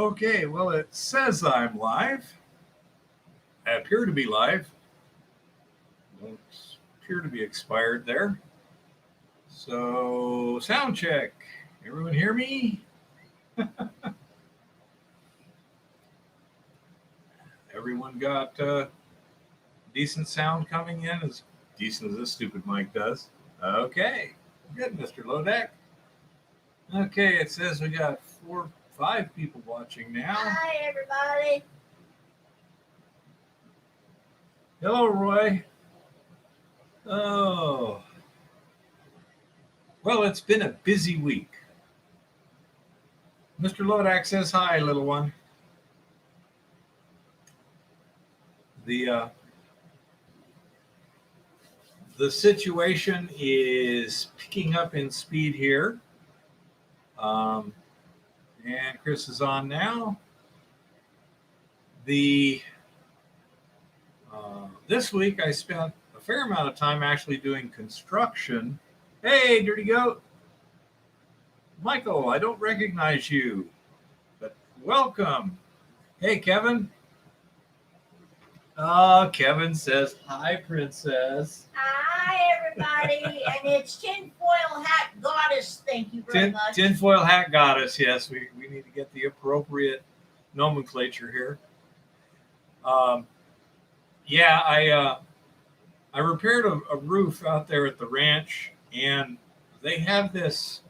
Okay, well, it says I'm live. I appear to be live. Don't appear to be expired there. So, sound check. Everyone hear me? Everyone got decent sound coming in, as decent as this stupid mic does. Okay, good, Mr. Lodek. Okay, it says we got 5 people watching now. Hi, everybody. Hello, Roy. Oh, well, it's been a busy week. Mr. Lodek says hi, little one. The the situation is picking up in speed here. And Chris is on now. The This week I spent a fair amount of time actually doing construction. Hey, Dirty Goat. Michael, I don't recognize you, but welcome. Hey, Kevin. Oh, Kevin says, hi, Princess. Hi, everybody. And it's Tinfoil Hat Goddess. Thank you very much. Tinfoil Hat Goddess, yes. We need to get the appropriate nomenclature here. Yeah, I repaired a roof out there at the ranch, and they have this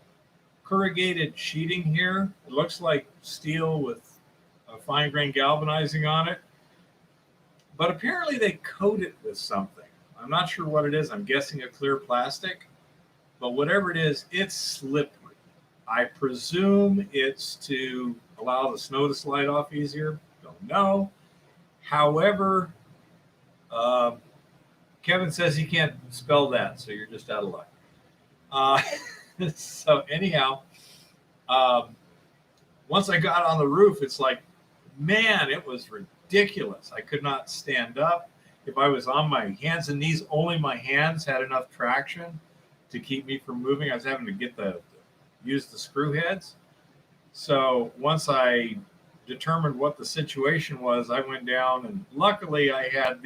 corrugated sheeting here. It looks like steel with a fine grain galvanizing on it. But apparently they coat it with something. I'm not sure what it is. I'm guessing a clear plastic. But whatever it is, it's slippery. I presume it's to allow the snow to slide off easier. Don't know. However, Kevin says he can't spell that, so you're just out of luck. So anyhow, once I got on the roof, it's like, man, it was ridiculous. I could not stand up. If I was on my hands and knees, only my hands had enough traction to keep me from moving. I was having to use the screw heads. So once I determined what the situation was, I went down, and luckily I had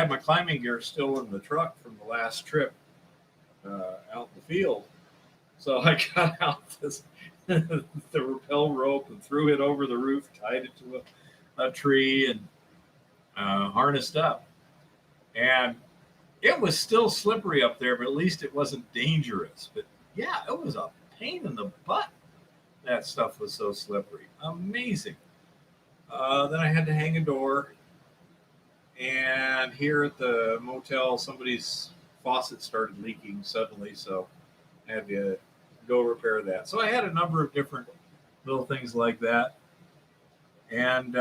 my climbing gear still in the truck from the last trip out in the field. So I got out the rappel rope and threw it over the roof, tied it to a tree, and harnessed up. And it was still slippery up there, but at least it wasn't dangerous. But yeah, it was a pain in the butt. That stuff was so slippery. Amazing. Then I had to hang a door. And here at the motel, somebody's faucet started leaking suddenly, so I had to go repair that. So I had a number of different little things like that. And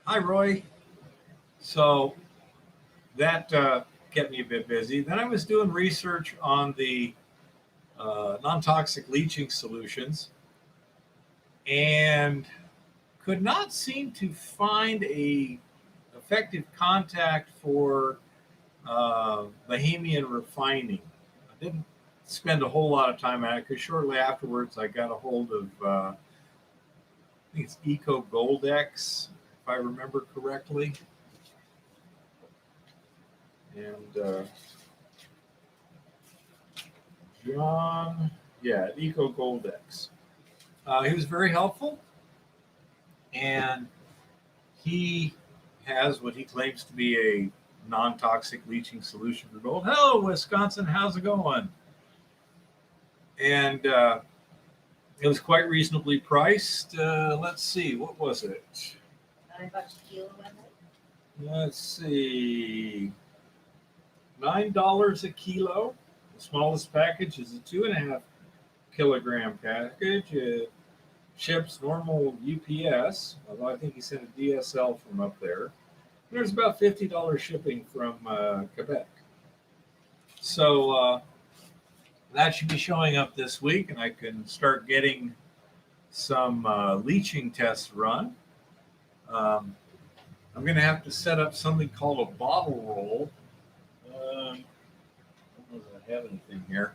hi, Roy. So that kept me a bit busy. Then I was doing research on the non-toxic leaching solutions and could not seem to find a effective contact for Bahamian refining. I didn't spend a whole lot of time at it because shortly afterwards I got a hold of I think it's Eco Goldex, if I remember correctly. And John, Eco Goldex. He was very helpful, and he has what he claims to be a non-toxic leaching solution for gold. Hello, Wisconsin. How's it going? And it was quite reasonably priced. Let's see, what was it? $9 a kilo, wasn't it? Let's see, $9 a kilo. The smallest package is a 2.5 kilogram package. It ships normal UPS, although I think he sent a DSL from up there. There's about $50 shipping from Quebec. So that should be showing up this week, and I can start getting some leaching tests run. I'm going to have to set up something called a bottle roll. I don't know if I have anything here.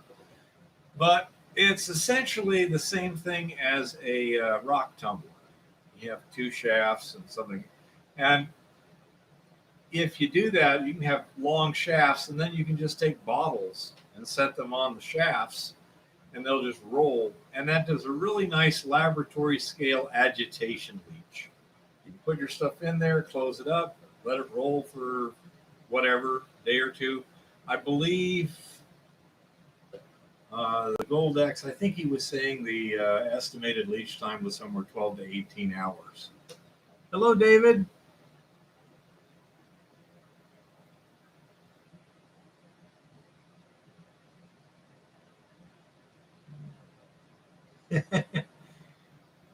But it's essentially the same thing as a rock tumbler. You have two shafts and something. And if you do that, you can have long shafts, and then you can just take bottles and set them on the shafts, and they'll just roll. And that does a really nice laboratory scale agitation leach. You can put your stuff in there, close it up, let it roll for whatever, day or two. I believe the Gold X, I think he was saying the estimated leach time was somewhere 12 to 18 hours. Hello, David.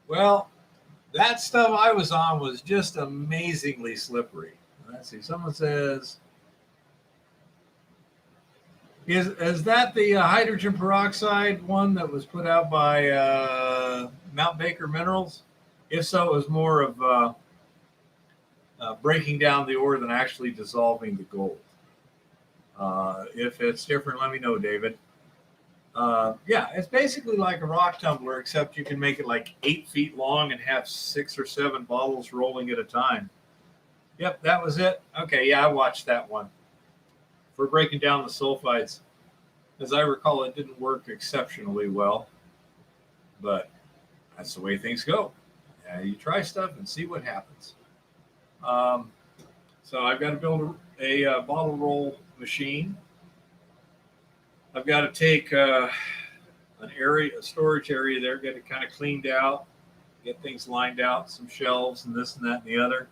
Well, that stuff I was on was just amazingly slippery. Let's see. Someone says, is that the hydrogen peroxide one that was put out by Mount Baker Minerals? If so, it was more of breaking down the ore than actually dissolving the gold. If it's different, let me know, David. Yeah, it's basically like a rock tumbler, except you can make it like 8 feet long and have 6 or 7 bottles rolling at a time. Yep, that was it. Okay, yeah, I watched that one. For breaking down the sulfides. As I recall, it didn't work exceptionally well, but that's the way things go. You try stuff and see what happens. So I've got to build a bottle roll machine. I've got to take an area, a storage area there, get it kind of cleaned out, get things lined out, some shelves and this and that and the other.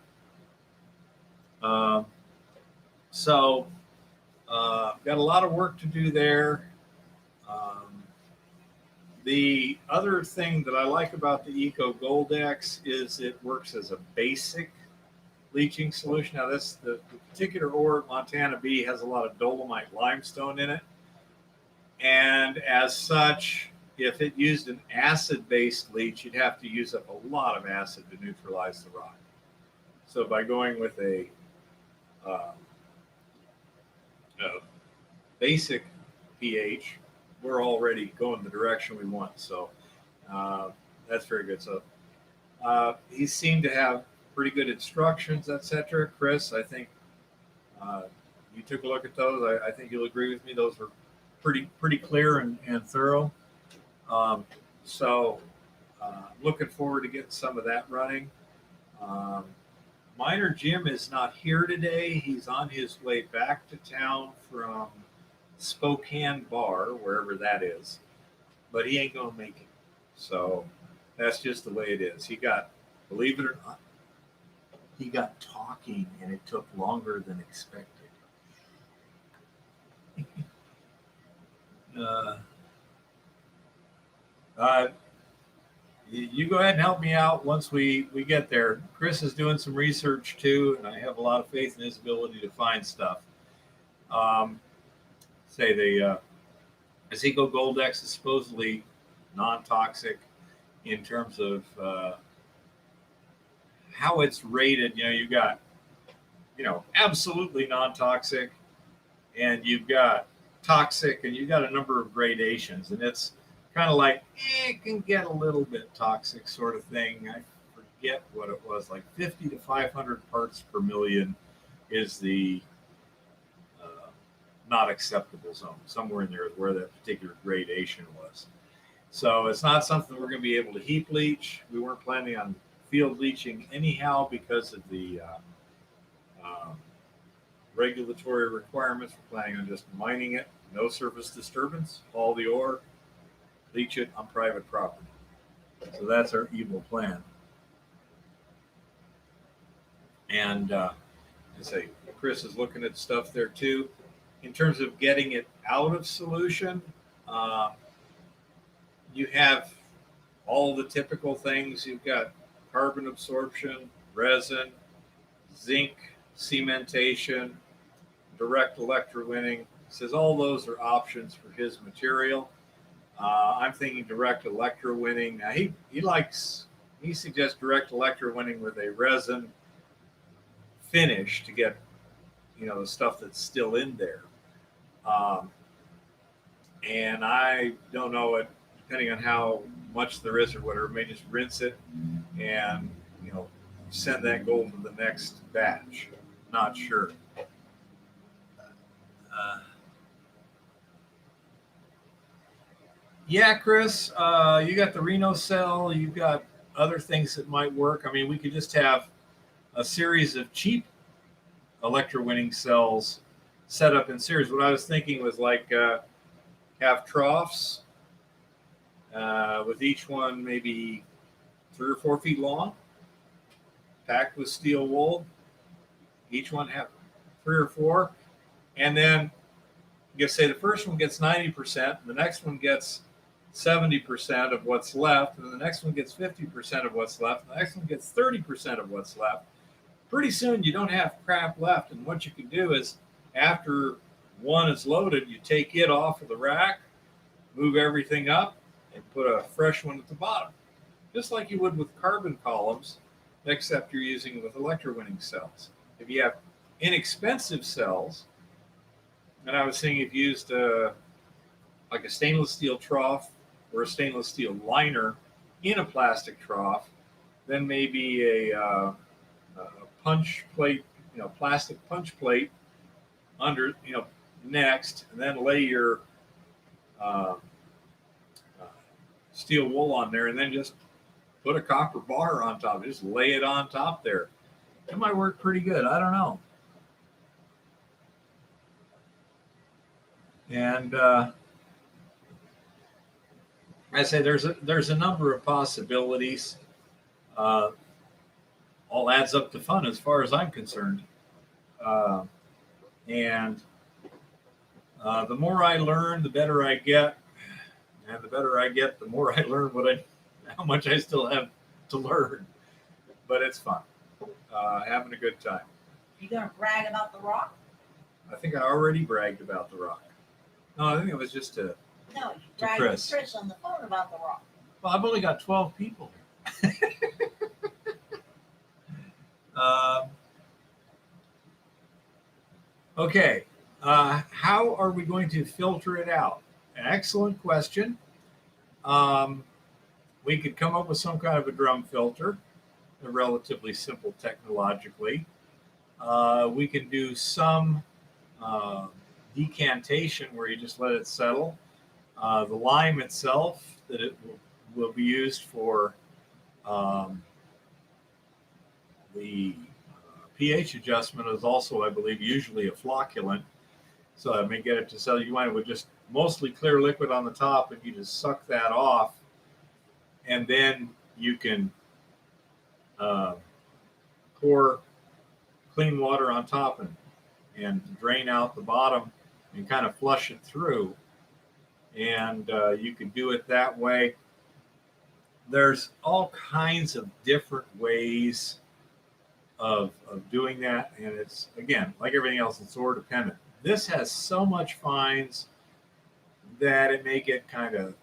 Got a lot of work to do there. The other thing that I like about the Eco Gold X is it works as a basic leaching solution. Now, the particular ore at Montana B has a lot of dolomite limestone in it. And as such, if it used an acid-based leach, you'd have to use up a lot of acid to neutralize the rock. So by going with a basic pH, we're already going the direction we want. So that's very good. So he seemed to have pretty good instructions, etc. Chris, I think you took a look at those. I think you'll agree with me. Those were pretty clear and thorough. Looking forward to getting some of that running. Miner Jim is not here today. He's on his way back to town from Spokane Bar, wherever that is, but he ain't gonna make it. So that's just the way it is. He got, believe it or not, he got talking and it took longer than expected. You go ahead and help me out once we get there. Chris is doing some research too, and I have a lot of faith in his ability to find stuff. The Eco Gold X is supposedly non-toxic in terms of how it's rated. You've got, absolutely non-toxic, and you've got toxic, and you've got a number of gradations, and it's kind of like it can get a little bit toxic sort of thing. I forget what it was, like 50 to 500 parts per million is the not acceptable zone. Somewhere in there is where that particular gradation was. So it's not something we're going to be able to heap leach. We weren't planning on field leaching anyhow because of the regulatory requirements. We're planning on just mining it, no surface disturbance, haul the ore, leach it on private property. So that's our evil plan. And I say, Chris is looking at stuff there too. In terms of getting it out of solution, you have all the typical things. You've got carbon absorption, resin, zinc cementation, direct electrowinning. He says all those are options for his material. I'm thinking direct electrowinning. Now he suggests direct electrowinning with a resin finish to get the stuff that's still in there. And I don't know, it depending on how much there is or whatever, may just rinse it and send that gold to the next batch. Not sure. Yeah, Chris, you got the Reno cell. You've got other things that might work. I mean, we could just have a series of cheap electrowinning cells set up in series. What I was thinking was like have troughs with each one maybe 3 or 4 feet long, packed with steel wool. Each one have 3 or 4, and then you say the first one gets 90%, the next one gets 70% of what's left, and the next one gets 50% of what's left, and the next one gets 30% of what's left. Pretty soon you don't have crap left, and what you can do is after one is loaded, you take it off of the rack, move everything up, and put a fresh one at the bottom, just like you would with carbon columns, except you're using it with electrowinning cells. If you have inexpensive cells, and I was saying if you used like a stainless steel trough or a stainless steel liner in a plastic trough, then maybe a punch plate, plastic punch plate under, next, and then lay your steel wool on there, and then just put a copper bar on top. Just lay it on top there. It might work pretty good. I don't know. And I say there's a number of possibilities. All adds up to fun as far as I'm concerned. And the more I learn, the better I get. And the better I get, the more I learn how much I still have to learn. But it's fun. Having a good time. You gonna brag about the rock? I think I already bragged about the rock. No, I think it was just No, you bragged Chris. to Chris on the phone about the rock. Well, I've only got 12 people here. Okay. How are we going to filter it out? Excellent question. We could come up with some kind of a drum filter, relatively simple technologically. We can do some decantation where you just let it settle. The lime itself that it will be used for the pH adjustment is also, I believe, usually a flocculant. So I may get it to settle. You wind up with just mostly clear liquid on the top, and you just suck that off, and then you can pour clean water on top and drain out the bottom and kind of flush it through. And you can do it that way. There's all kinds of different ways of doing that. And it's, again, like everything else, it's ore dependent. This has so much fines that it may get kind of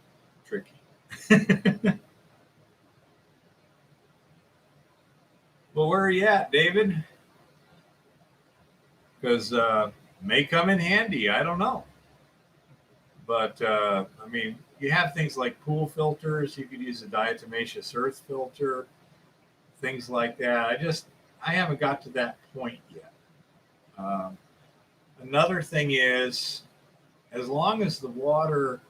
tricky. Well, where are you at, David? Because may come in handy. I don't know. But, I mean, you have things like pool filters. You could use a diatomaceous earth filter, things like that. I haven't got to that point yet. Another thing is, as long as the water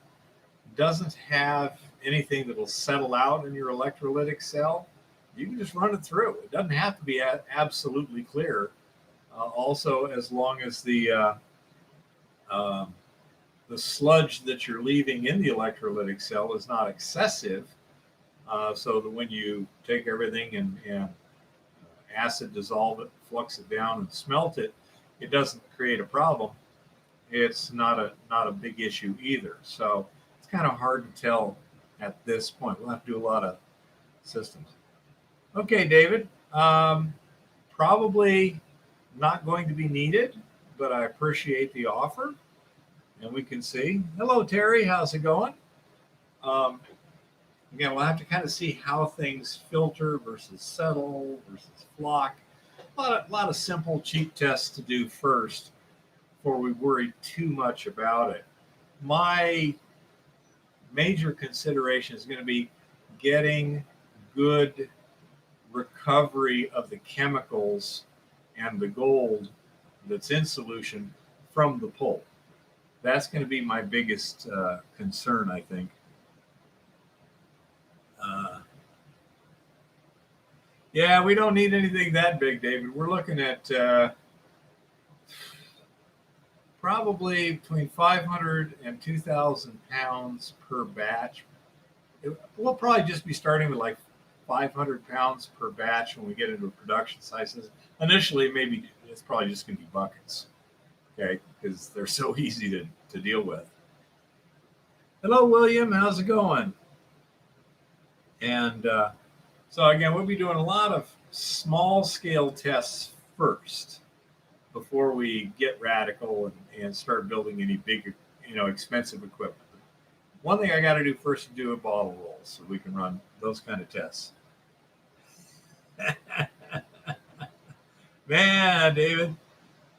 doesn't have anything that will settle out in your electrolytic cell, you can just run it through. It doesn't have to be absolutely clear. Also, as long as the sludge that you're leaving in the electrolytic cell is not excessive, so that when you take everything and acid dissolve it, flux it down, and smelt it, it doesn't create a problem. It's not a big issue either. So it's kind of hard to tell at this point. We'll have to do a lot of systems. Okay, David. Probably not going to be needed, but I appreciate the offer. And we can see. Hello, Terry. How's it going? Again, we'll have to kind of see how things filter versus settle versus flock. A lot of simple, cheap tests to do first before we worry too much about it. My major consideration is going to be getting good recovery of the chemicals and the gold that's in solution from the pulp. That's going to be my biggest concern, I think. Yeah, we don't need anything that big, David. We're looking at probably between 500 and 2,000 pounds per batch. We'll probably just be starting with like 500 pounds per batch when we get into production sizes. Initially, maybe it's probably just going to be buckets, okay, because they're so easy to deal with. Hello, William. How's it going? And so, again, we'll be doing a lot of small-scale tests first before we get radical and start building any big, expensive equipment. One thing I got to do first is do a bottle roll so we can run those kind of tests. Man, David,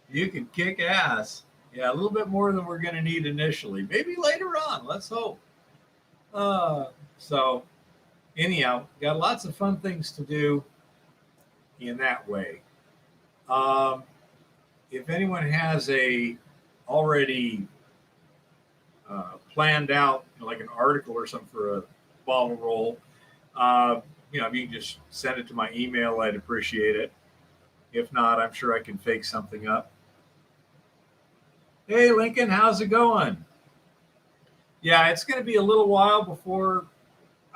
you can kick ass. Yeah, a little bit more than we're going to need initially. Maybe later on. Let's hope. So, anyhow, got lots of fun things to do in that way. If anyone has a already planned out, like an article or something for a bottle roll, if you can just send it to my email, I'd appreciate it. If not, I'm sure I can fake something up. Hey, Lincoln, how's it going? Yeah, it's going to be a little while before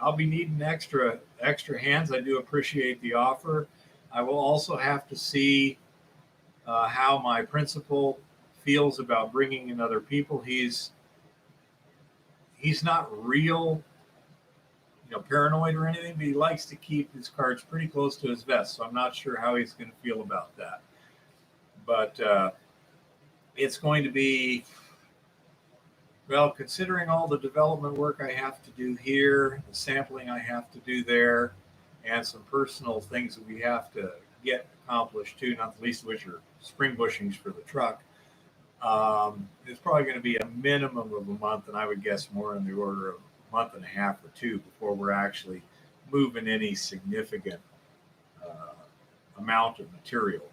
I'll be needing extra hands. I do appreciate the offer. I will also have to see how my principal feels about bringing in other people. He's not real, paranoid or anything, but he likes to keep his cards pretty close to his vest. So I'm not sure how he's going to feel about that. But it's going to be, well, considering all the development work I have to do here, the sampling I have to do there, and some personal things that we have to get accomplished too, not the least of which are spring bushings for the truck. It's probably going to be a minimum of a month, and I would guess more in the order of a month and a half or two before we're actually moving any significant amount of material.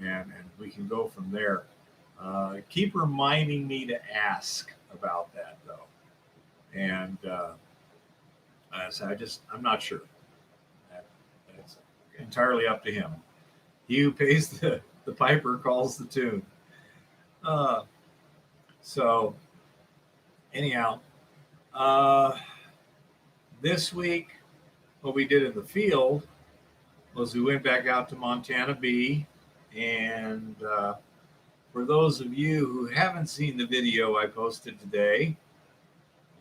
And we can go from there. Keep reminding me to ask about that, though. And I'm not sure. It's entirely up to him. He who pays the piper calls the tune. So, anyhow, this week, what we did in the field was we went back out to Montana B, and for those of you who haven't seen the video I posted today,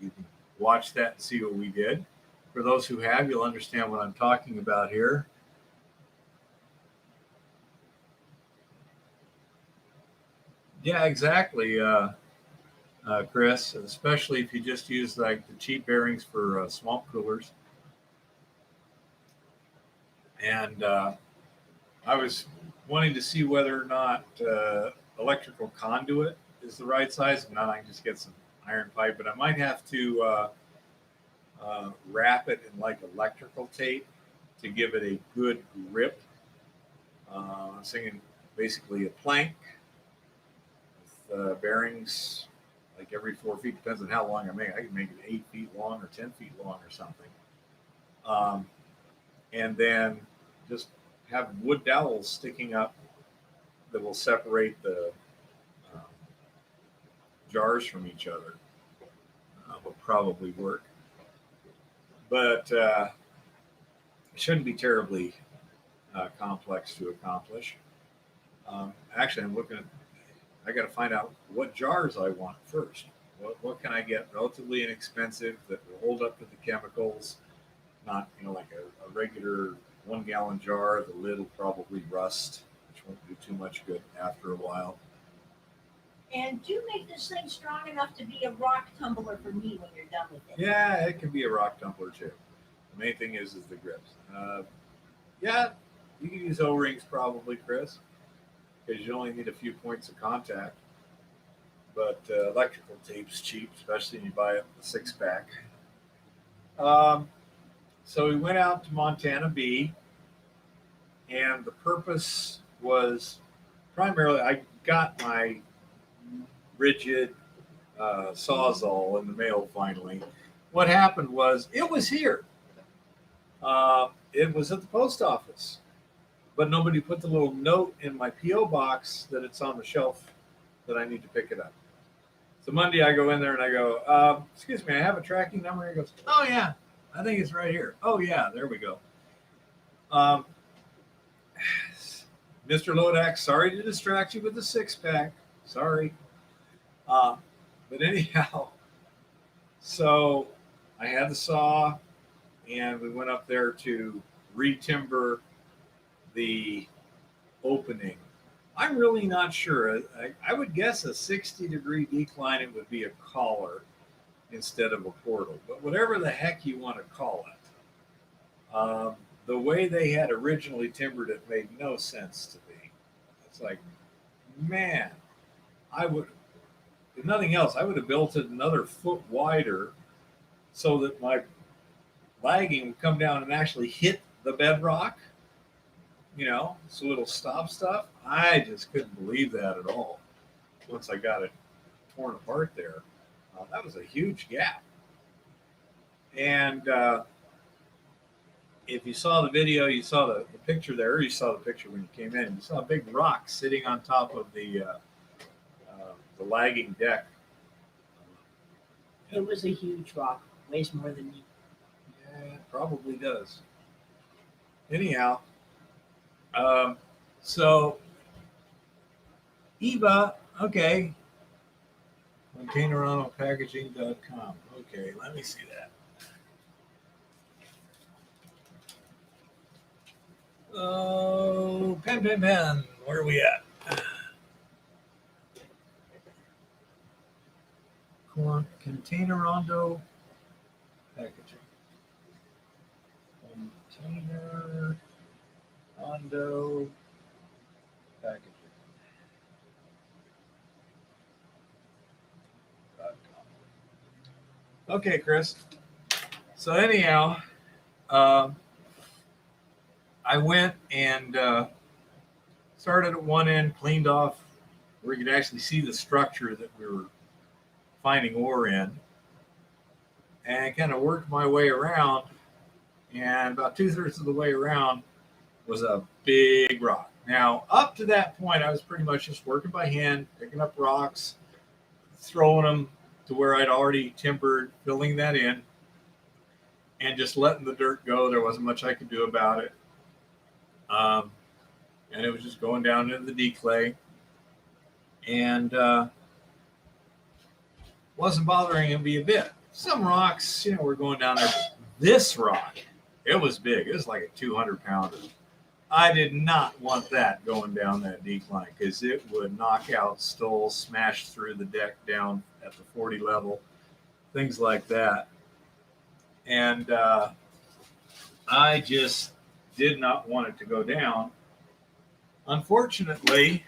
you can watch that and see what we did. For those who have, you'll understand what I'm talking about here. Yeah, exactly, Chris, especially if you just use like the cheap bearings for swamp coolers. And I was wanting to see whether or not electrical conduit is the right size. If not, I can just get some iron pipe, but I might have to wrap it in like electrical tape to give it a good grip. I'm thinking basically a plank with bearings like every 4 feet, depends on how long I make it. I can make it 8 feet long or 10 feet long or something. And then just have wood dowels sticking up that will separate the jars from each other. Will probably work. But it shouldn't be terribly complex to accomplish. Actually, I got to find out what jars I want first. What can I get relatively inexpensive that will hold up to the chemicals? Not, like a regular 1 gallon jar. The lid will probably rust, which won't do too much good after a while. And do make this thing strong enough to be a rock tumbler for me when you're done with it. Yeah, it can be a rock tumbler too. The main thing is the grips. Yeah, you can use O-rings probably, Chris, because you only need a few points of contact. but electrical tape's cheap, especially when you buy it a 6-pack. Um, so we went out to Montana B, and the purpose was primarily I got my rigid Sawzall in the mail finally. What happened was it was here. It was at the post office, but nobody put the little note in my PO box that it's on the shelf that I need to pick it up. So Monday I go in there and I go, excuse me, I have a tracking number. He goes, oh yeah, I think it's right here. Oh yeah, there we go. Um, Mr. Lodak, sorry to distract you with the 6-pack. Sorry. But anyhow, so I had the saw and we went up there to retimber the opening. I'm really not sure. I would guess a 60-degree decline, it would be a collar instead of a portal. But whatever the heck you want to call it, the way they had originally timbered it made no sense to me. It's like, man, I would, if nothing else, I would have built it another foot wider so that my lagging would come down and actually hit the bedrock, so it'll stop stuff. I just couldn't believe that at all once I got it torn apart there. That was a huge gap. And if you saw the video, you saw the picture there, or you saw the picture when you came in, you saw a big rock sitting on top of the lagging deck. It was a huge rock, weighs more than me. Yeah, it probably does. Anyhow, so Eva, okay, containeronopackaging.com. Okay, let me see that. Oh, pen. Where are we at? Containerondo packaging. Containerondo packaging. Okay, Chris. So anyhow, I went and started at one end, cleaned off where you could actually see the structure that we were finding ore in, and kind of worked my way around. And about 2/3 of the way around was a big rock. Now, up to that point, I was pretty much just working by hand, picking up rocks, throwing them to where I'd already timbered, filling that in, and just letting the dirt go. There wasn't much I could do about it. And it was just going down into the declay. And wasn't bothering me a bit. Some rocks, were going down there. This rock, it was big. It was like a 200-pounder. I did not want that going down that decline because it would knock out stoles, smash through the deck down at the 40 level, things like that. And I just did not want it to go down. Unfortunately,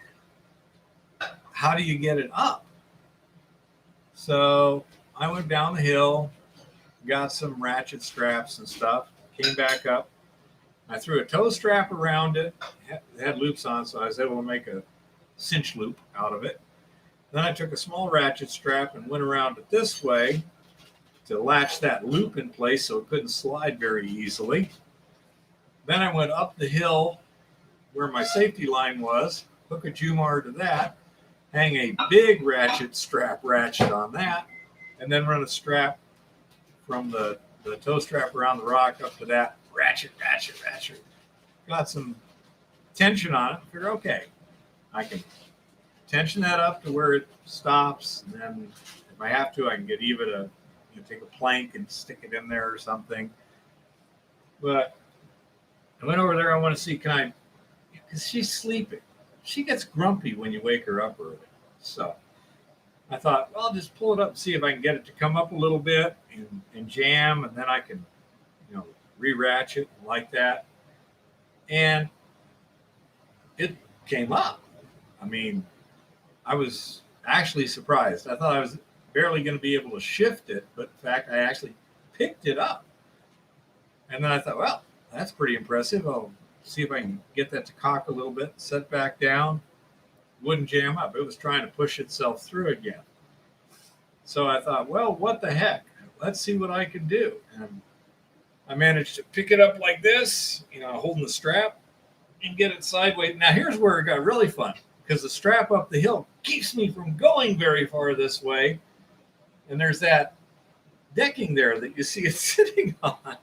how do you get it up? So I went down the hill, got some ratchet straps and stuff, came back up. I threw a tow strap around it. It had loops on, so I was able to make a cinch loop out of it. Then I took a small ratchet strap and went around it this way to latch that loop in place so it couldn't slide very easily. Then I went up the hill where my safety line was, hook a Jumar to that, hang a big ratchet on that, and then run a strap from the tow strap around the rock up to that ratchet. Got some tension on it. Figure, okay, I can tension that up to where it stops, and then if I have to, I can get Eva to take a plank and stick it in there or something. But I went over there. I want to see, because she's sleeping. She gets grumpy when you wake her up early. So I thought, well, I'll just pull it up and see if I can get it to come up a little bit and jam, and then I can, re-ratchet like that. And it came up. I mean, I was actually surprised. I thought I was barely going to be able to shift it, but in fact, I actually picked it up. And then I thought, well, that's pretty impressive. I'll see if I can get that to cock a little bit, set back down. Wouldn't jam up. It was trying to push itself through again. So I thought, well, what the heck? Let's see what I can do. And I managed to pick it up like this, holding the strap and get it sideways. Now, here's where it got really fun because the strap up the hill keeps me from going very far this way. And there's that decking there that you see it sitting on.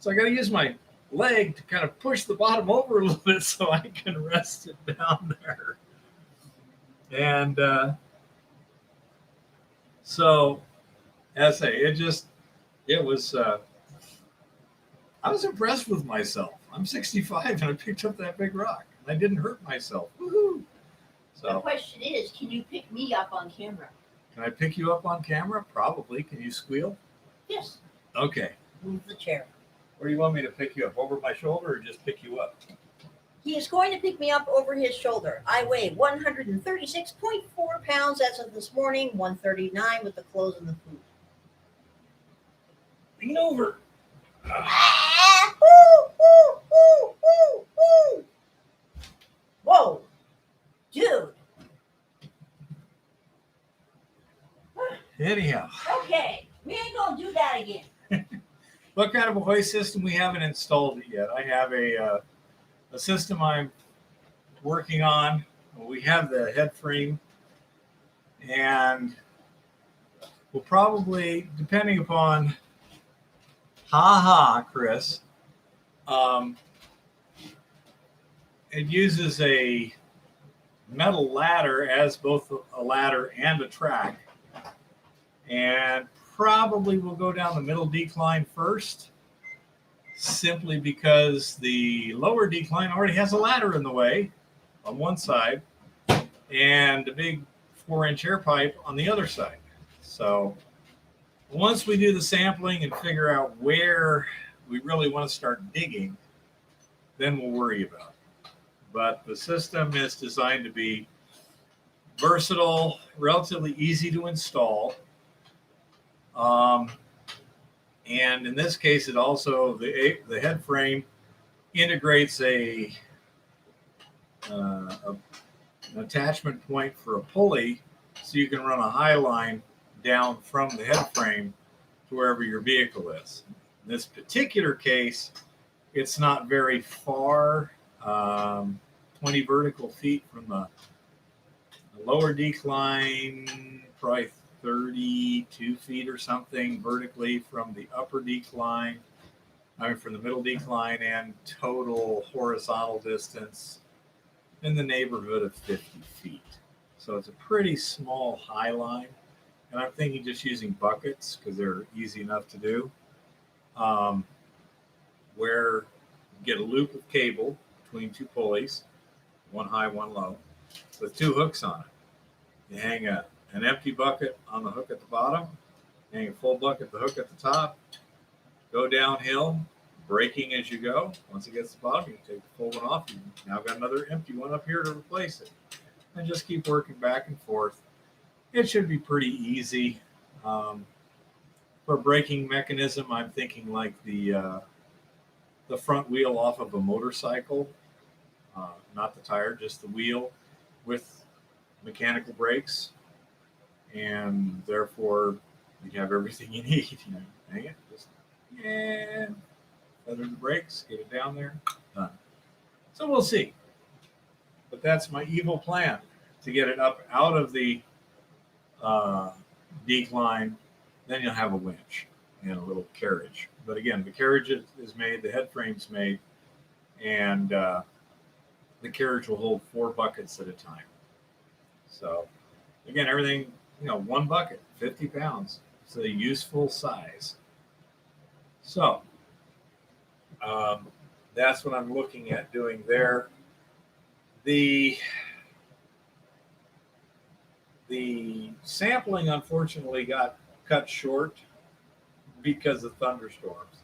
So I got to use my leg to kind of push the bottom over a little bit so I can rest it down there. And so, as I say, it was, I was impressed with myself. I'm 65 and I picked up that big rock. And I didn't hurt myself. Woohoo! So the question is, can you pick me up on camera? Can I pick you up on camera? Probably. Can you squeal? Yes. Okay. Move the chair. Where do you want me to pick you up? Over my shoulder or just pick you up? He is going to pick me up over his shoulder. I weigh 136.4 pounds as of this morning, 139 with the clothes and the food. Lean over. Whoa, dude. Anyhow. Okay, we ain't gonna do that again. What kind of a hoist system? We haven't installed it yet. I have a system I'm working on. We have the head frame, and we'll probably, depending upon, Chris, it uses a metal ladder as both a ladder and a track, and probably we'll go down the middle decline first, simply because the lower decline already has a ladder in the way on one side and a big 4-inch air pipe on the other side. So once we do the sampling and figure out where we really want to start digging, then we'll worry about it. But the system is designed to be versatile, relatively easy to install. And in this case, it also, the head frame integrates an attachment point for a pulley, so you can run a high line down from the head frame to wherever your vehicle is. In this particular case, it's not very far, 20 vertical feet from the lower decline, probably 32 feet or something vertically from the upper decline, from the middle decline, and total horizontal distance in the neighborhood of 50 feet. So it's a pretty small high line. And I'm thinking just using buckets because they're easy enough to do, where you get a loop of cable between two pulleys, one high, one low, with two hooks on it. You hang an empty bucket on the hook at the bottom, hang a full bucket, the hook at the top, go downhill, braking as you go. Once it gets to the bottom, you can take the full one off. You've now got another empty one up here to replace it. And just keep working back and forth. It should be pretty easy. For a braking mechanism, I'm thinking like the front wheel off of a motorcycle, not the tire, just the wheel with mechanical brakes. And therefore, you have everything you need. Hang it, just feather the brakes, get it down there, done. So we'll see. But that's my evil plan, to get it up out of the decline. Then you'll have a winch and a little carriage. But again, the carriage is made, the head frame's made, and the carriage will hold 4 buckets at a time. So again, everything, one bucket, 50 pounds. It's a useful size. So that's what I'm looking at doing there. The sampling, unfortunately, got cut short because of thunderstorms.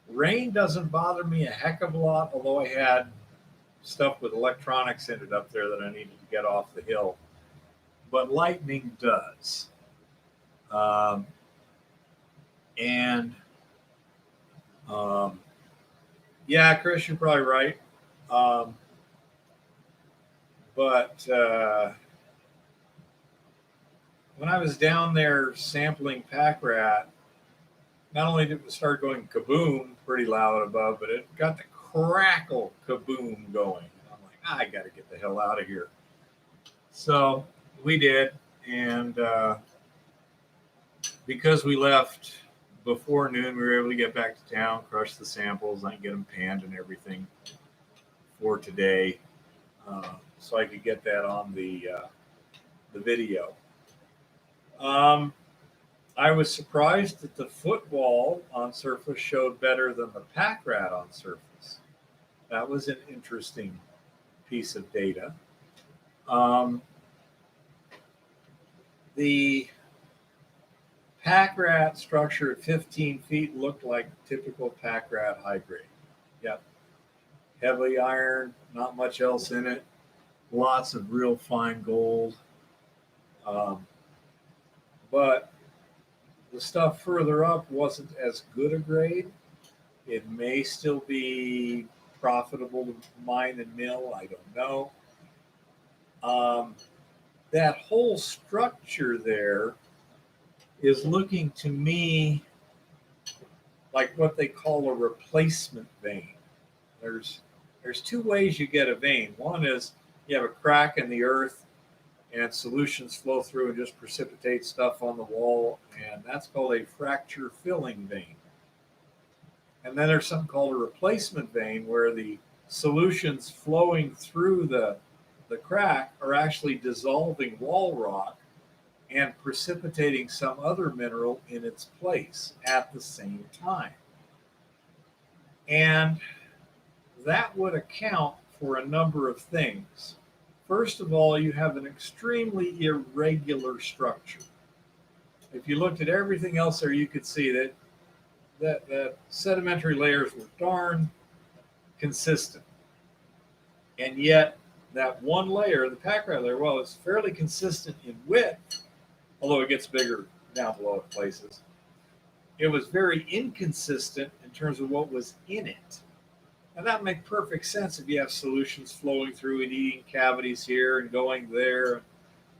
Rain doesn't bother me a heck of a lot, although I had stuff with electronics in it up there that I needed to get off the hill. but lightning does. Um, and yeah, Chris, you're probably right. Um, but when I was down there sampling pack rat, not only did it start going kaboom pretty loud above, but it got the crackle kaboom going. And I'm like, I got to get the hell out of here. So we did. And because we left before noon, we were able to get back to town, crush the samples, and get them panned and everything for today. So I could get that on the video. I was surprised that the football on surface showed better than the pack rat on surface. That was an interesting piece of data. The pack rat structure at 15 feet looked like typical pack rat high grade. Yep. Heavily iron, not much else in it. Lots of real fine gold. But the stuff further up wasn't as good a grade. It may still be profitable to mine and mill. I don't know. That whole structure there is looking to me like what they call a replacement vein. There's two ways you get a vein. One is you have a crack in the earth and solutions flow through and just precipitate stuff on the wall, and that's called a fracture filling vein. And then there's something called a replacement vein where the solutions flowing through the crack are actually dissolving wall rock and precipitating some other mineral in its place at the same time. And that would account for a number of things. First of all, you have an extremely irregular structure. If you looked at everything else there, you could see that sedimentary layers were darn consistent. And yet, that one layer, the pack rat layer, well, it's fairly consistent in width, although it gets bigger down below in places. It was very inconsistent in terms of what was in it. And that makes perfect sense if you have solutions flowing through and eating cavities here and going there and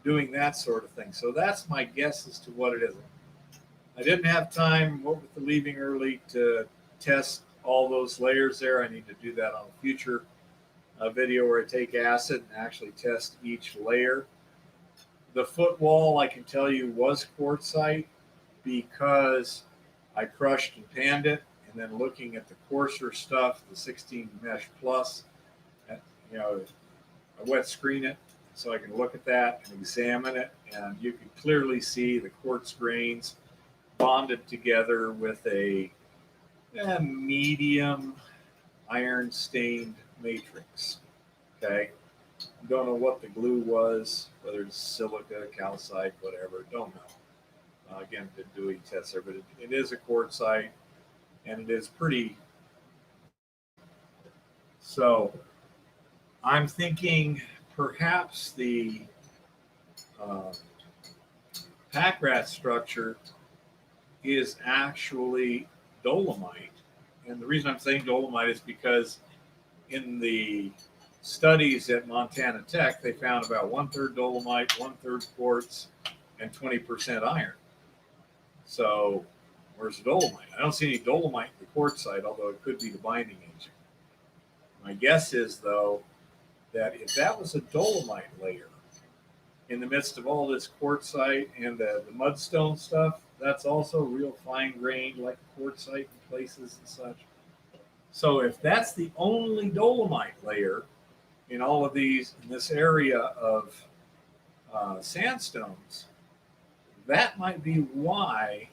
doing that sort of thing. So that's my guess as to what it is. I didn't have time, what with the leaving early, to test all those layers there. I need to do that on a future video where I take acid and actually test each layer. The foot wall, I can tell you, was quartzite because I crushed and panned it. And then looking at the coarser stuff, the 16 mesh plus, I wet screen it so I can look at that and examine it. And you can clearly see the quartz grains bonded together with a medium iron stained matrix. Okay. Don't know what the glue was, whether it's silica, calcite, whatever. Don't know. Again, didn't do any tests there, but it is a quartzite. And it is pretty. So I'm thinking perhaps the pack rat structure is actually dolomite. And the reason I'm saying dolomite is because in the studies at Montana Tech, they found about 1/3 dolomite, 1/3 quartz, and 20% iron. So where's the dolomite? I don't see any dolomite in the quartzite, although it could be the binding agent. My guess is, though, that if that was a dolomite layer in the midst of all this quartzite and the mudstone stuff, that's also real fine grained like quartzite in places and such. So if that's the only dolomite layer in all of these, in this area of sandstones, that might be why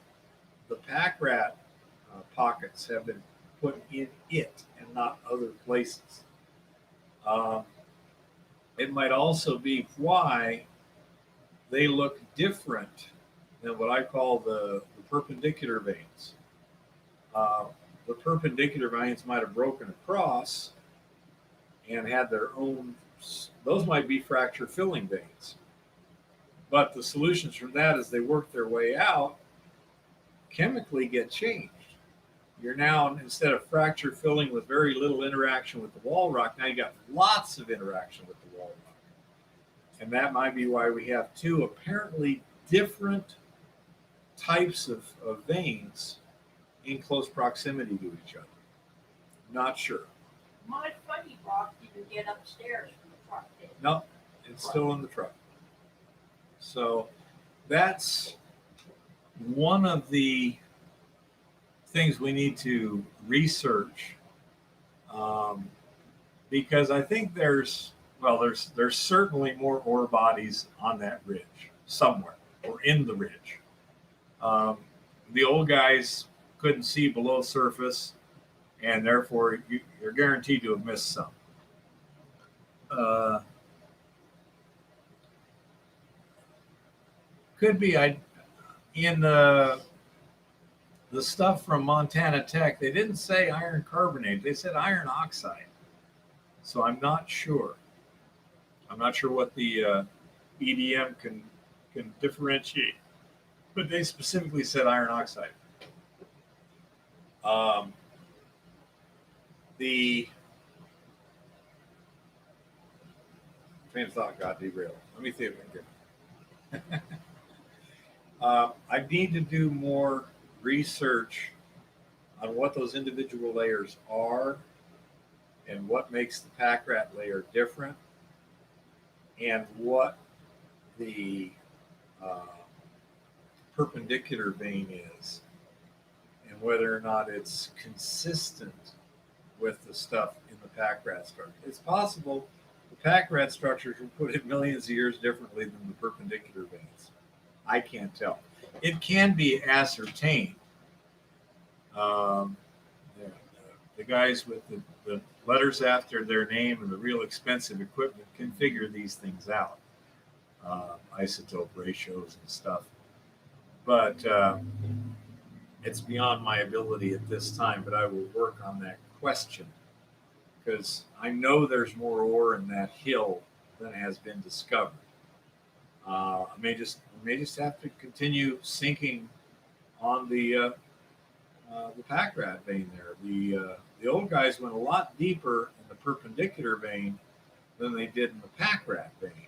the pack rat pockets have been put in it and not other places. It might also be why they look different than what I call the perpendicular veins. The perpendicular veins might have broken across and had their own, those might be fracture filling veins. But the solutions from that, as they work their way out, chemically get changed. You're now, instead of fracture filling with very little interaction with the wall rock, now you got lots of interaction with the wall rock. And that might be why we have two apparently different types of veins in close proximity to each other. Not sure. My funny rock didn't get upstairs from the truck. No, it's still in the truck. So that's one of the things we need to research, because I think there's certainly more ore bodies on that ridge somewhere or in the ridge. The old guys couldn't see below surface, and therefore you're guaranteed to have missed some. Could be in the stuff from Montana Tech. They didn't say iron carbonate; they said iron oxide. So I'm not sure. I'm not sure what the EDM can differentiate, but they specifically said iron oxide. The train of thought got derailed. Let me see if I can get. I need to do more research on what those individual layers are and what makes the pack rat layer different and what the perpendicular vein is and whether or not it's consistent with the stuff in the pack rat structure. It's possible the pack rat structures were put in millions of years differently than the perpendicular veins. I can't tell. It can be ascertained. The guys with the letters after their name and the real expensive equipment can figure these things out, isotope ratios and stuff. But it's beyond my ability at this time, but I will work on that question because I know there's more ore in that hill than has been discovered. I may just have to continue sinking on the pack rat vein there. The old guys went a lot deeper in the perpendicular vein than they did in the pack rat vein,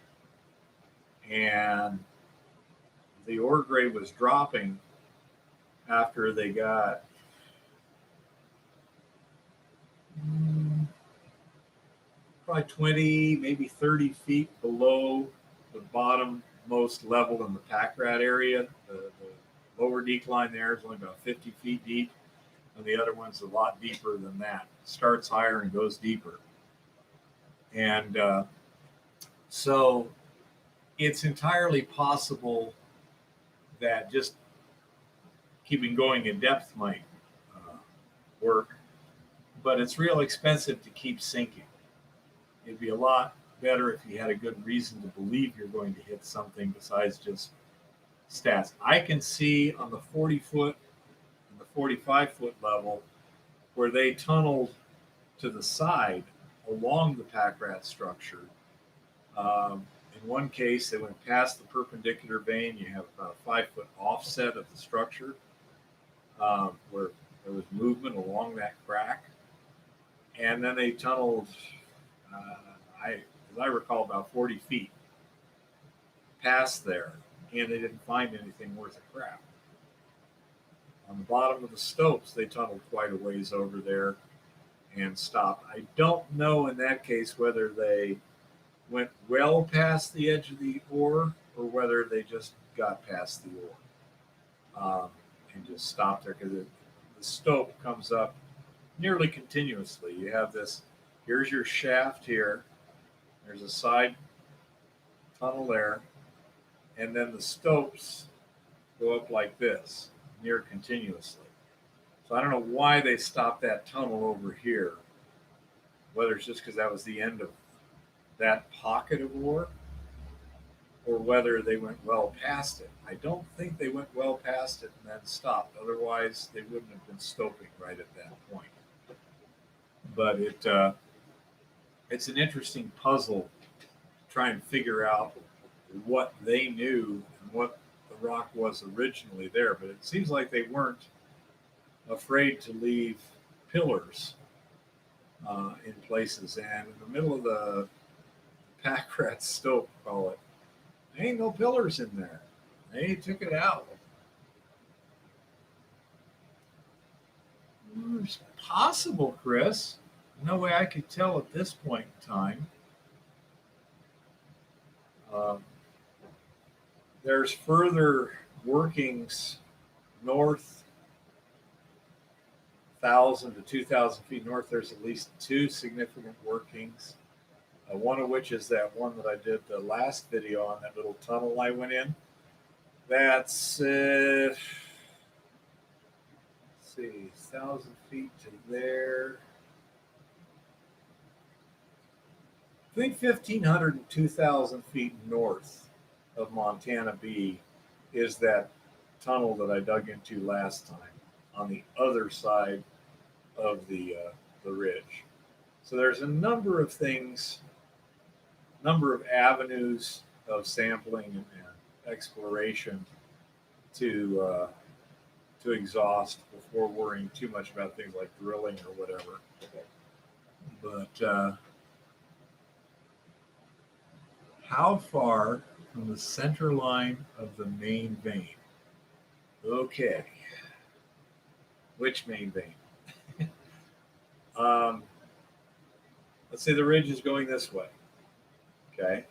and the ore grade was dropping after they got probably 20, maybe 30 feet below the bottommost level in the pack rat area. The lower decline there is only about 50 feet deep, and the other one's a lot deeper than that. It starts higher and goes deeper. And so it's entirely possible that just keeping going in depth might work, but it's real expensive to keep sinking. It'd be a lot better if you had a good reason to believe you're going to hit something besides just stats. I can see on the 40-foot and the 45-foot level where they tunneled to the side along the pack rat structure. In one case, they went past the perpendicular vein. You have about a 5-foot offset of the structure where there was movement along that crack. And then they tunneled, as I recall, about 40 feet past there, and they didn't find anything worth a crap. On the bottom of the stopes, they tunneled quite a ways over there and stopped. I don't know in that case whether they went well past the edge of the ore or whether they just got past the ore and just stopped there, because the stope comes up nearly continuously. You have this, here's your shaft here, there's a side tunnel there, and then the stopes go up like this, near continuously. So I don't know why they stopped that tunnel over here, whether it's just because that was the end of that pocket of ore, or whether they went well past it. I don't think they went well past it and then stopped. Otherwise, they wouldn't have been stoping right at that point. But it's an interesting puzzle to try and figure out what they knew and what the rock was originally there. But it seems like they weren't afraid to leave pillars in places. And in the middle of the pack rat stope, call it, there ain't no pillars in there. They took it out. It's possible, Chris. No way I could tell at this point in time. There's further workings north, 1,000 to 2,000 feet north. There's at least two significant workings. One of which is that one that I did the last video on, that little tunnel I went in. That's, let's see, 1,000 feet to there. I think 1,500 and 2,000 feet north of Montana B is that tunnel that I dug into last time on the other side of the ridge. So there's a number of things, number of avenues of sampling and exploration to exhaust before worrying too much about things like drilling or whatever. But how far from the center line of the main vein? Okay. Which main vein? Let's say the ridge is going this way. Okay.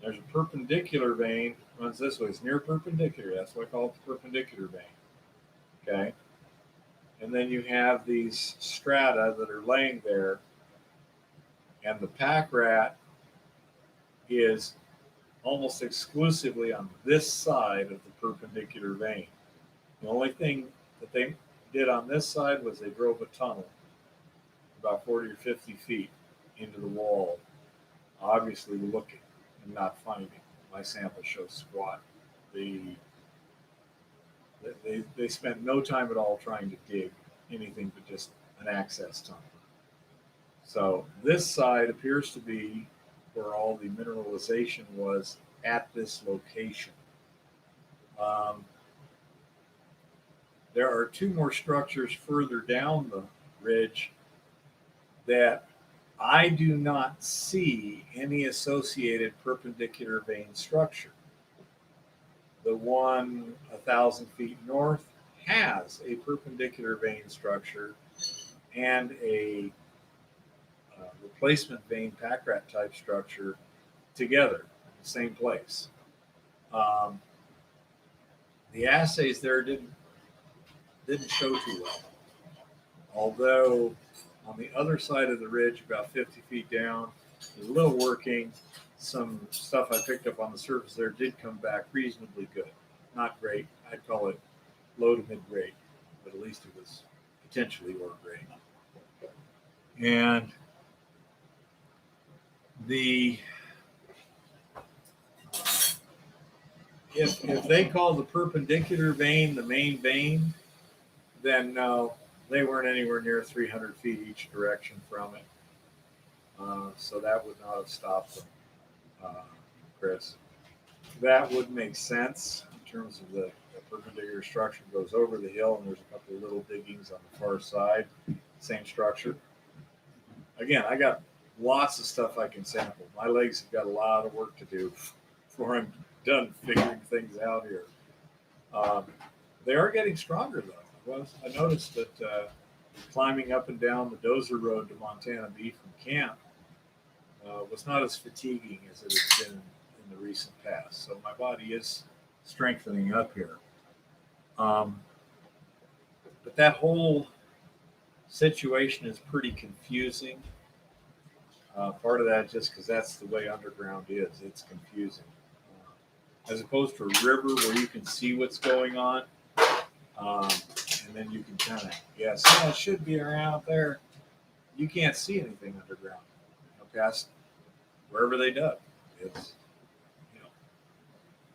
There's a perpendicular vein runs this way. It's near perpendicular. That's why I call it the perpendicular vein. Okay. And then you have these strata that are laying there, and the pack rat is almost exclusively on this side of the perpendicular vein. The only thing that they did on this side was they drove a tunnel about 40 or 50 feet into the wall, obviously looking and not finding. My sample shows squat. They spent no time at all trying to dig anything but just an access tunnel. So this side appears to be where all the mineralization was at this location. There are two more structures further down the ridge that I do not see any associated perpendicular vein structure. The one 1,000 feet north has a perpendicular vein structure and a replacement vein pack rat type structure together in the same place. The assays there didn't show too well. Although on the other side of the ridge, about 50 feet down, there's a little working. Some stuff I picked up on the surface there did come back reasonably good. Not great. I'd call it low to mid grade, but at least it was potentially lower grade. And if they call the perpendicular vein the main vein, then no, they weren't anywhere near 300 feet each direction from it. So that would not have stopped them, Chris. That would make sense in terms of the perpendicular structure goes over the hill, and there's a couple of little diggings on the far side, same structure. Again, I got lots of stuff I can sample. My legs have got a lot of work to do before I'm done figuring things out here. They are getting stronger, though. I noticed that climbing up and down the Dozer Road to Montana B from camp was not as fatiguing as it has been in the recent past. So my body is strengthening up here. But that whole situation is pretty confusing. Part of that just because that's the way underground is. It's confusing. As opposed to a river where you can see what's going on. And then you can kind of, yes, yeah, it should be around there. You can't see anything underground. Past wherever they dug. It's,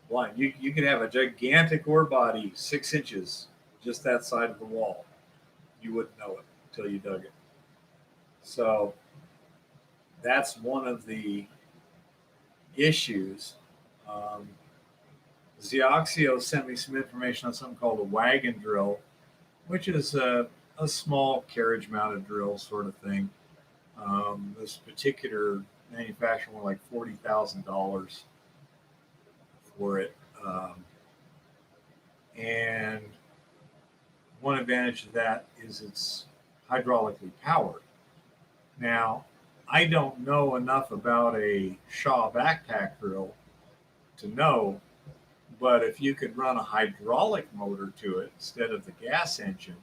blind. You could have a gigantic ore body 6 inches just that side of the wall. You wouldn't know it until you dug it. So that's one of the issues Um, Zioxio sent me some information on something called a wagon drill, which is a small carriage mounted drill sort of thing. This particular manufacturer wanted like $40,000 for it. And one advantage of that is it's hydraulically powered. Now, I don't know enough about a Shaw backpack drill to know, but if you could run a hydraulic motor to it instead of the gas engine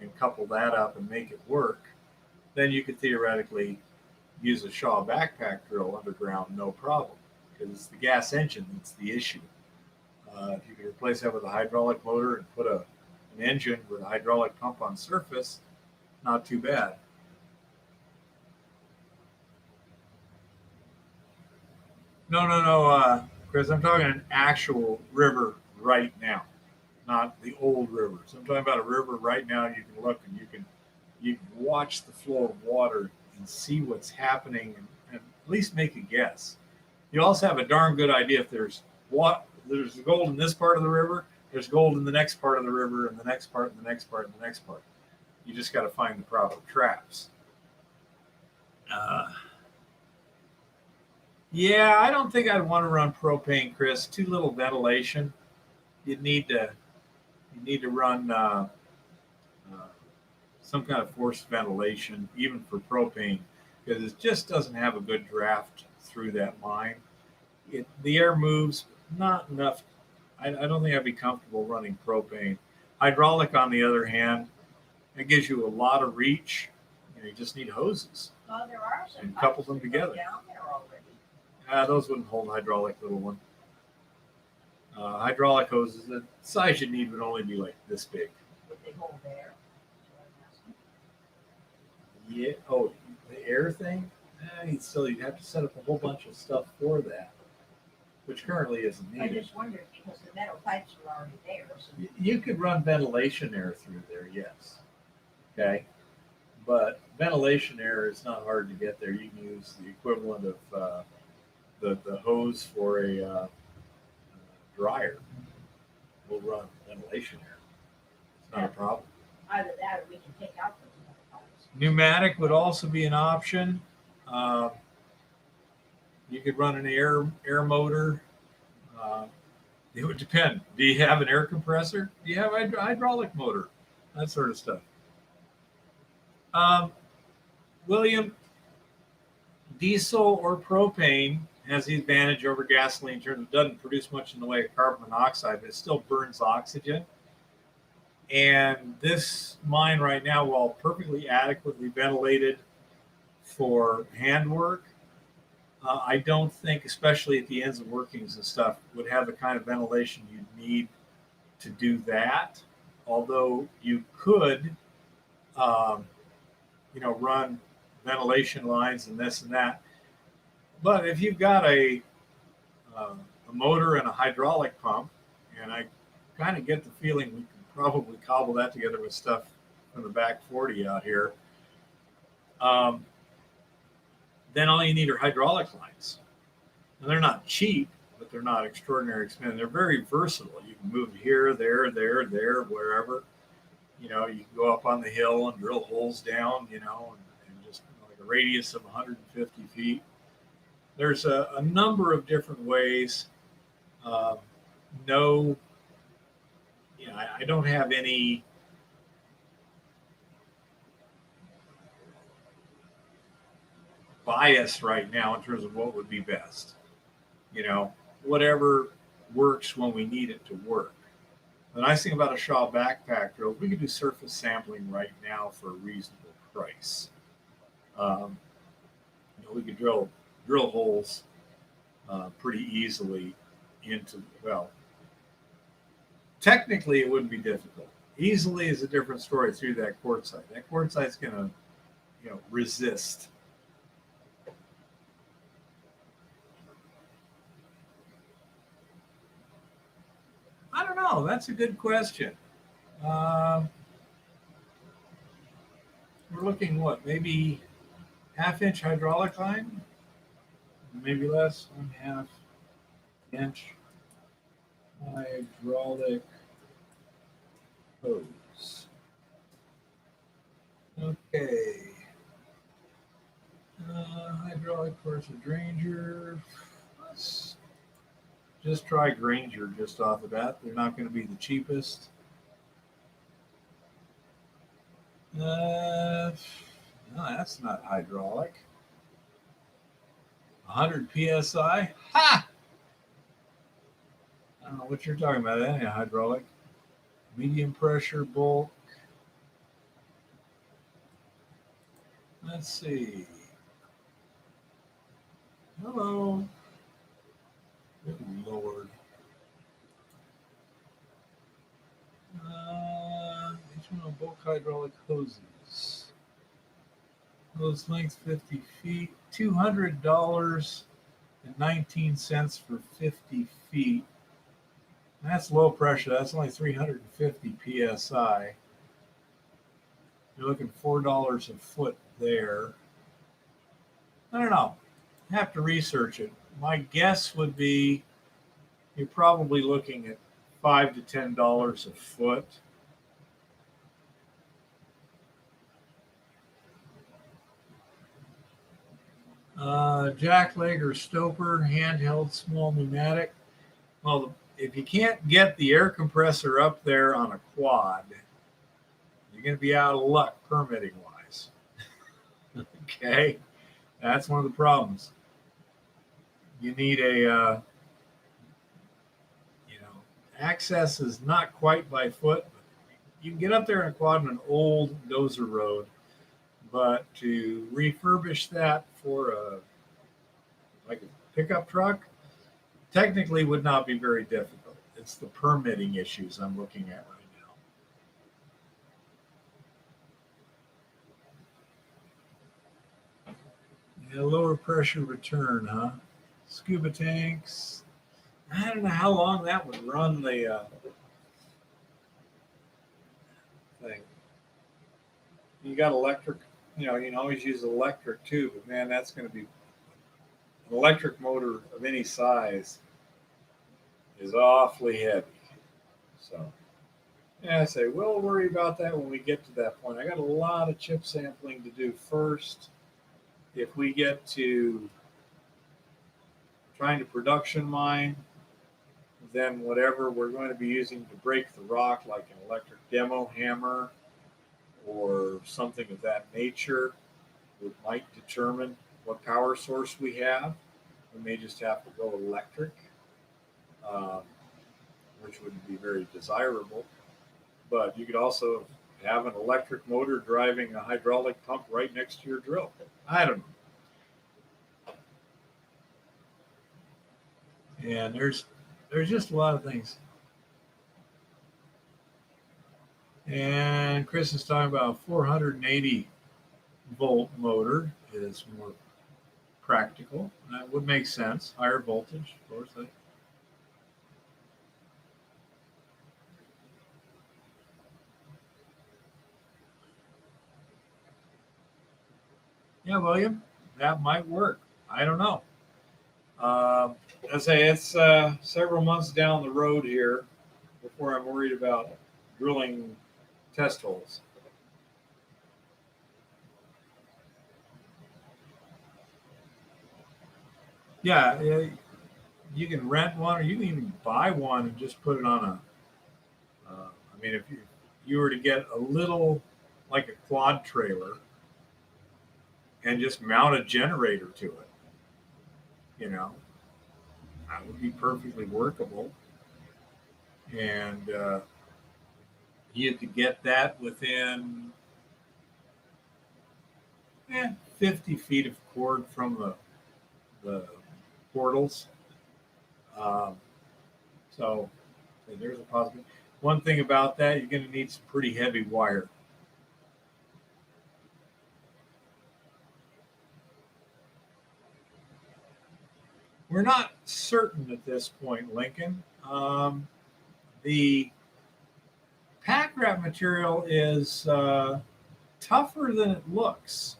and couple that up and make it work, then you could theoretically use a Shaw backpack drill underground, no problem, because it's the gas engine that's the issue. If you could replace that with a hydraulic motor and put an engine with a hydraulic pump on surface, not too bad. No, Chris, I'm talking an actual river right now, not the old river. So I'm talking about a river right now. You can look and you can watch the flow of water and see what's happening and at least make a guess. You also have a darn good idea if there's gold in this part of the river, there's gold in the next part of the river, and the next part, and the next part, and the next part. You just got to find the proper traps. Yeah, I don't think I'd want to run propane, Chris. Too little ventilation. You need to run some kind of forced ventilation, even for propane, because it just doesn't have a good draft through that mine. The air moves, not enough. I don't think I'd be comfortable running propane. Hydraulic, on the other hand, it gives you a lot of reach. You just need hoses. Well, there are some and couple them together. Down there already. Those wouldn't hold hydraulic, little one. Hydraulic hoses, the size you need would only be like this big. Would they hold air? Yeah. Oh, the air thing? You'd have to set up a whole bunch of stuff for that, which currently isn't I needed. just wondered because the metal pipes are already there. So. You could run ventilation air through there, yes. Okay. But ventilation air is not hard to get there. You can use the equivalent of the hose for a dryer. Will run ventilation air. It's not a problem. Either that or we can take out those metal pipes. Pneumatic would also be an option. You could run an air motor. It would depend. Do you have an air compressor? Do you have a hydraulic motor? That sort of stuff. William, diesel or propane has the advantage over gasoline in terms of it doesn't produce much in the way of carbon monoxide, but it still burns oxygen. And this mine right now, while perfectly adequately ventilated for handwork, I don't think, especially at the ends of workings and stuff, would have the kind of ventilation you'd need to do that. Although you could, run ventilation lines and this and that. But if you've got a motor and a hydraulic pump, and I kind of get the feeling we can probably cobble that together with stuff from the back 40 out here, then all you need are hydraulic lines. And they're not cheap, but they're not extraordinary expensive. They're very versatile. You can move here, there, wherever. You can go up on the hill and drill holes down, and just like a radius of 150 feet. There's a number of different ways. I don't have any bias right now in terms of what would be best. Whatever works when we need it to work. The nice thing about a Shaw backpack drill, we can do surface sampling right now for a reasonable price. We could drill holes pretty easily technically it wouldn't be difficult. Easily is a different story through that quartzite. That quartzite's going to, resist. I don't know. That's a good question. We're looking maybe half-inch hydraulic line? Maybe less, 1/2. inch hydraulic hose. Okay. Hydraulic pressure Granger. Let's just try Granger just off the bat. They're not going to be the cheapest. No, that's not hydraulic. 100 psi. Ha! I don't know what you're talking about. That ain't hydraulic. Medium pressure bulk. Let's see. Hello. Good Lord. H1 bulk hydraulic hoses. Hose length 50 feet. $200.19 for 50 feet. That's low pressure. That's only 350 psi. You're looking $4 a foot there. I don't know. I have to research it. My guess would be you're probably looking at $5 to $10 a foot. Jack leg or stoper, handheld small pneumatic. Well, if you can't get the air compressor up there on a quad, you're going to be out of luck permitting wise. Okay, that's one of the problems. You need a, access is not quite by foot. But you can get up there in a quad on an old dozer road, but to refurbish that for like a pickup truck, technically would not be very difficult. It's the permitting issues I'm looking at right now. Yeah, lower pressure return, huh? Scuba tanks. I don't know how long that would run the thing. You got electric, you can always use electric too, but man, that's going to be an electric motor of any size is awfully heavy. So, yeah, I say we'll worry about that when we get to that point. I got a lot of chip sampling to do first. If we get to trying to production mine, then whatever we're going to be using to break the rock, like an electric demo hammer or something of that nature, might determine what power source we have. We may just have to go electric, which wouldn't be very desirable. But you could also have an electric motor driving a hydraulic pump right next to your drill. I don't know. And there's just a lot of things. And Chris is talking about a 480 volt motor is more practical. That would make sense. Higher voltage, of course. Yeah, William, that might work. I don't know. I say it's several months down the road here before I'm worried about drilling test holes. Yeah, you can rent one, or you can even buy one and just put it on a. If you were to get a little, like a quad trailer, and just mount a generator to it, that would be perfectly workable. And you could get that within 50 feet of cord from the portals. So there's a possibility. One thing about that, you're going to need some pretty heavy wire. We're not certain at this point, Lincoln. The pack wrap material is tougher than it looks.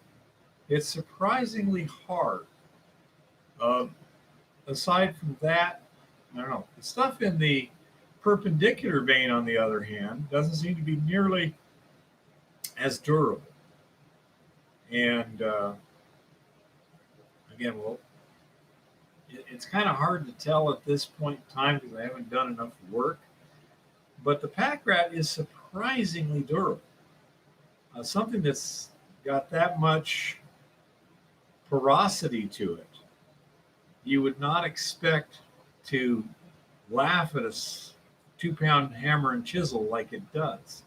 It's surprisingly hard. Aside from that, I don't know. The stuff in the perpendicular vein, on the other hand, doesn't seem to be nearly as durable. And again, well, it's kind of hard to tell at this point in time because I haven't done enough work. But the pack rat is surprisingly durable. Something that's got that much porosity to it, you would not expect to laugh at a 2-pound hammer and chisel like it does.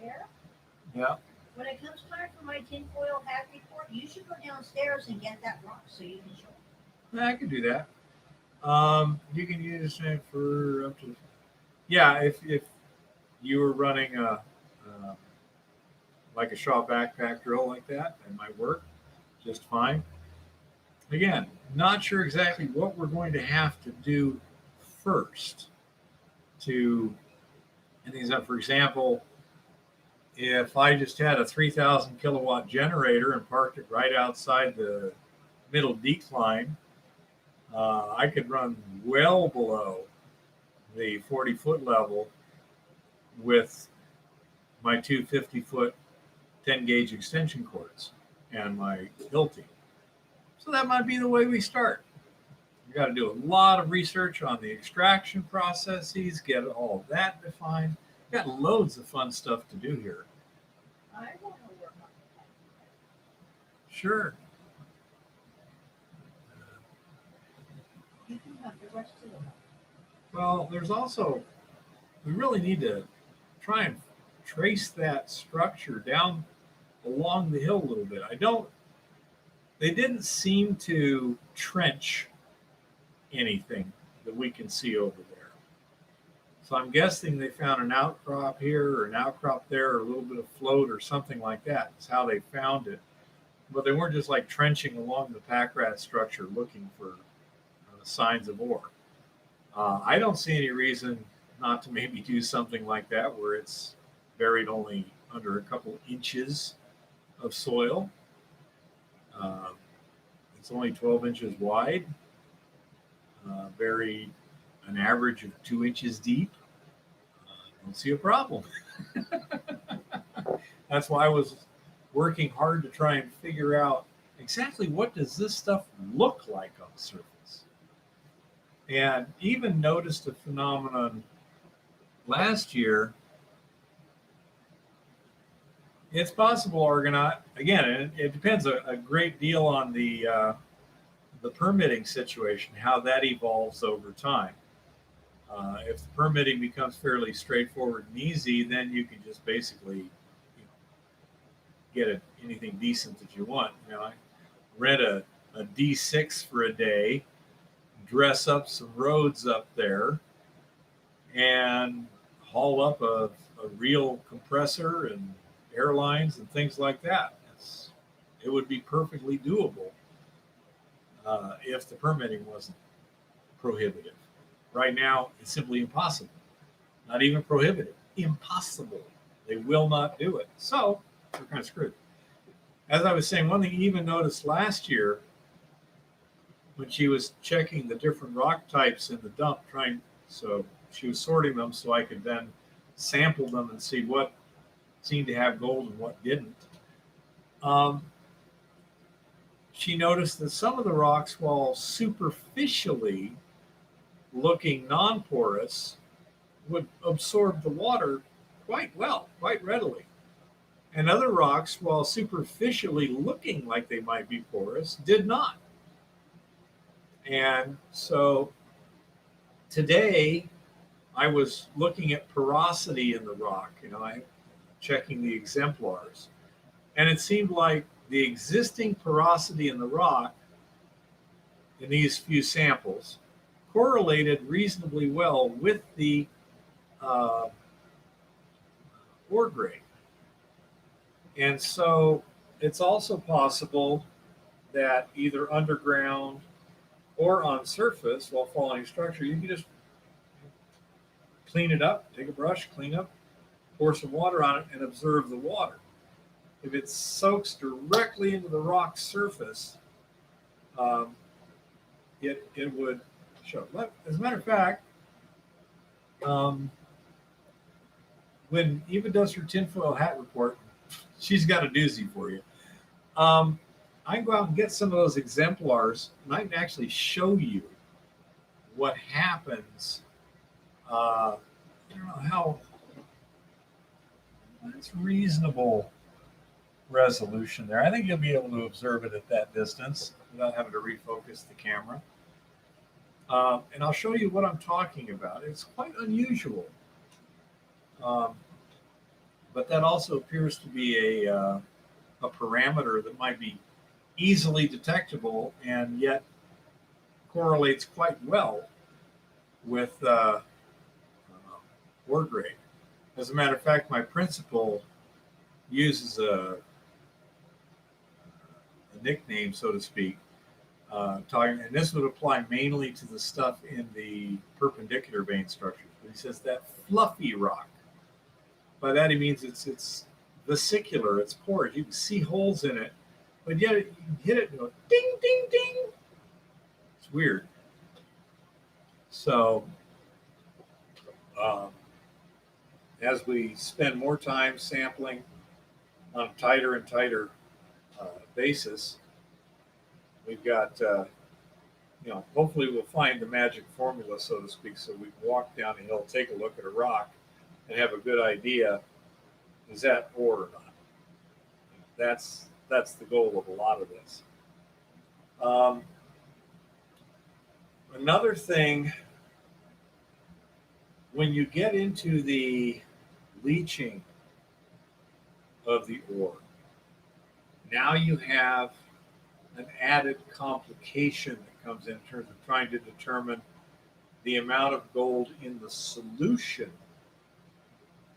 Bear, Yeah, when it comes time for my tinfoil hat report, you should go downstairs and get that rock so you can show it. I can do that. You can use it for up to, yeah, if you were running like a Shaw backpack drill like that, it might work just fine. Again, not sure exactly what we're going to have to do first to and things up. For example, if I just had a 3,000 kilowatt generator and parked it right outside the middle decline, I could run well below the 40-foot level with my two 50-foot 10 gauge extension cords and my Hilti. So that might be the way we start. You got to do a lot of research on the extraction processes, get all of that defined. Got loads of fun stuff to do here. I want to work on that. Sure. You can have the rest of them. Well, there's also, we really need to try and trace that structure down along the hill a little bit. They didn't seem to trench anything that we can see over there. So I'm guessing they found an outcrop here or an outcrop there or a little bit of float or something like that. That's how they found it. But they weren't just like trenching along the pack rat structure looking for signs of ore. I don't see any reason not to maybe do something like that where it's buried only under a couple inches of soil. It's only 12 inches wide, buried an average of 2 inches deep. I don't see a problem. That's why I was working hard to try and figure out exactly what does this stuff look like on the surface. And even noticed a phenomenon last year. It's possible, Argonaut. Again, it depends a great deal on the permitting situation, how that evolves over time. If the permitting becomes fairly straightforward and easy, then you can just basically get anything decent that you want. I rent a D6 for a day, dress up some roads up there, and haul up a real compressor and airlines and things like that. It would be perfectly doable if the permitting wasn't prohibitive. Right now, it's simply impossible. Not even prohibitive. Impossible. They will not do it. So we're kind of screwed. As I was saying, one thing you even noticed last year when she was checking the different rock types in the dump, so she was sorting them so I could then sample them and see what seemed to have gold and what didn't. She noticed that some of the rocks, while superficially looking non-porous, would absorb the water quite well, quite readily. And other rocks, while superficially looking like they might be porous, did not. And so today I was looking at porosity in the rock, checking the exemplars. And it seemed like the existing porosity in the rock in these few samples correlated reasonably well with the ore grade. And so it's also possible that either underground or on surface, while following structure, you can just clean it up, take a brush, clean up, pour some water on it, and observe the water. If it soaks directly into the rock surface, it would show. As a matter of fact, um, when Eva does her tinfoil hat report, she's got a doozy for you. Um, I can go out and get some of those exemplars, and I can actually show you what happens. I don't know how it's reasonable resolution there. I think you'll be able to observe it at that distance without having to refocus the camera. And I'll show you what I'm talking about. It's quite unusual, um, but that also appears to be a parameter that might be easily detectable and yet correlates quite well with ore grade. As a matter of fact, my principal uses a nickname, so to speak, and this would apply mainly to the stuff in the perpendicular vein structures. But he says that fluffy rock. By that he means it's vesicular, it's porous. You can see holes in it, but yet you can hit it and go ding, ding, ding. It's weird. So, as we spend more time sampling on a tighter and tighter basis, we've got, hopefully we'll find the magic formula, so to speak, so we can walk down the hill, take a look at a rock, and have a good idea, is that ore or not? That's the goal of a lot of this. Another thing, when you get into the leaching of the ore, now you have an added complication that comes in terms of trying to determine the amount of gold in the solution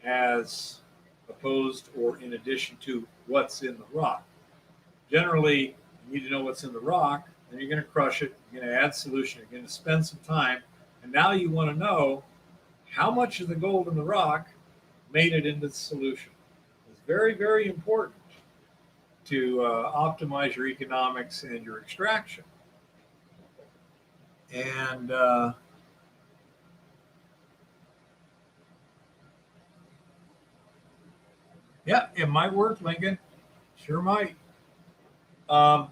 as opposed or in addition to what's in the rock. Generally, you need to know what's in the rock, then you're going to crush it, you're going to add solution, you're going to spend some time, and now you want to know how much of the gold in the rock made it into the solution. It's very, very important to optimize your economics and your extraction. And yeah, it might work, Lincoln. Sure might. But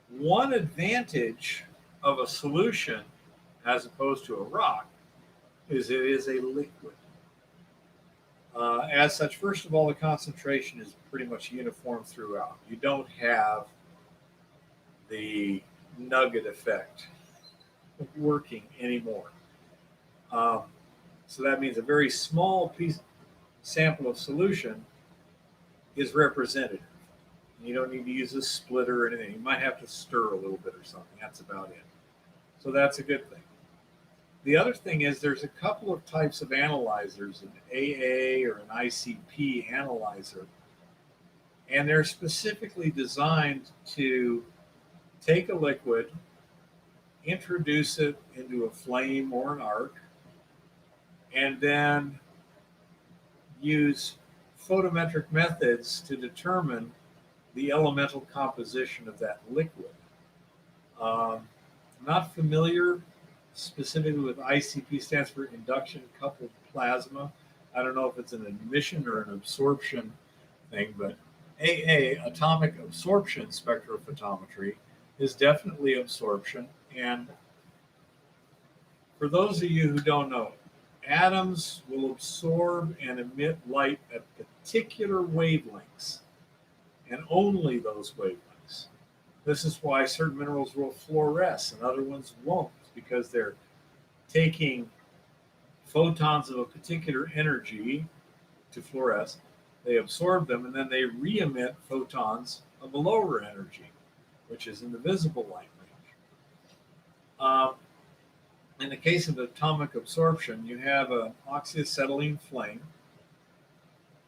one advantage of a solution as opposed to a rock is it is a liquid. As such, first of all, the concentration is pretty much uniform throughout. You don't have the nugget effect working anymore. So that means a very small sample of solution is representative. You don't need to use a splitter or anything. You might have to stir a little bit or something. That's about it. So that's a good thing. The other thing is there's a couple of types of analyzers, an AA or an ICP analyzer, and they're specifically designed to take a liquid, introduce it into a flame or an arc, and then use photometric methods to determine the elemental composition of that liquid. I'm not familiar specifically with ICP, stands for induction coupled plasma. I don't know if it's an emission or an absorption thing, but AA, atomic absorption spectrophotometry, is definitely absorption. And for those of you who don't know, atoms will absorb and emit light at particular wavelengths, and only those wavelengths. This is why certain minerals will fluoresce and other ones won't, because they're taking photons of a particular energy to fluoresce. They absorb them and then they re-emit photons of a lower energy, which is in the visible light range. In the case of atomic absorption, you have an oxyacetylene flame,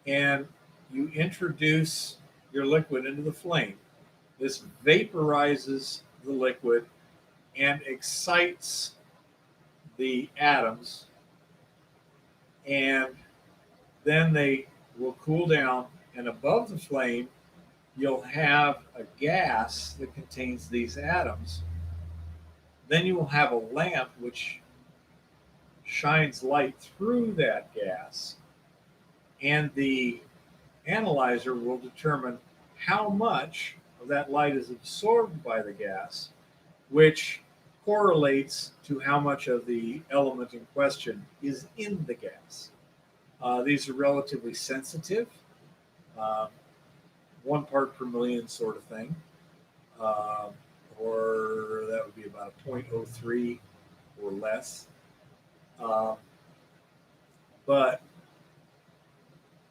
and you introduce your liquid into the flame. This vaporizes the liquid and excites the atoms, and then they will cool down, and above the flame you'll have a gas that contains these atoms, Then you will have a lamp which shines light through that gas, and the analyzer will determine how much of that light is absorbed by the gas, which correlates to how much of the element in question is in the gas. These are relatively sensitive, uh, 1 part per million sort of thing, uh, or that would be about a 0.03 or less. Uh, but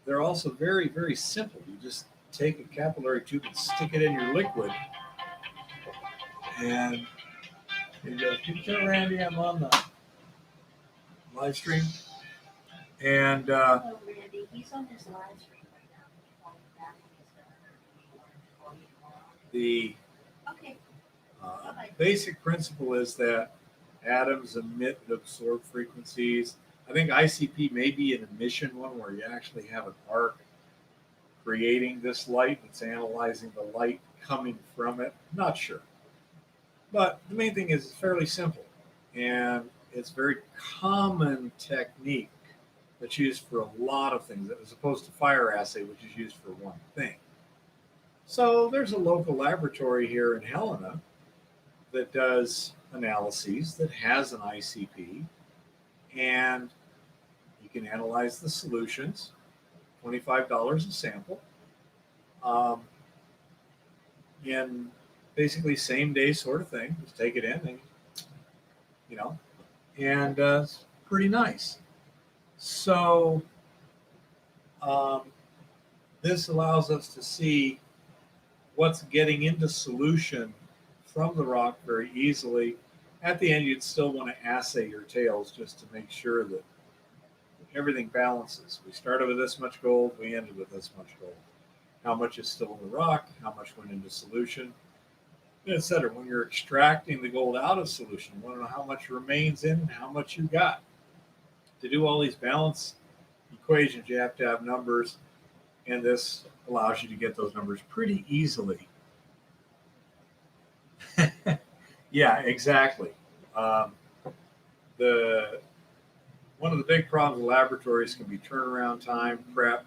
they're also very, very simple. You just take a capillary tube and stick it in your liquid, and you go, "Can you tell Randy I'm on the live stream?" And Hello, Randy. He's on his live stream right now. Call him back when he's done, or do you want him to call you tomorrow? the Okay. basic principle is that atoms emit and absorb frequencies. I think ICP may be an emission one where you actually have an arc creating this light. It's analyzing the light coming from it. Not sure. But the main thing is it's fairly simple. And it's very common technique that's used for a lot of things, as opposed to fire assay, which is used for one thing. So there's a local laboratory here in Helena that does analyses, that has an ICP, and you can analyze the solutions, $25 a sample, in basically same day sort of thing. Just take it in and, and it's pretty nice. So this allows us to see what's getting into solution from the rock very easily. At the end, you'd still want to assay your tails just to make sure that everything balances. We started with this much gold, we ended with this much gold. How much is still in the rock? How much went into solution? Etc. When you're extracting the gold out of solution, you want to know how much remains in and how much you got. To do all these balance equations, you have to have numbers, and this allows you to get those numbers pretty easily. Yeah, exactly. One of the big problems with laboratories can be turnaround time, prep,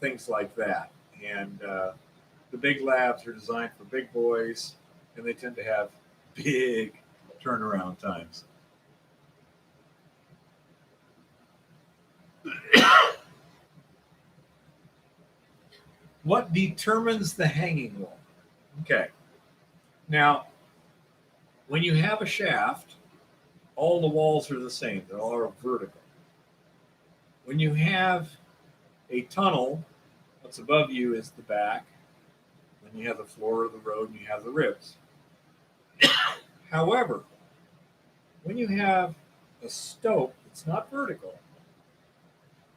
things like that. And the big labs are designed for big boys, and they tend to have big turnaround times. What determines the hanging wall? Okay. Now, when you have a shaft, all the walls are the same. They're all vertical. When you have a tunnel, what's above you is the back. Then you have the floor of the road, and you have the ribs. However, when you have a stope that's not vertical,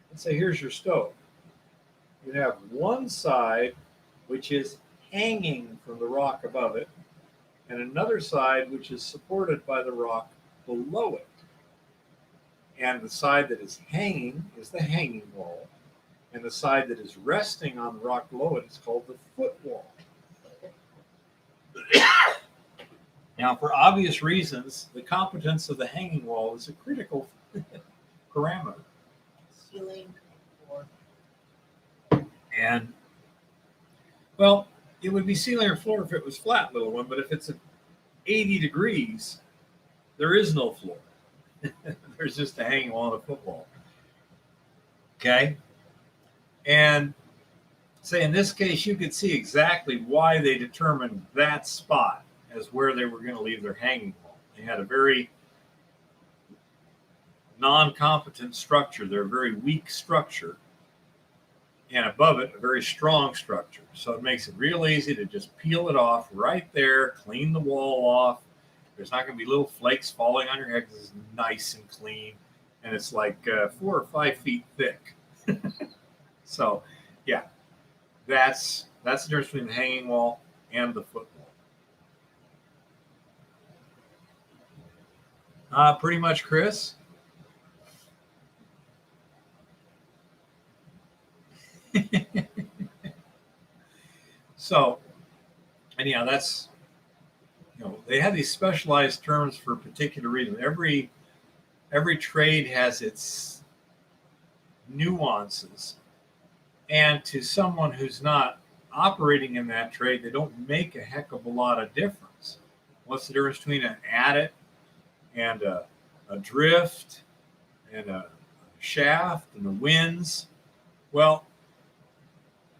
let's say here's your stope. You have one side which is hanging from the rock above it, and another side which is supported by the rock below it. And the side that is hanging is the hanging wall, and the side that is resting on the rock below it is called the foot wall. Now, for obvious reasons, the competence of the hanging wall is a critical parameter. Ceiling or And, well, it would be ceiling or floor if it was flat, little one, but if it's at 80 degrees, there is no floor. There's just a hanging wall and a foot wall. Okay? And say in this case, you could see exactly why they determined that spot as where they were going to leave their hanging wall. They had a very non-competent structure. They're a very weak structure. And above it, a very strong structure. So it makes it real easy to just peel it off right there, clean the wall off. There's not going to be little flakes falling on your head because it's nice and clean. And it's like 4 or 5 feet thick. So, yeah, that's the difference between the hanging wall and the foot wall. Pretty much, Chris. So, anyhow, that's they have these specialized terms for a particular reason. Every trade has its nuances, and to someone who's not operating in that trade, they don't make a heck of a lot of difference. What's the difference between an adit and a drift and a shaft and the winds? Well,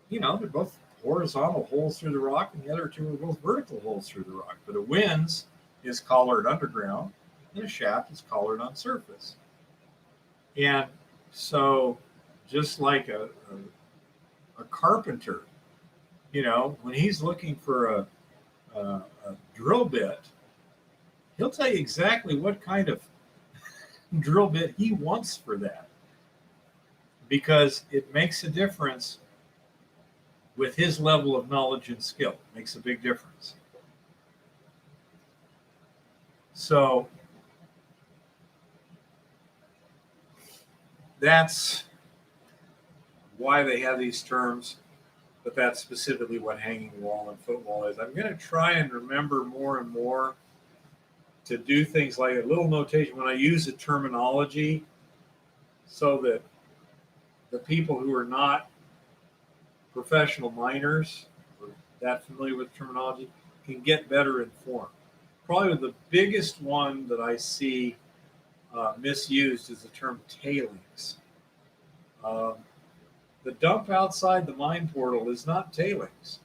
they're both horizontal holes through the rock, and the other two are both vertical holes through the rock. But a winds is collared underground, and a shaft is collared on surface. And so, just like a carpenter, when he's looking for a drill bit, he'll tell you exactly what kind of drill bit he wants for that, because it makes a difference with his level of knowledge and skill. It makes a big difference. So that's why they have these terms, but that's specifically what hanging wall and footwall is. I'm going to try and remember more and more to do things like a little notation when I use the terminology, so that the people who are not professional miners or that familiar with terminology can get better informed. Probably the biggest one that I see misused is the term tailings. The dump outside the mine portal is not tailings.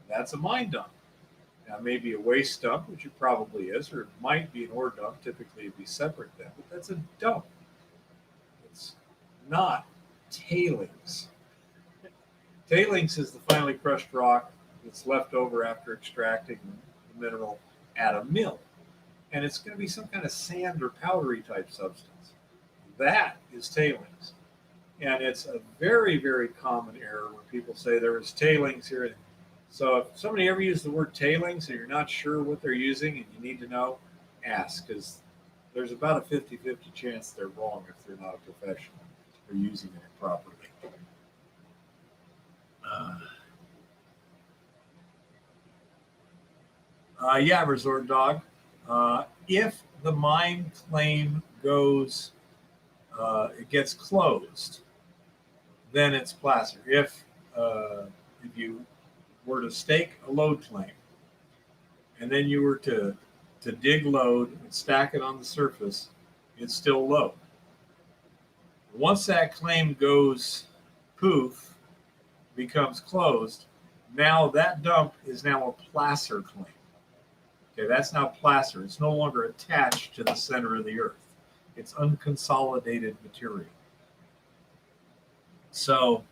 That's a mine dump. Now, maybe a waste dump, which it probably is, or it might be an ore dump. Typically, it'd be separate then, but that's a dump. It's not tailings. Tailings is the finely crushed rock that's left over after extracting the mineral at a mill. And it's going to be some kind of sand or powdery type substance. That is tailings. And it's a very, very common error when people say there is tailings here. So if somebody ever used the word tailings and you're not sure what they're using and you need to know, ask, because there's about a 50-50 chance they're wrong if they're not a professional or using it properly. Yeah, Resort Dog. If the mine claim goes, it gets closed, then it's placer. If you were to stake a load claim, and then you were to dig load and stack it on the surface, it's still load. Once that claim goes poof, becomes closed, now that dump is now a placer claim. Okay, that's now placer. It's no longer attached to the center of the earth. It's unconsolidated material. So,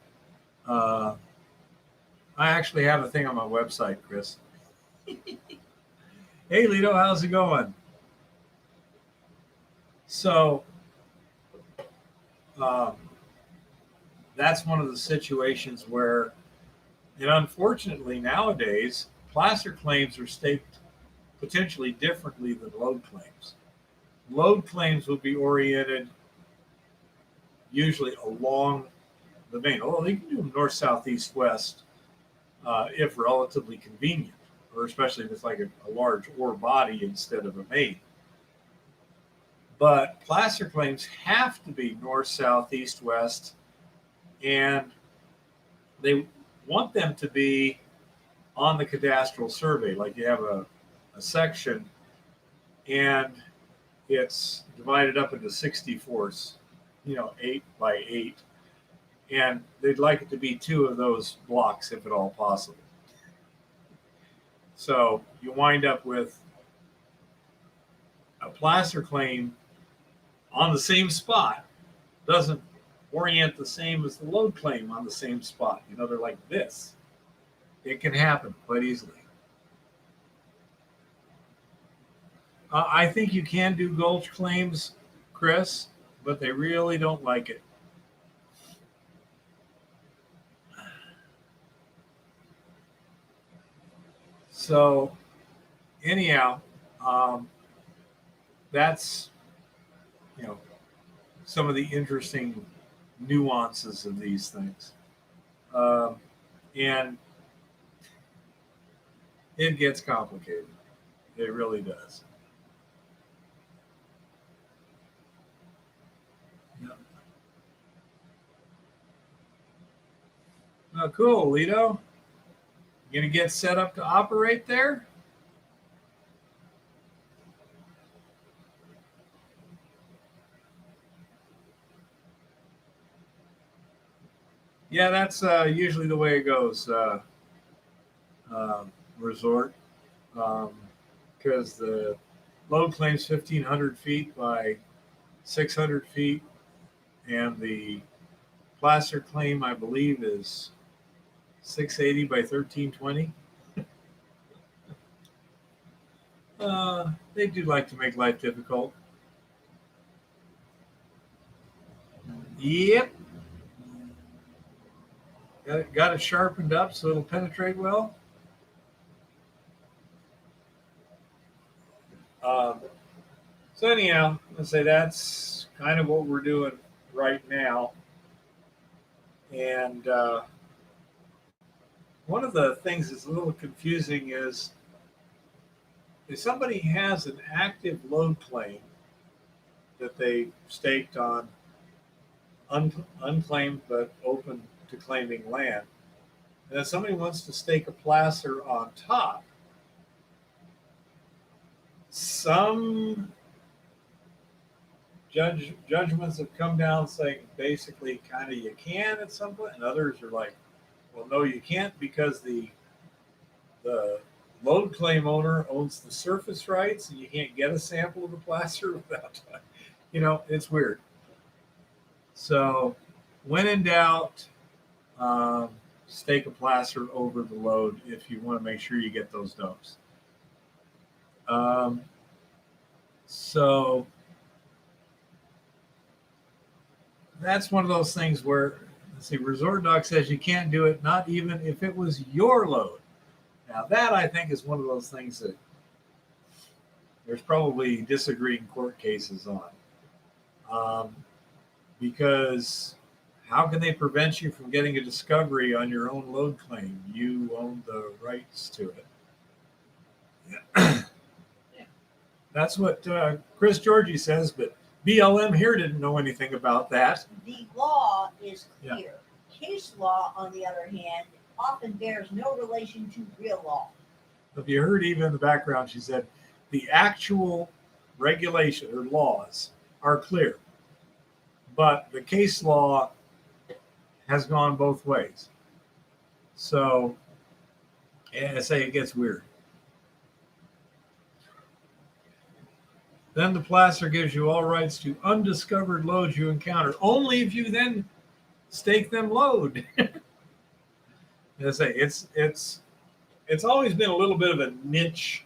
I actually have a thing on my website, Chris. Hey, Lito, how's it going? So, that's one of the situations where, and unfortunately nowadays, placer claims are staked potentially differently than load claims. Load claims will be oriented usually along the vein, although you can do them north, south, east, west, if relatively convenient, or especially if it's like a large ore body instead of a main. But placer claims have to be north, south, east, west, and they want them to be on the cadastral survey. Like you have a section and it's divided up into 64s, 8 by 8. And they'd like it to be 2 of those blocks if at all possible. So you wind up with a placer claim on the same spot, doesn't orient the same as the load claim on the same spot. They're like this. It can happen quite easily. I think you can do gulch claims, Chris, but they really don't like it. So, anyhow, that's some of the interesting nuances of these things, and it gets complicated. It really does. Yeah. Oh, cool, Lito. You gonna get set up to operate there? Yeah, that's usually the way it goes. Resort, because the load claims 1,500 feet by 600 feet, and the placer claim, I believe, is 680 by 1320. They do like to make life difficult. Yep. Got it sharpened up so it'll penetrate well. Um, so anyhow, let's say that's kind of what we're doing right now. And one of the things that's a little confusing is if somebody has an active load claim that they staked on unclaimed but open to claiming land, and if somebody wants to stake a placer on top, some judgments have come down saying basically kind of you can at some point, and others are like, well, no, you can't because the load claim owner owns the surface rights, and you can't get a sample of the placer without, it's weird. So, when in doubt, stake a placer over the load if you want to make sure you get those domes. So that's one of those things where, let's see, Resort Doc says you can't do it, not even if it was your load. Now, that I think is one of those things that there's probably disagreeing court cases on. Because how can they prevent you from getting a discovery on your own load claim? You own the rights to it. Yeah. That's what Chris Georgie says, but BLM here didn't know anything about that. The law is clear. Yeah. Case law, on the other hand, often bears no relation to real law. If you heard Eva in the background, she said the actual regulation or laws are clear, but the case law has gone both ways. So, I say it gets weird. Then the placer gives you all rights to undiscovered loads you encounter, only if you then stake them load. I say it's always been a little bit of a niche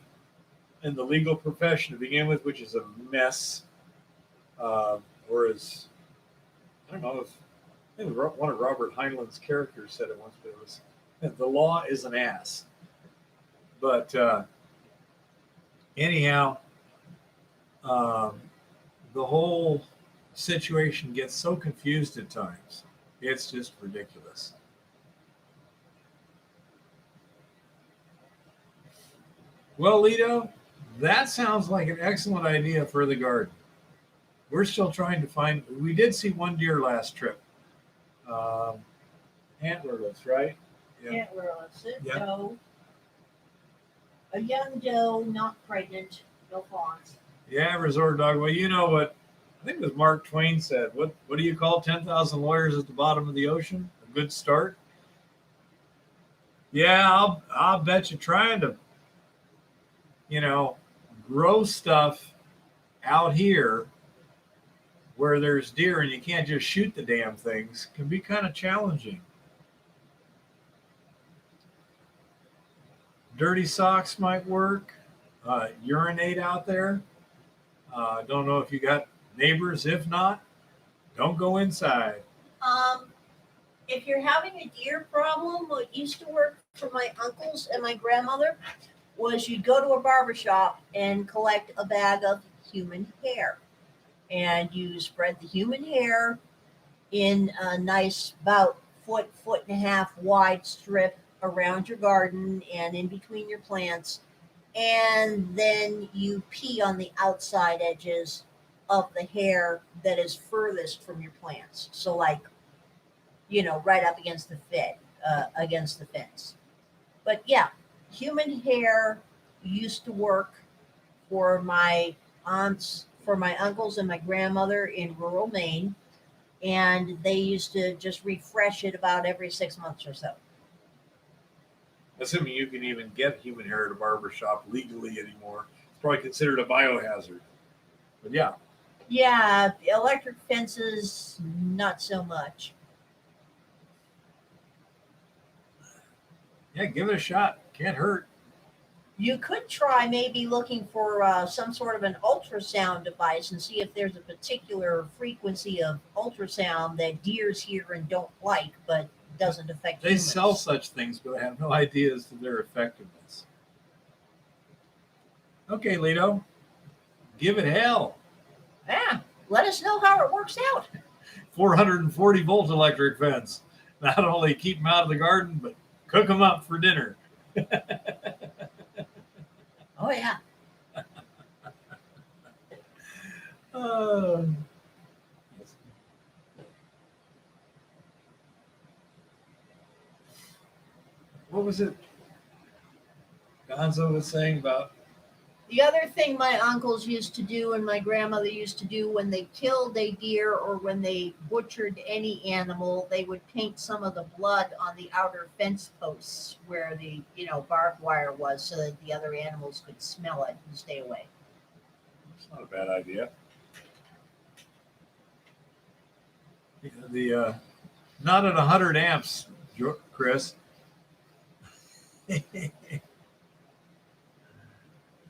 in the legal profession to begin with, which is a mess. Whereas, I don't know if I think one of Robert Heinlein's characters said it once, but it was the law is an ass. But anyhow, the whole situation gets so confused at times. It's just ridiculous. Well, Lito, that sounds like an excellent idea for the garden. We're still trying to find. We did see one deer last trip. Antlerless, right? Yeah. Antlerless. Yeah. Doe. A young doe, not pregnant, no fawns. Yeah, Resort Dog. Well, you know what? I think it was Mark Twain said. What do you call 10,000 lawyers at the bottom of the ocean? A good start. Yeah, I'll bet you trying to, grow stuff out here where there's deer and you can't just shoot the damn things can be kind of challenging. Dirty socks might work. Urinate out there. Don't know if you got neighbors. If not, don't go inside. If you're having a deer problem, what used to work for my uncles and my grandmother was you'd go to a barbershop and collect a bag of human hair. And you spread the human hair in a nice about foot and a half wide strip around your garden and in between your plants. and then you pee on the outside edges of the hair that is furthest from your plants. So, like, right up against against the fence. But yeah, human hair used to work for my aunts, for my uncles, and my grandmother in rural Maine, and they used to just refresh it about every 6 months or so. Assuming you can even get human hair at a barber shop legally anymore. It's probably considered a biohazard. But yeah. Yeah, electric fences, not so much. Yeah, give it a shot. Can't hurt. You could try maybe looking for some sort of an ultrasound device and see if there's a particular frequency of ultrasound that deers hear and don't like, but doesn't affect They humans. sell such things, but I have no idea as to their effectiveness. Okay, Lito, give it hell. Yeah, let us know how it works out. 440-volt electric fence. Not only keep them out of the garden, but cook them up for dinner. Oh yeah. Uh, what was it Gonzo was saying about? The other thing my uncles used to do and my grandmother used to do when they killed a deer or when they butchered any animal, they would paint some of the blood on the outer fence posts where the barbed wire was, so that the other animals could smell it and stay away. It's not a bad idea. The not at 100 amps, Chris.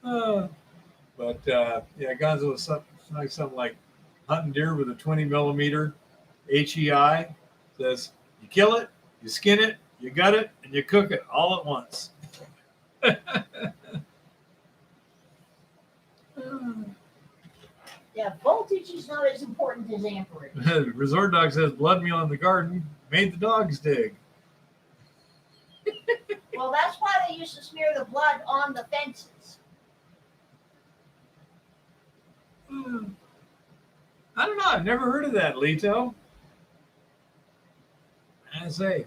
But yeah, Gonzo was something like hunting deer with a 20 millimeter HEI. Says you kill it, you skin it, you gut it, and you cook it all at once. Yeah, voltage is not as important as amperage. Resort Dog says blood meal in the garden made the dogs dig. Well, that's why they used to smear the blood on the fences. I don't know. I've never heard of that, Lito. I say,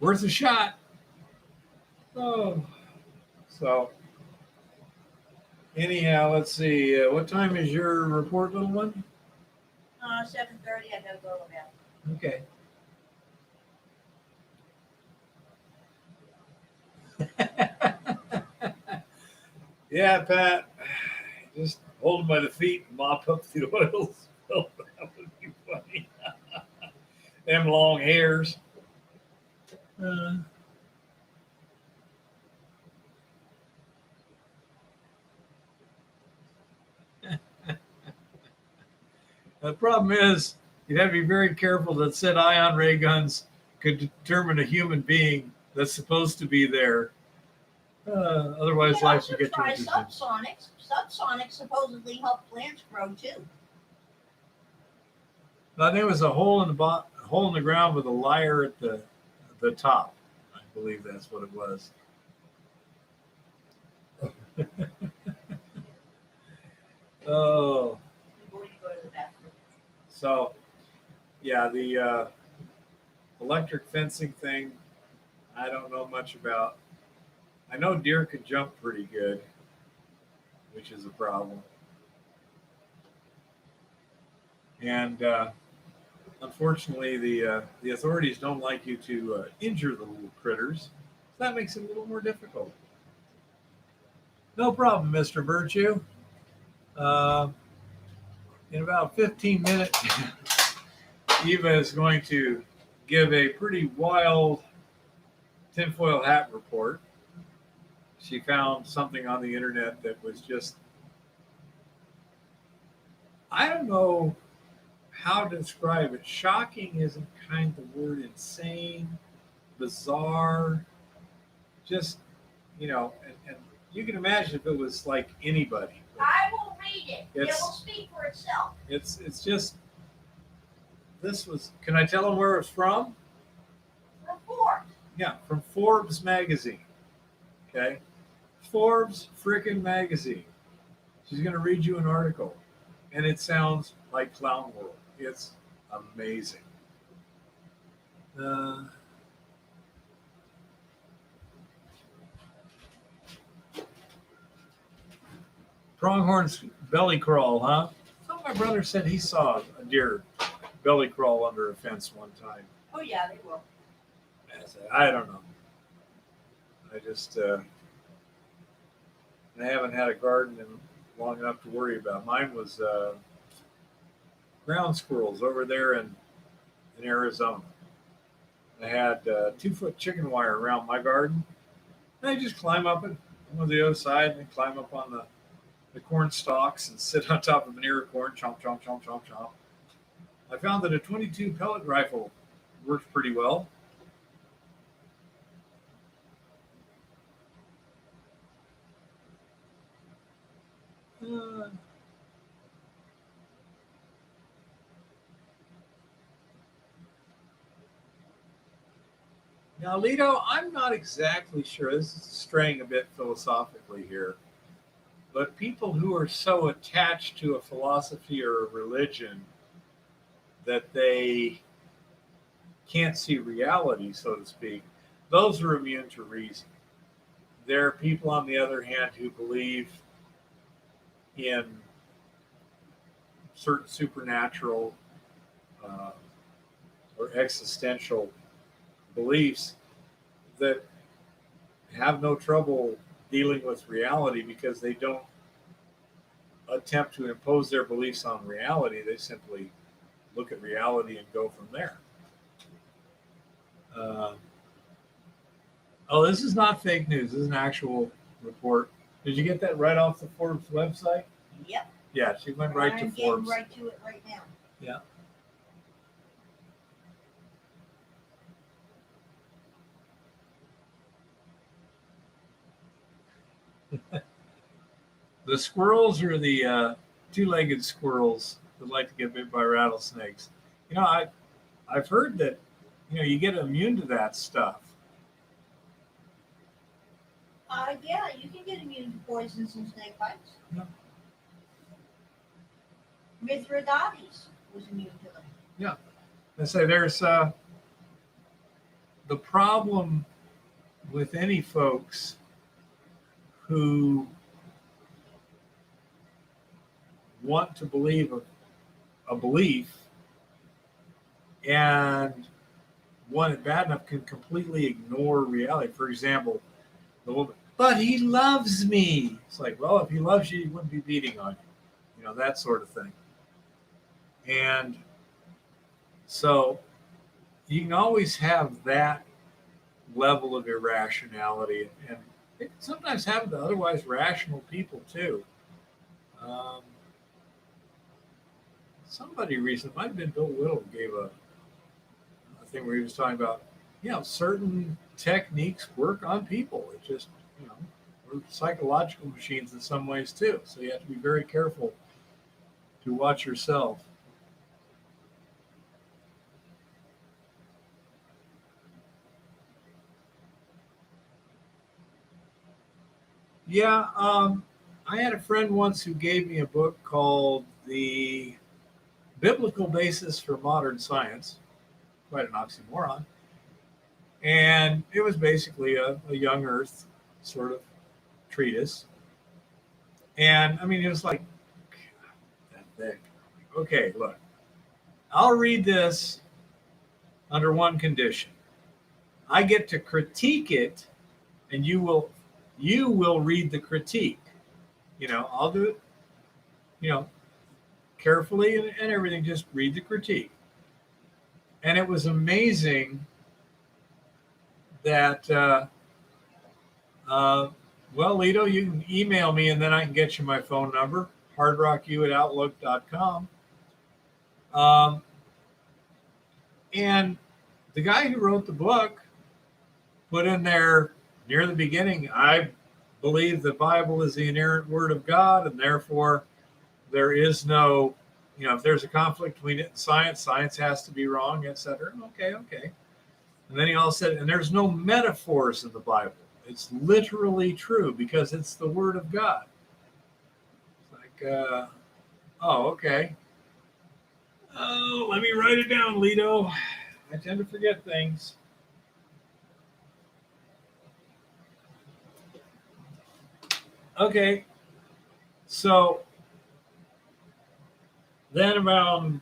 worth a shot. Oh, so anyhow, let's see. What time is your report, little one? 7:30. I gotta go to bed. Okay. Yeah, Pat. Just hold him by the feet and mop up the oil spill. That would be funny. Them long hairs. The problem is, you have to be very careful that said ion ray guns could determine a human being that's supposed to be there. Otherwise, life also would get too try interesting. subsonics. Subsonics supposedly help plants grow too. I think it was a hole in the ground with a lyre at the top. I believe that's what it was. Oh, Before you go to the bathroom. so yeah, the electric fencing thing, I don't know much about. I know deer can jump pretty good, which is a problem. And unfortunately, the authorities don't like you to injure the little critters. So that makes it a little more difficult. No problem, Mr. Virtue. In about 15 minutes, Eva is going to give a pretty wild tinfoil hat report. She found something on the internet that was just, I don't know how to describe it. Shocking isn't kind of the word. Insane, bizarre, just, and you can imagine if it was like anybody. I will read it. It It's- will speak for itself. It's just, this was, can I tell them where it's from? Report. Yeah, from Forbes magazine. Okay. Forbes frickin' magazine. She's going to read you an article, and it sounds like Clown World. It's amazing. Pronghorn's belly crawl, huh? So my brother said he saw a deer belly crawl under a fence one time. Oh yeah, they will. I don't know. I just I haven't had a garden in long enough to worry about. Mine was ground squirrels over there in Arizona. I had 2-foot chicken wire around my garden. And I just climb up it on the other side and climb up on the corn stalks and sit on top of an ear of corn, chomp, chomp, chomp, chomp, chomp. I found that a 22 pellet rifle works pretty well. Now, Lito, I'm not exactly sure. This is straying a bit philosophically here. But people who are so attached to a philosophy or a religion that they can't see reality, so to speak, those are immune to reason. There are people, on the other hand, who believe in certain supernatural or existential beliefs that have no trouble dealing with reality because they don't attempt to impose their beliefs on reality. They simply look at reality and go from there. Oh, this is not fake news. This is an actual report. Did you get that right off the Forbes website? Yep. Yeah, she went right to I'm Forbes. getting right to it right now. Yeah. The squirrels are the two-legged squirrels that like to get bit by rattlesnakes. You know, I've heard that you get immune to that stuff. Yeah, you can get immune to poisons and snake bites. Yeah. Mithridates was immune to them. Yeah. I say there's the problem with any folks who want to believe a belief and want it bad enough can completely ignore reality. For example, the woman, but he loves me. It's like, well, if he loves you, he wouldn't be beating on you. That sort of thing. And so you can always have that level of irrationality, and it can sometimes happen to otherwise rational people too. Somebody recently, might have been Bill Whittle, gave a thing where he was talking about, certain techniques work on people. It just, we're psychological machines in some ways too. So you have to be very careful to watch yourself. Yeah, I had a friend once who gave me a book called The Biblical Basis for Modern Science. Quite an oxymoron. And it was basically a young earth sort of treatise. And I mean, it was like that thick. Okay, look, I'll read this under one condition. I get to critique it, and you will read the critique. I'll do it, carefully and everything. Just read the critique. And it was amazing that, well, Lito, you can email me and then I can get you my phone number, hardrocku@outlook.com. And the guy who wrote the book put in there near the beginning, I believe the Bible is the inerrant word of God, and therefore there is no, if there's a conflict between it and science has to be wrong, etc. Okay. And then he all said, and there's no metaphors in the Bible, It's literally true because it's the word of God. It's like, oh, okay. Oh, let me write it down, Lito. I tend to forget things. Okay. So then around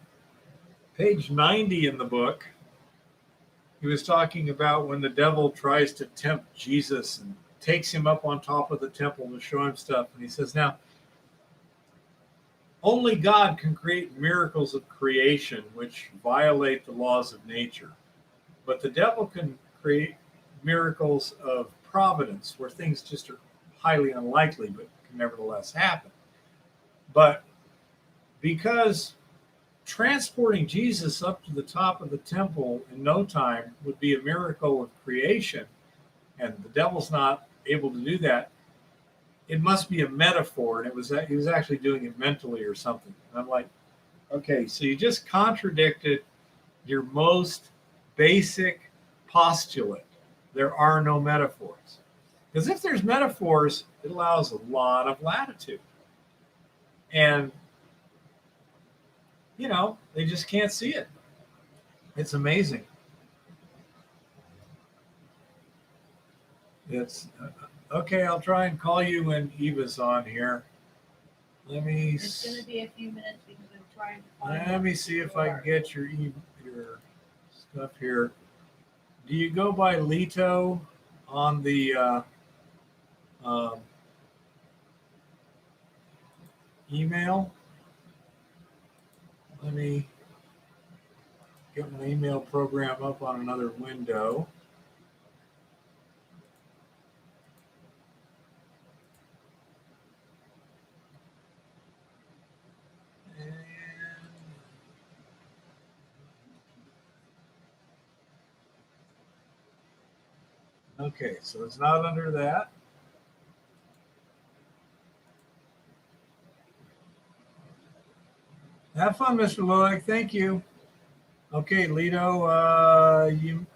page 90 in the book, he was talking about when the devil tries to tempt Jesus and takes him up on top of the temple to show him stuff. And he says, now, only God can create miracles of creation which violate the laws of nature. But the devil can create miracles of providence where things just are highly unlikely but can nevertheless happen. But because transporting Jesus up to the top of the temple in no time would be a miracle of creation, and the devil's not able to do that, it must be a metaphor, and he was actually doing it mentally or something. And I'm like, okay, so you just contradicted your most basic postulate. There are no metaphors. Because if there's metaphors, it allows a lot of latitude. And, you know, they just can't see it. It's amazing. It's okay. I'll try and call you when Eva's on here. Let me. It's going to be a few minutes because I'm trying to find. Let me see if I can get your stuff here. Do you go by Lito on the email? Let me get my email program up on another window. Okay, so it's not under that. Have fun, Mr. Loic. Thank you. Okay, Lito,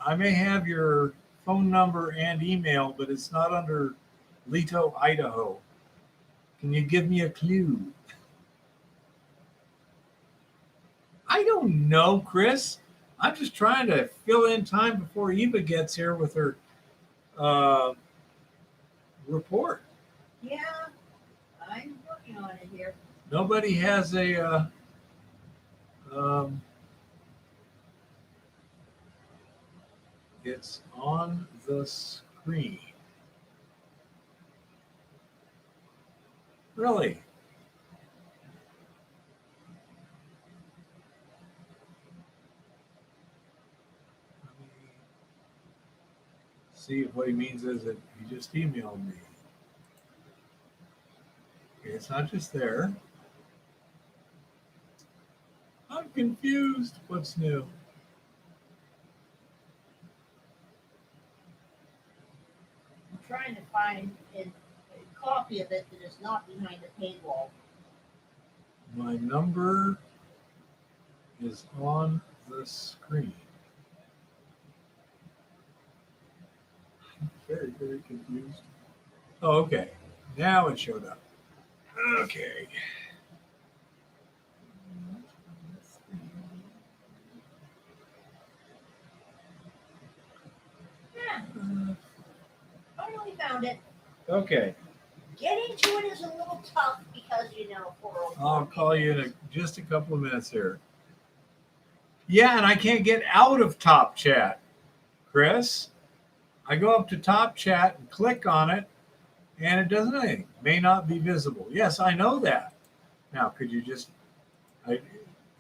I may have your phone number and email, but it's not under Lito, Idaho. Can you give me a clue? I don't know, Chris. I'm just trying to fill in time before Eva gets here with her report. Yeah, I'm working on it here. Nobody has it's on the screen. Really? See if what he means is that he just emailed me. Okay, it's not just there. I'm confused. What's new? I'm trying to find a copy of it that is not behind the paywall. My number is on the screen. I'm very, very confused. Oh, okay. Now it showed up. Okay. Yeah, finally found it. Okay. Getting to it is a little tough because, I'll call you in just a couple of minutes here. Yeah, and I can't get out of Top Chat, Chris. I go up to Top Chat and click on it, and it doesn't anything. May not be visible. Yes, I know that. Now, could you just hit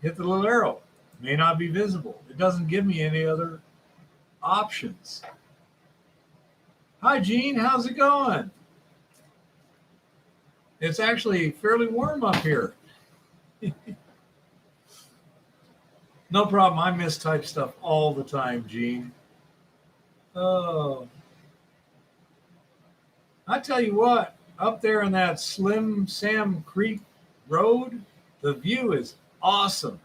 the little arrow? May not be visible. It doesn't give me any other options. Hi, Gene. How's it going? It's actually fairly warm up here. No problem. I mistype stuff all the time, Gene. Oh. I tell you what, up there in that Slim Sam Creek Road, the view is awesome.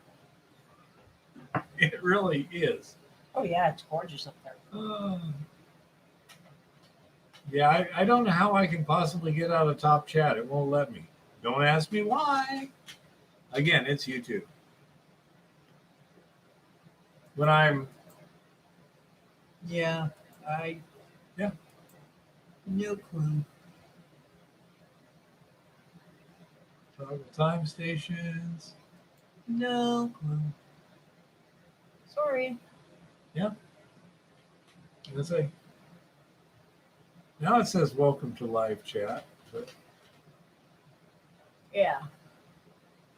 It really is. Oh, yeah, it's gorgeous up there. Yeah, I don't know how I can possibly get out of top chat. It won't let me. Don't ask me why. Again, it's YouTube. When I'm, Yeah. yeah, No clue. toggle time stations. No clue. Sorry. Let's say, now it says welcome to live chat, but Yeah.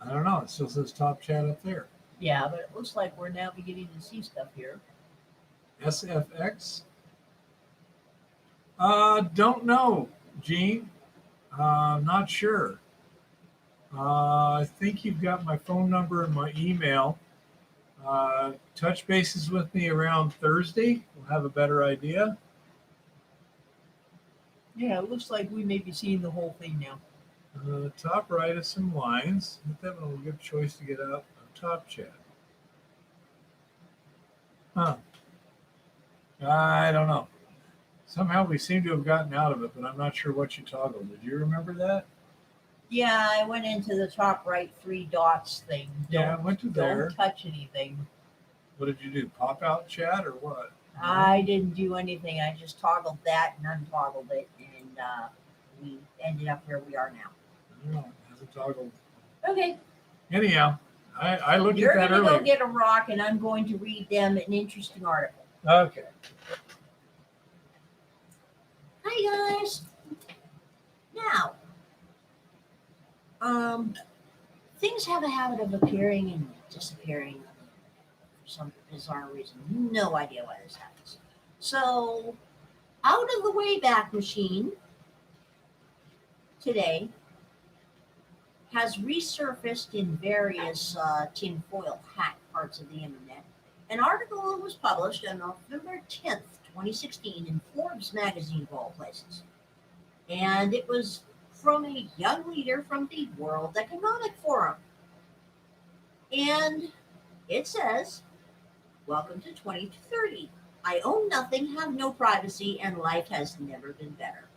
I don't know. It still says top chat up there. Yeah, but it looks like we're now beginning to see stuff here. SFX? Don't know, Gene. Not sure. I think you've got my phone number and my email. Touch bases with me around Thursday. We'll have a better idea. Yeah, it looks like we may be seeing the whole thing now. Top right is some lines. Isn't that one a good choice to get out of top chat? Huh. I don't know. Somehow we seem to have gotten out of it, but I'm not sure what you toggled. Did you remember that? Yeah, I went into the top right 3 dots thing. Yeah, I went to there. Don't touch anything. What did you do? Pop out chat or what? I didn't do anything. I just toggled that and untoggled it, and we ended up where we are now. I don't know. It hasn't toggled. Okay. Anyhow, I looked You're at that going to earlier. go get a rock, and I'm going to read them an interesting article. Okay. Hi, guys. Now, things have a habit of appearing and disappearing for some bizarre reason. No idea why this happens. So, out of the Wayback Machine today has resurfaced in various tinfoil hat parts of the internet. An article was published on November 10th, 2016 in Forbes magazine of all places. And it was from a young leader from the World Economic Forum. And it says, welcome to 2030. I own nothing, have no privacy, and life has never been better.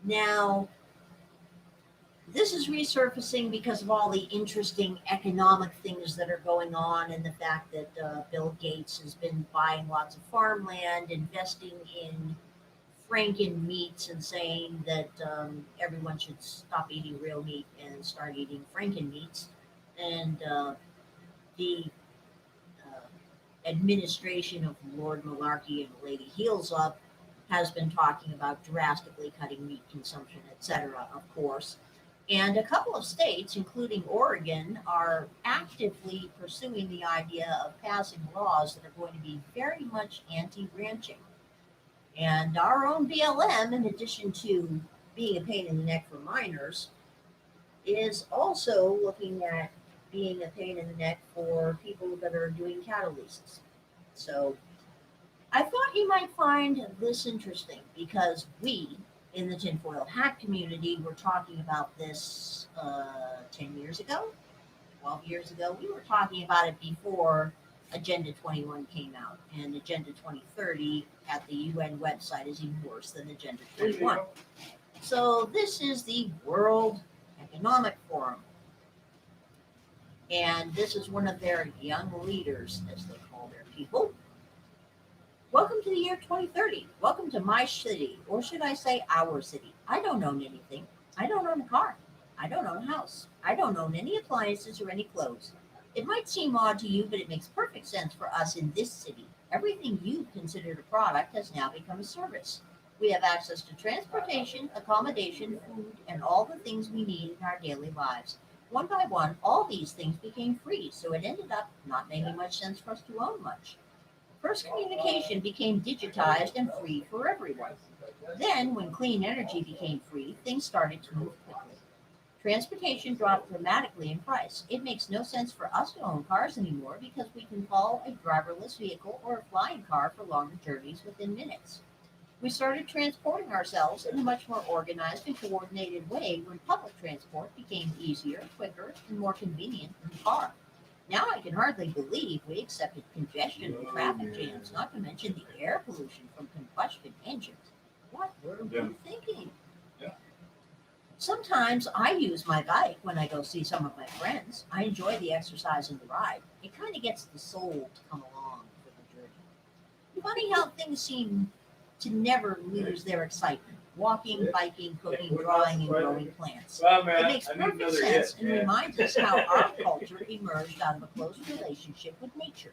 Now, this is resurfacing because of all the interesting economic things that are going on, and the fact that Bill Gates has been buying lots of farmland, investing in Franken meats, and saying that everyone should stop eating real meat and start eating Franken meats. And the administration of Lord Malarkey and Lady Heels Up has been talking about drastically cutting meat consumption, etc., of course. And a couple of states, including Oregon, are actively pursuing the idea of passing laws that are going to be very much anti-ranching. And our own BLM, in addition to being a pain in the neck for miners, is also looking at being a pain in the neck for people that are doing cattle leases. So I thought you might find this interesting because we, in the tinfoil hat community, were talking about this 10 years ago, 12 years ago. We were talking about it before Agenda 21 came out, and Agenda 2030 at the UN website is even worse than Agenda 21. So this is the World Economic Forum, and this is one of their young leaders, as they call their people. Welcome to the year 2030. Welcome to my city, or should I say our city. I don't own anything. I don't own a car. I don't own a house. I don't own any appliances or any clothes. It might seem odd to you, but it makes perfect sense for us in this city. Everything you considered a product has now become a service. We have access to transportation, accommodation, food, and all the things we need in our daily lives. One by one, all these things became free, so it ended up not making much sense for us to own much. First, communication became digitized and free for everyone. Then, when clean energy became free, things started to move quickly. Transportation dropped dramatically in price. It makes no sense for us to own cars anymore because we can haul a driverless vehicle or a flying car for longer journeys within minutes. We started transporting ourselves in a much more organized and coordinated way when public transport became easier, quicker, and more convenient than the car. Now I can hardly believe we accepted congestion and traffic jams, not to mention the air pollution from combustion engines. What were Yeah. we thinking? Yeah. Sometimes I use my bike when I go see some of my friends. I enjoy the exercise and the ride. It kind of gets the soul to come along for the journey. Funny how things seem to never lose their excitement. Walking, biking, cooking, drawing, and growing plants. Well, It man, makes I need perfect another sense hit, and man. reminds us how our culture emerged out of a close relationship with nature.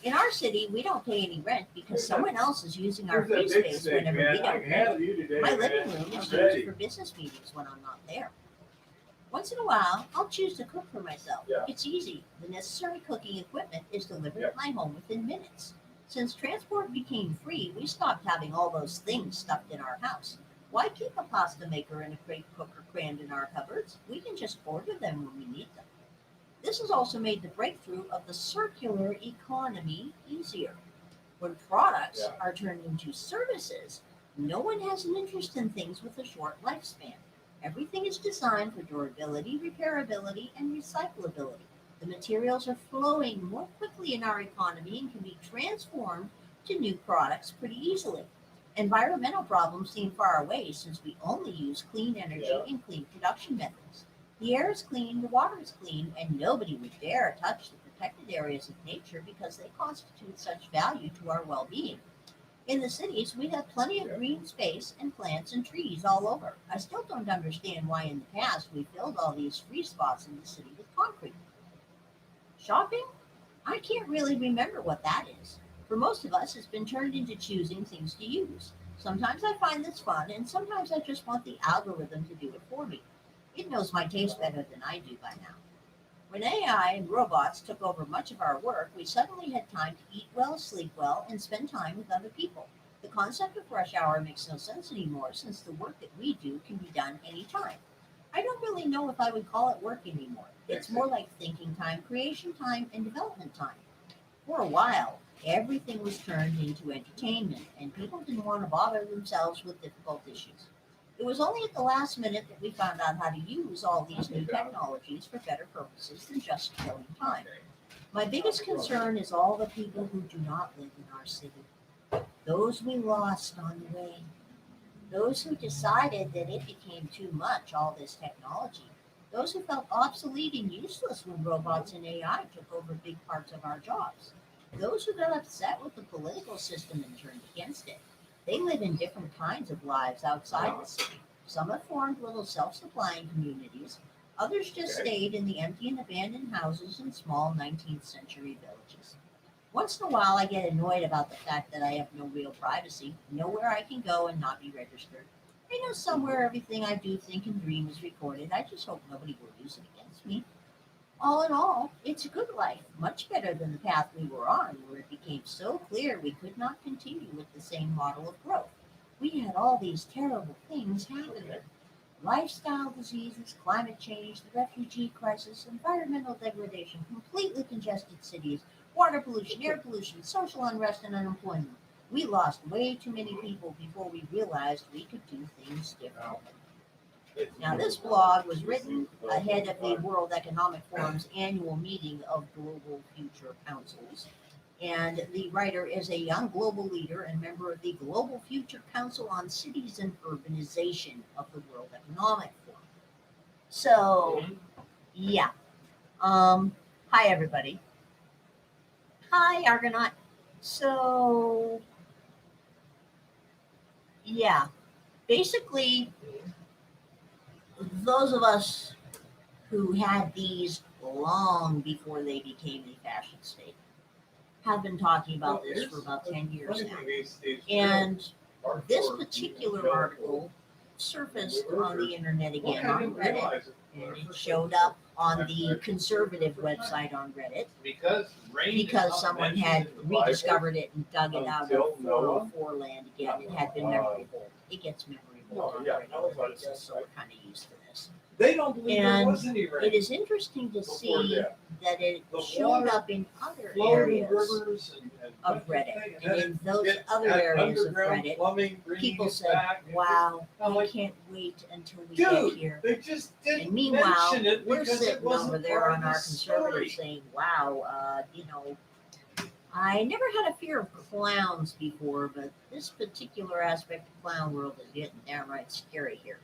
In our city, we don't pay any rent because someone else is using our free Where's that big space stick, whenever man? we I don't can pay. handle you today, My man. living room I'm is ready. used for business meetings when I'm not there. Once in a while, I'll choose to cook for myself. Yeah. It's easy. The necessary cooking equipment is delivered Yep. at my home within minutes. Since transport became free, we stopped having all those things stuffed in our house. Why keep a pasta maker and a crate cooker crammed in our cupboards? We can just order them when we need them. This has also made the breakthrough of the circular economy easier. When products Yeah. are turned into services, no one has an interest in things with a short lifespan. Everything is designed for durability, repairability, and recyclability. The materials are flowing more quickly in our economy and can be transformed to new products pretty easily. Environmental problems seem far away since we only use clean energy Yeah. and clean production methods. The air is clean, the water is clean, and nobody would dare touch the protected areas of nature because they constitute such value to our well being. In the cities, we have plenty of green space and plants and trees all over. I still don't understand why in the past we filled all these free spots in the city with concrete. Shopping? I can't really remember what that is. For most of us, it's been turned into choosing things to use. Sometimes I find this fun, and sometimes I just want the algorithm to do it for me. It knows my taste better than I do by now. When AI and robots took over much of our work, we suddenly had time to eat well, sleep well, and spend time with other people. The concept of rush hour makes no sense anymore since the work that we do can be done anytime. I don't really know if I would call it work anymore. It's more like thinking time, creation time, and development time. For a while, everything was turned into entertainment, and people didn't want to bother themselves with difficult issues. It was only at the last minute that we found out how to use all these new technologies for better purposes than just killing time. My biggest concern is all the people who do not live in our city, those we lost on the way, those who decided that it became too much, all this technology, those who felt obsolete and useless when robots and AI took over big parts of our jobs, those who got upset with the political system and turned against it. They live in different kinds of lives outside the city. Some have formed little self-supplying communities. Others just stayed in the empty and abandoned houses in small 19th century villages. Once in a while, I get annoyed about the fact that I have no real privacy, nowhere I can go and not be registered. I know somewhere everything I do, think, and dream is recorded. I just hope nobody will use it against me. All in all, it's a good life, much better than the path we were on, where it became so clear we could not continue with the same model of growth. We had all these terrible things happening: lifestyle diseases, climate change, the refugee crisis, environmental degradation, completely congested cities, water pollution, air pollution, social unrest, and unemployment. We lost way too many people before we realized we could do things differently. Now, this blog was written ahead of the World Economic Forum's annual meeting of Global Future Councils. And the writer is a young global leader and member of the Global Future Council on Cities and Urbanization of the World Economic Forum. So, yeah. Hi, everybody. Hi, Argonaut. So, yeah. Basically, those of us who had these long before they became a fashion state have been talking about this for about 10 years now. And this particular article surfaced on the internet again on Reddit, and it showed up on the conservative website on Reddit because someone had rediscovered it and dug it out of 404 land again. It had been memory hold. It gets memory hold on Reddit, so we're kind of used to this. They don't believe there And was any rain. it is interesting to Before see that. that it The showed water up in other flowed in areas rivers and of Reddit. and And then in those it other had areas of underground Reddit, plumbing bringing people it said, back. wow, I'm I like, can't wait until we get dude, here. they just didn't And meanwhile, mention it we're because it sitting wasn't over there part on of our the conservative story. saying, wow, I never had a fear of clowns before, but this particular aspect of clown world is getting downright scary here.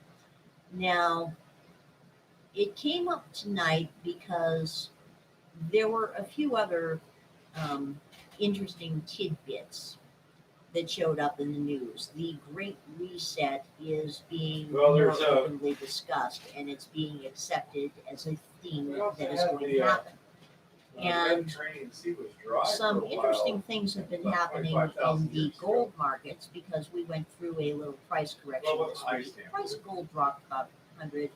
Now, it came up tonight because there were a few other interesting tidbits that showed up in the news. The Great Reset is being more openly discussed, and it's being accepted as a thing that is going to happen. And some interesting things have been happening in the gold markets because we went through a little price correction this week. The price of gold dropped about $100,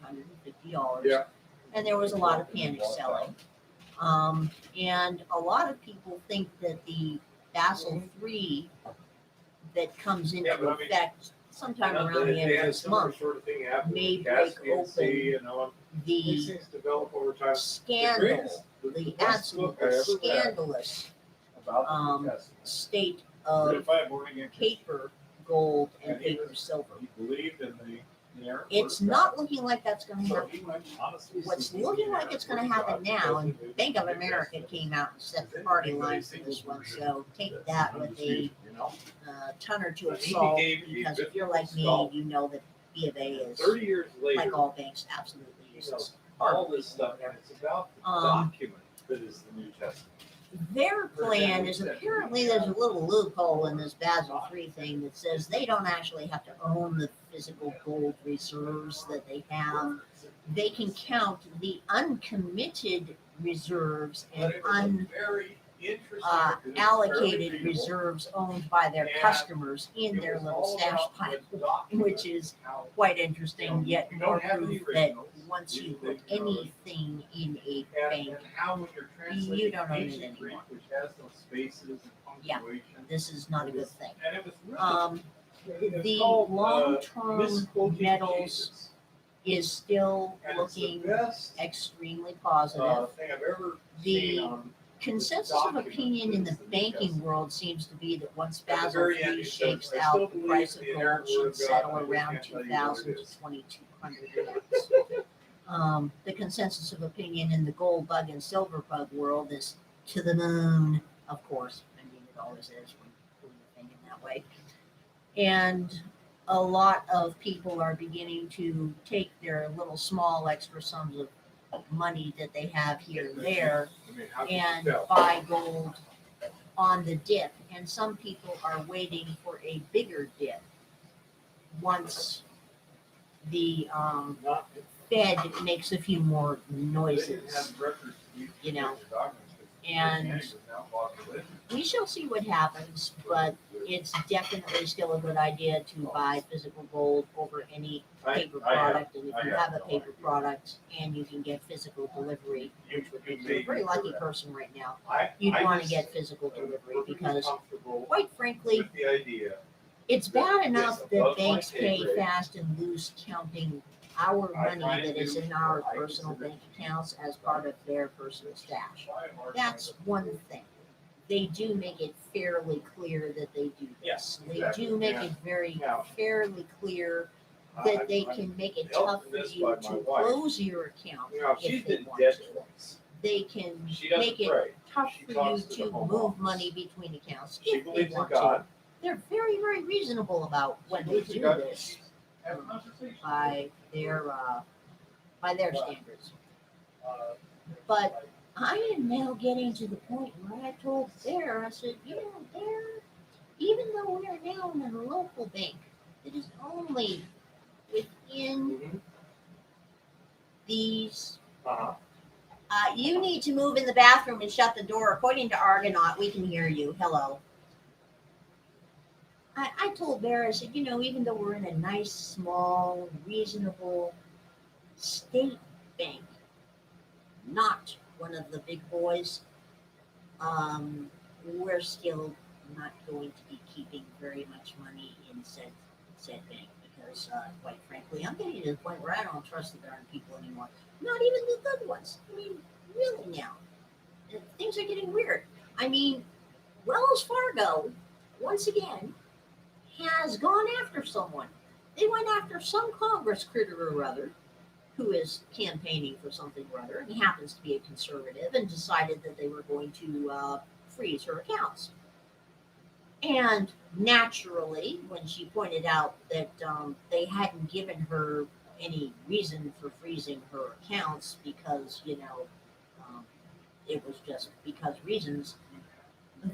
$150. Yeah. And there was a lot of panic selling. And a lot of people think that the Basel III that comes into effect sometime around the end of this month may break open the scandal, the absolutely scandalous state of paper gold and paper silver. It's not looking like that's going to happen. What's looking like it's going to happen now, and Bank of America came out and set the party line for this one, so take that with a ton or two of salt, because if you're like me, you know that B of A is, 30 years later, like all banks, absolutely useless. all this stuff, and it's about the document that is the New Testament. Their plan is apparently there's a little loophole in this Basel III thing that says they don't actually have to own the physical gold reserves that they have. They can count the uncommitted reserves and allocated reserves owned by their customers in their little stash pile, which is quite interesting, yet more proof that once you put anything in a bank, you don't own it anymore. Yeah, this is not a good thing. The long-term metals is still looking extremely positive. The consensus of opinion in the banking world seems to be that once Basel III shakes out, the price of gold should settle around 2,000 to 2,200 yanks. The consensus of opinion in the gold bug and silver bug world is to the moon, of course. I mean, it always is when you're thinking that way. And a lot of people are beginning to take their little small extra sums of money that they have here and there and buy gold on the dip. And some people are waiting for a bigger dip once the Fed makes a few more noises, and we shall see what happens, but it's definitely still a good idea to buy physical gold over any paper product. And if you have a paper product and you can get physical delivery, which would be a very lucky person right now, you'd want to get physical delivery because, quite frankly, it's bad enough that banks pay fast and loose counting our money that is in our personal bank accounts as part of their personal stash. That's one thing. They do make it fairly clear that they do this. They do make it very fairly clear that they can make it tough for you to close your account if they want to. They can make it tough for you to move money between accounts if they want to. They're very, very reasonable about when they do this by their standards. But I am now getting to the point where I told Bear, I said, Bear, even though we are now in a local bank that is only within these, you need to move in the bathroom and shut the door. According to Argonaut, we can hear you. Hello. I told Bear, I said, even though we're in a nice, small, reasonable state bank, not one of the big boys, we're still not going to be keeping very much money in said bank because, quite frankly, I'm getting to the point where I don't trust the darn people anymore. Not even the good ones. I mean, really now. Things are getting weird. I mean, Wells Fargo, once again, has gone after someone. They went after some Congress critter or other who is campaigning for something or other, and he happens to be a conservative, and decided that they were going to freeze her accounts. And naturally, when she pointed out that they hadn't given her any reason for freezing her accounts because, um, it was just because reasons,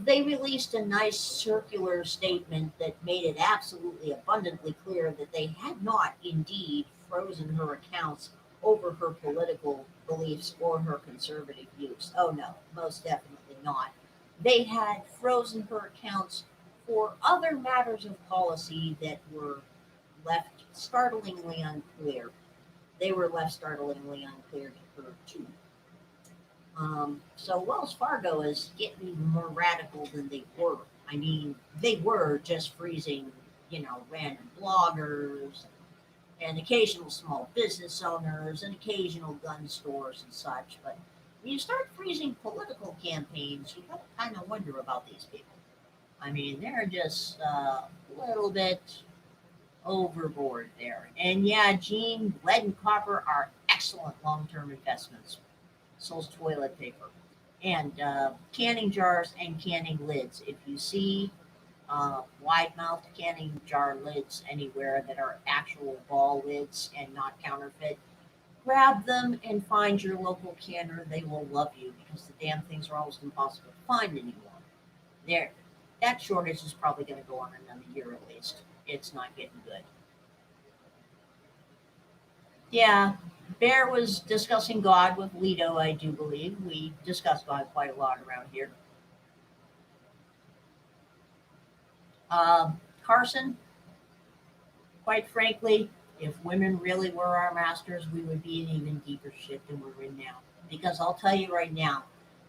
they released a nice circular statement that made it absolutely abundantly clear that they had not indeed frozen her accounts over her political beliefs or her conservative views. Oh no, most definitely not. They had frozen her accounts for other matters of policy that were left startlingly unclear. They were left startlingly unclear to her too. So Wells Fargo is getting even more radical than they were. I mean, they were just freezing, random bloggers and occasional small business owners and occasional gun stores and such. But when you start freezing political campaigns, you got to kind of wonder about these people. I mean, they're just a little bit overboard there. And yeah, Gene, lead and copper are excellent long-term investments. So's toilet paper and canning jars and canning lids. If you see wide-mouthed canning jar lids anywhere that are actual ball lids and not counterfeit, grab them and find your local canner. They will love you because the damn things are almost impossible to find anymore. There, that shortage is probably going to go on another year at least. It's not getting good. Yeah, Bear was discussing God with Leto, I do believe. We discuss God quite a lot around here. Carson, quite frankly, if women really were our masters, we would be in even deeper shit than we're in now. Because I'll tell you right now,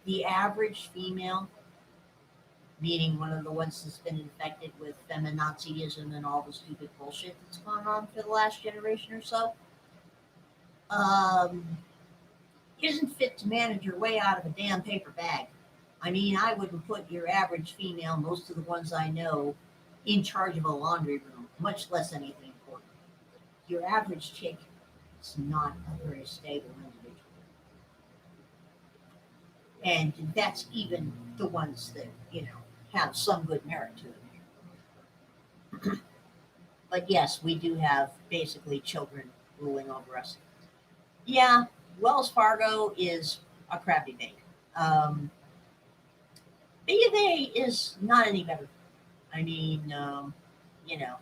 the average female, meaning one of the ones that's been infected with feminazism and all the stupid bullshit that's gone on for the last generation or so, um, isn't fit to manage your way out of a damn paper bag. I mean, I wouldn't put your average female, most of the ones I know, in charge of a laundry room, much less anything important. Your average chick is not a very stable individual. And that's even the ones that, have some good merit to them. But yes, we do have basically children ruling over us. Yeah, Wells Fargo is a crappy bank. Um, B of A is not any better. I mean, you know,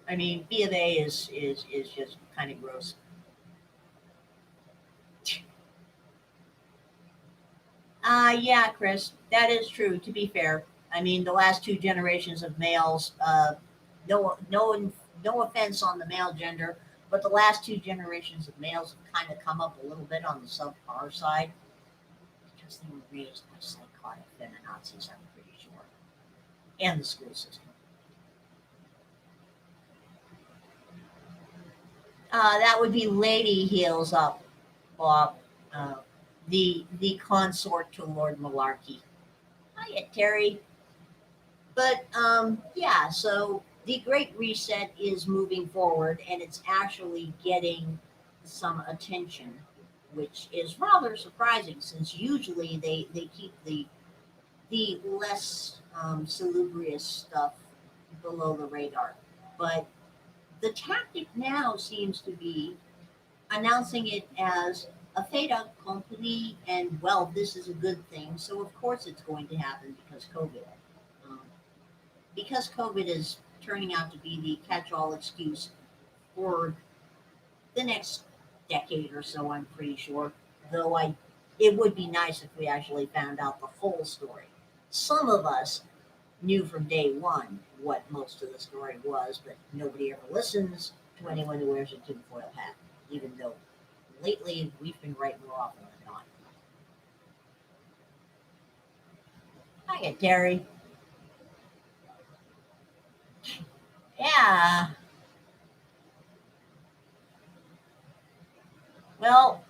B of A is just kind of gross. Yeah, Chris, that is true. To be fair, I mean, the last two generations of males, no offense on the male gender, but the last two generations of males have kind of come up a little bit on the subpar side because they were raised by psychotic feminazis, I'm pretty sure, and the school system. That would be Lady Heels Up, Bob, uh, the consort to Lord Malarkey. Hiya, Terry. But yeah, so the Great Reset is moving forward, and it's actually getting some attention, which is rather surprising since usually they keep the less salubrious stuff below the radar. But the tactic now seems to be announcing it as a fait accompli, and well, this is a good thing. So of course it's going to happen because COVID. Um, because COVID is turning out to be the catch-all excuse for the next decade or so, I'm pretty sure. Though it would be nice if we actually found out the full story. Some of us knew from day one what most of the story was, but nobody ever listens to anyone who wears a tinfoil hat, even though lately we've been right more often than not. Hiya, Terry. Yeah. Well,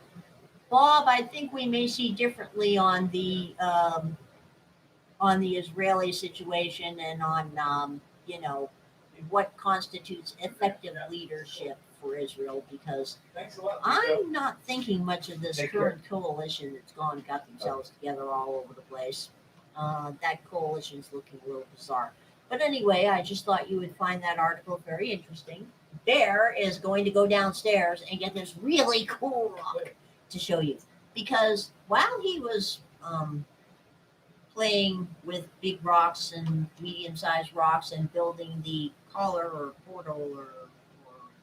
Bob, I think we may see differently on the Israeli situation and on you know what constitutes effective leadership for Israel because Thanks a lot. I'm not thinking much of this Take current coalition that's gone and got themselves together all over the place. That coalition's looking a little bizarre. But anyway, I just thought you would find that article very interesting. Bear is going to go downstairs and get this really cool rock to show you because while he was playing with big rocks and medium-sized rocks and building the collar or portal or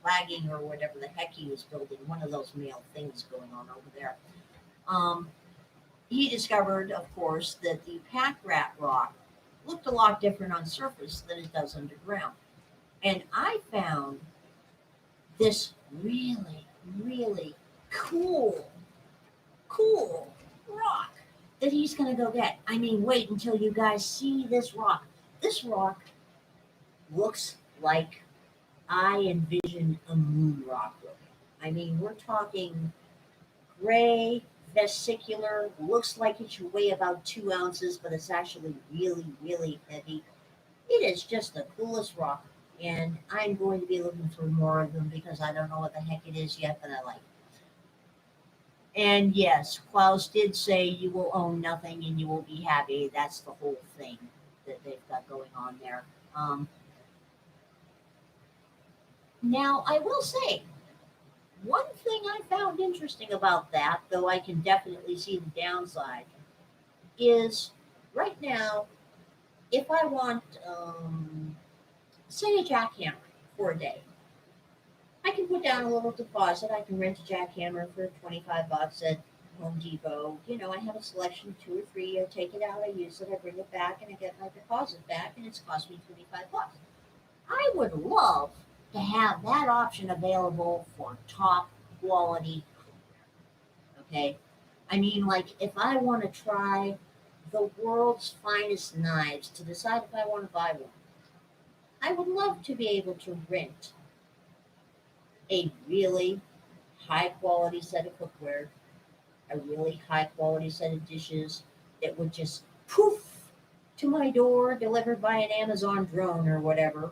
lagging or whatever the heck he was building, one of those male things going on over there. Um, he discovered, of course, that the pack rat rock looked a lot different on surface than it does underground. And I found this really, really cool, cool rock that he's going to go get. I mean, wait until you guys see this rock. This rock looks like I envisioned a moon rock looking. I mean, we're talking gray, vesicular, looks like it should weigh about 2 ounces, but it's actually really, really heavy. It is just the coolest rock. And I'm going to be looking for more of them because I don't know what the heck it is yet, but I like it. And yes, Klaus did say you will own nothing and you will be happy. That's the whole thing that they've got going on there. Now, I will say, one thing I found interesting about that, though I can definitely see the downside, is right now, if I want, say, a jackhammer for a day, I can put down a little deposit. I can rent a jackhammer for $25 at Home Depot. You know, I have a selection of 2 or 3. I take it out, I use it, I bring it back, and I get my deposit back, and it's cost me $25. I would love to have that option available for top quality cookware. Okay, I mean, like if I want to try the world's finest knives to decide if I want to buy one, I would love to be able to rent a really high quality set of cookware, a really high quality set of dishes that would just poof to my door, delivered by an Amazon drone or whatever,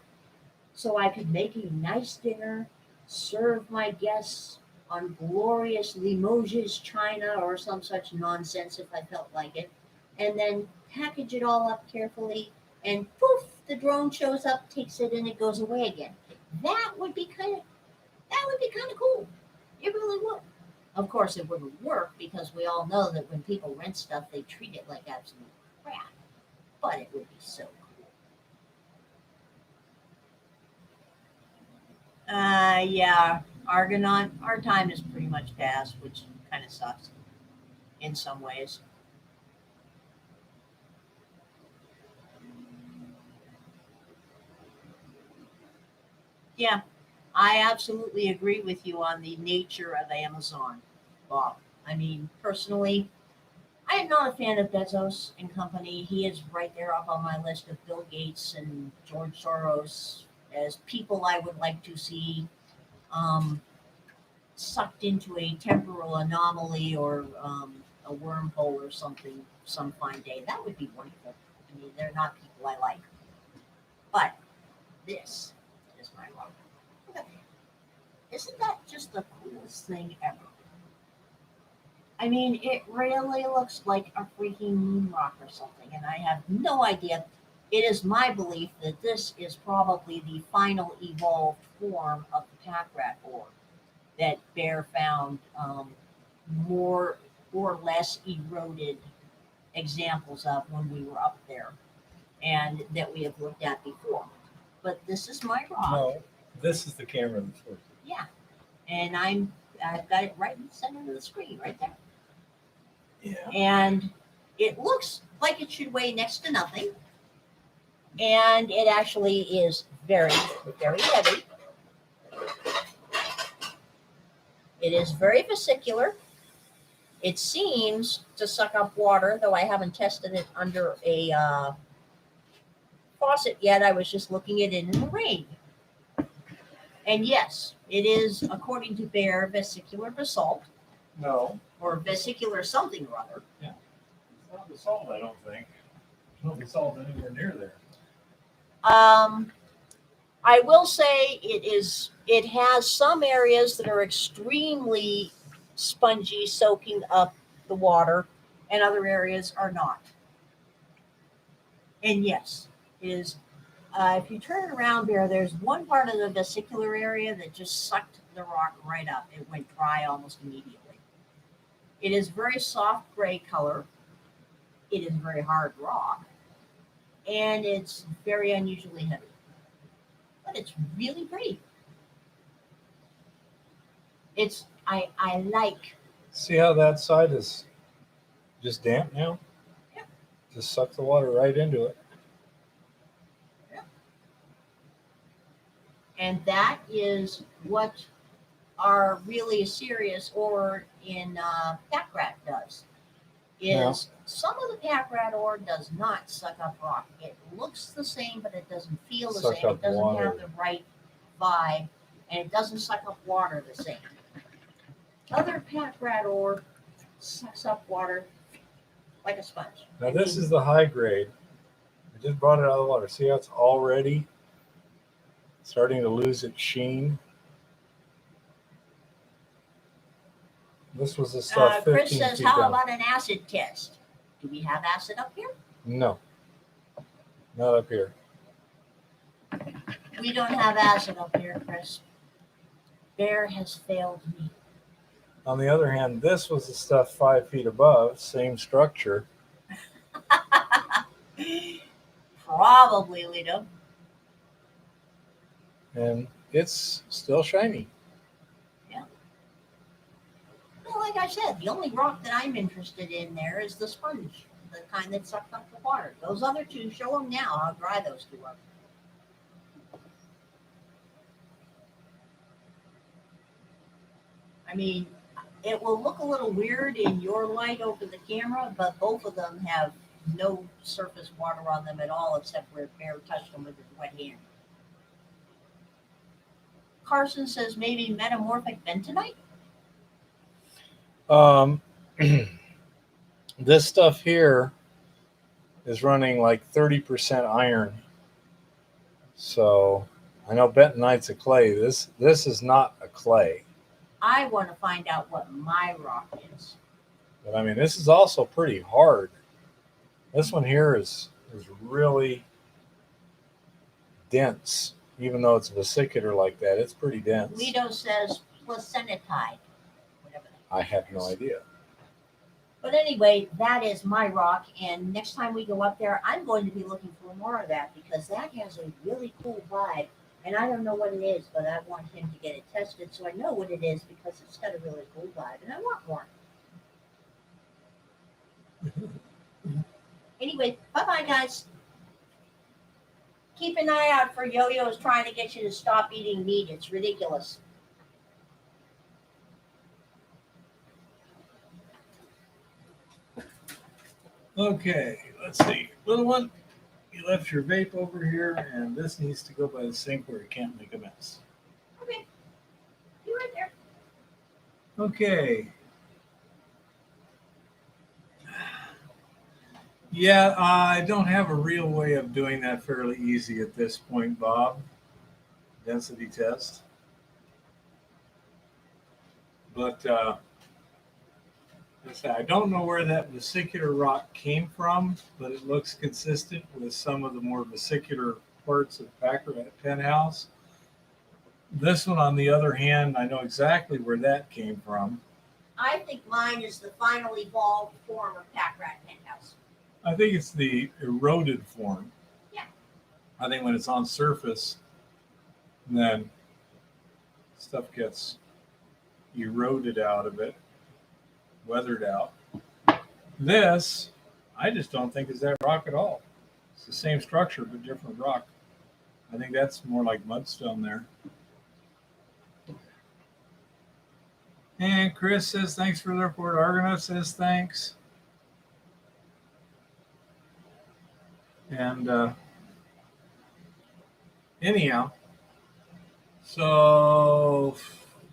so I could make a nice dinner, serve my guests on glorious Limoges china or some such nonsense if I felt like it, and then package it all up carefully, and poof, the drone shows up, takes it, and it goes away again. That would be kind of cool. It really would. Of course, it wouldn't work because we all know that when people rent stuff, they treat it like absolute crap. But it would be so cool. Yeah, Argonaut, our time is pretty much past, which kind of sucks in some ways. Yeah, I absolutely agree with you on the nature of Amazon, Bob. I mean, personally, I am not a fan of Bezos and company. He is right there up on my list of Bill Gates and George Soros as people I would like to see um, sucked into a temporal anomaly or a wormhole or something some fine day. That would be wonderful. I mean, they're not people I like. But this is my rock. Look at that. Isn't that just the coolest thing ever? I mean, it really looks like a freaking moon rock or something, and I have no idea. It is my belief that this is probably the final evolved form of the pack rat ore that Bear found more or less eroded examples of when we were up there and that we have looked at before. But this is my rock. No, this is the camera that's working. Yeah, and I've got it right in the center of the screen right there. Yeah. And it looks like it should weigh next to nothing. And it actually is very, very heavy. It is very vesicular. It seems to suck up water, though I haven't tested it under a faucet yet. I was just looking at it in the rain. And yes, it is, according to Bear, vesicular basalt, No, or vesicular something or other. it's not basalt, I don't think. There's no basalt anywhere near there. I will say it has some areas that are extremely spongy, soaking up the water, and other areas are not. And yes, it is. If you turn it around there, there's one part of the vesicular area that just sucked the rock right up. It went dry almost immediately. It is very soft gray color. It is very hard rock, and it's very unusually heavy. But it's really pretty. I like. See how that side is just damp now? Yeah. Just suck the water right into it. And that is what our really serious ore in pack rat does. Is some of the pack rat ore does not suck up rock. It looks the same, but it doesn't feel the Suck same. up It doesn't water. have the right vibe, and it doesn't suck up water the same. Other pack rat ore sucks up water like a sponge. Now this is the high grade. I just brought it out of the water. See how it's already starting to lose its sheen? This was the stuff 15 Chris says, feet how down. about an acid test? Do we have acid up here? No, not up here. We don't have acid up here, Chris. Bear has failed me. On the other hand, this was the stuff 5 feet above, same structure. Probably, Lito. And it's still shiny. Well, like I said, the only rock that I'm interested in there is the sponge, the kind that sucked up the water. Those other two, show them now how dry those two are. I mean, it will look a little weird in your light over the camera, but both of them have no surface water on them at all, except where Bear touched them with his wet hand. Carson says maybe metamorphic bentonite? This stuff here is running like 30% iron. So I know bentonite's a clay. This is not a clay. I want to find out what my rock is. But I mean, this is also pretty hard. This one here is really dense. Even though it's vesicular like that, it's pretty dense. Lito says placenitide. Whatever that I have no is. idea. But anyway, that is my rock, and next time we go up there, I'm going to be looking for more of that because that has a really cool vibe. And I don't know what it is, but I want him to get it tested so I know what it is because it's got a really cool vibe, and I want more. Anyway, bye-bye, guys. Keep an eye out for Yo-Yo's trying to get you to stop eating meat. It's ridiculous. Okay, let's see. Little one, you left your vape over here, and this needs to go by the sink where it can't make a mess. Okay. You right there. Okay. Yeah, I don't have a real way of doing that fairly easy at this point, Bob. Density test. But I don't know where that vesicular rock came from, but it looks consistent with some of the more vesicular parts of Packard at Penthouse. This one, on the other hand, I know exactly where that came from. I think mine is the final evolved form of pack rat Penthouse. I think it's the eroded form. Yeah. I think when it's on surface, then stuff gets eroded out of it, weathered out. This, I just don't think is that rock at all. It's the same structure, but different rock. I think that's more like mudstone there. And Chris says, thanks for the report. Argonaut says, thanks. And anyhow, so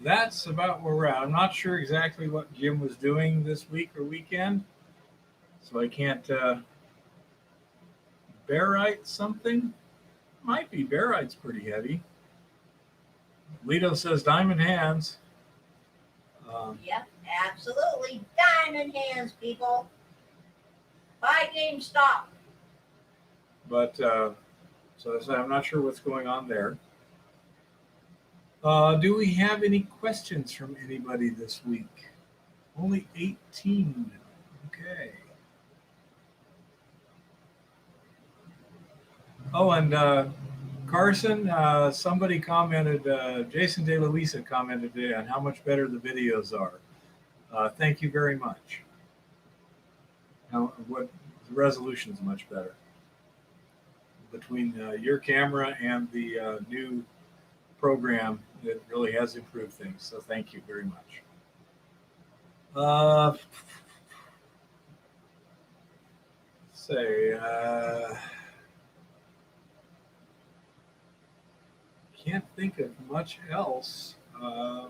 that's about where we're at. I'm not sure exactly what Jim was doing this week or weekend, so I can't barite something. Might be barite's pretty heavy. Lito says diamond hands. Yep, absolutely. Diamond hands, people. Buy GameStop. But so I'm not sure what's going on there. Do we have any questions from anybody this week? Only 18. Okay. Oh, and Carson, somebody commented, Jason De Luisa commented today on how much better the videos are. Thank you very much. What the resolution is much better between your camera and the new program. It really has improved things. So thank you very much. Can't think of much else. I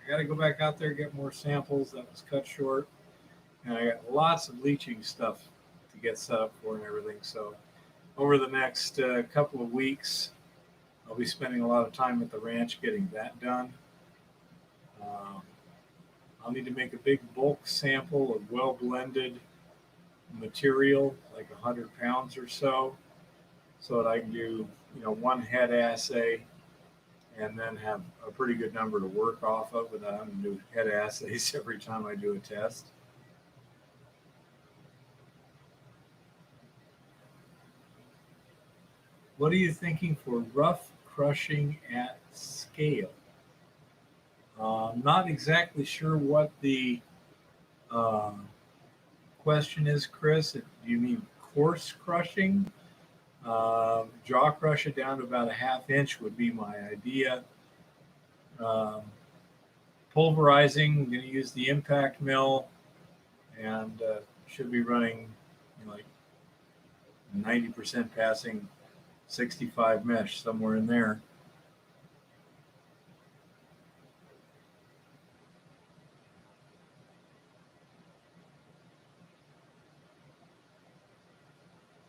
got to go back out there, get more samples. That was cut short. And I got lots of leaching stuff to get set up for and everything. So over the next couple of weeks, I'll be spending a lot of time at the ranch getting that done. I'll need to make a big bulk sample of well-blended material, like 100 pounds or so that I can do, one head assay and then have a pretty good number to work off of without having to do head assays every time I do a test. What are you thinking for rough crushing at scale? I'm not exactly sure what the question is, Chris. Do you mean coarse crushing? Jaw crush it down to about a ½ inch would be my idea. Pulverizing, I'm going to use the impact mill and should be running like 90% passing 65 mesh, somewhere in there.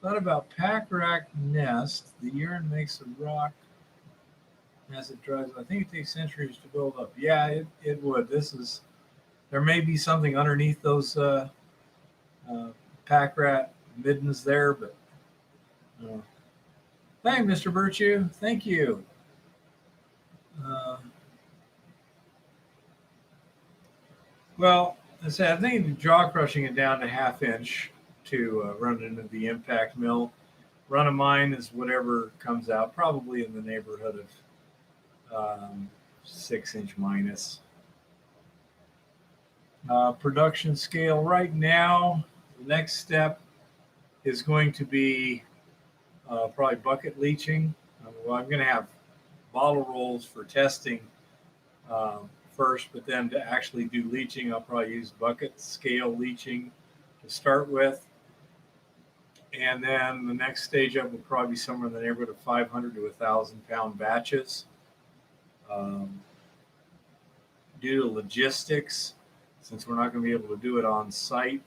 Thought about pack rack nest. The urine makes a rock as it dries. I think it takes centuries to build up. Yeah, it would. There may be something underneath those pack rat middens there, but thank Mr. Virtue. Thank you. Well, I said, I think jaw crushing it down to ½ inch to run it into the impact mill. Run of mine is whatever comes out, probably in the neighborhood of 6 inch minus. Production scale right now, the next step is going to be probably bucket leaching. Well, I'm going to have bottle rolls for testing first, but then to actually do leaching, I'll probably use bucket scale leaching to start with. And then the next stage up will probably be somewhere in the neighborhood of 500 to 1,000 pound batches. Due to logistics, since we're not going to be able to do it on site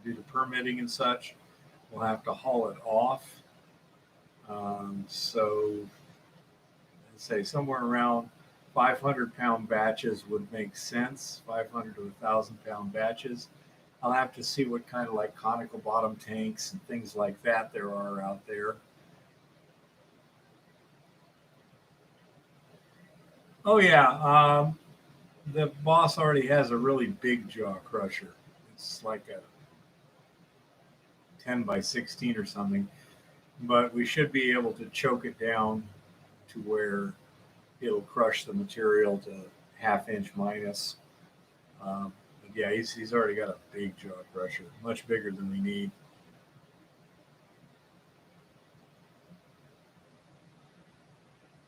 due to permitting and such, we'll have to haul it off. So I'd say somewhere around 500 pound batches would make sense, 500 to 1,000 pound batches. I'll have to see what kind of like conical bottom tanks and things like that there are out there. Oh yeah, the boss already has a really big jaw crusher. It's like a 10 by 16 or something, but we should be able to choke it down to where it'll crush the material to ½ inch minus. Yeah, he's already got a big jaw crusher, much bigger than we need.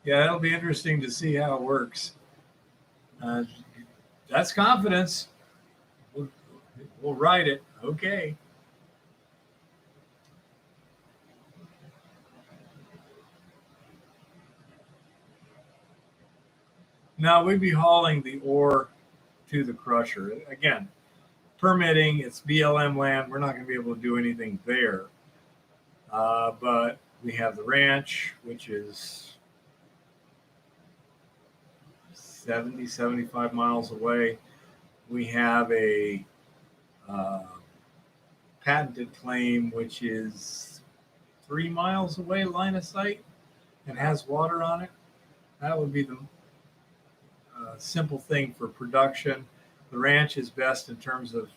Yeah, it'll be interesting to see how it works. That's confidence. We'll write it. Okay. No, we'd be hauling the ore to the crusher. Again, permitting, it's BLM land. We're not going to be able to do anything there. But we have the ranch, which is 70, 75 miles away. We have a patented claim, which is 3 miles away, line of sight, and has water on it. That would be the simple thing for production. The ranch is best in terms of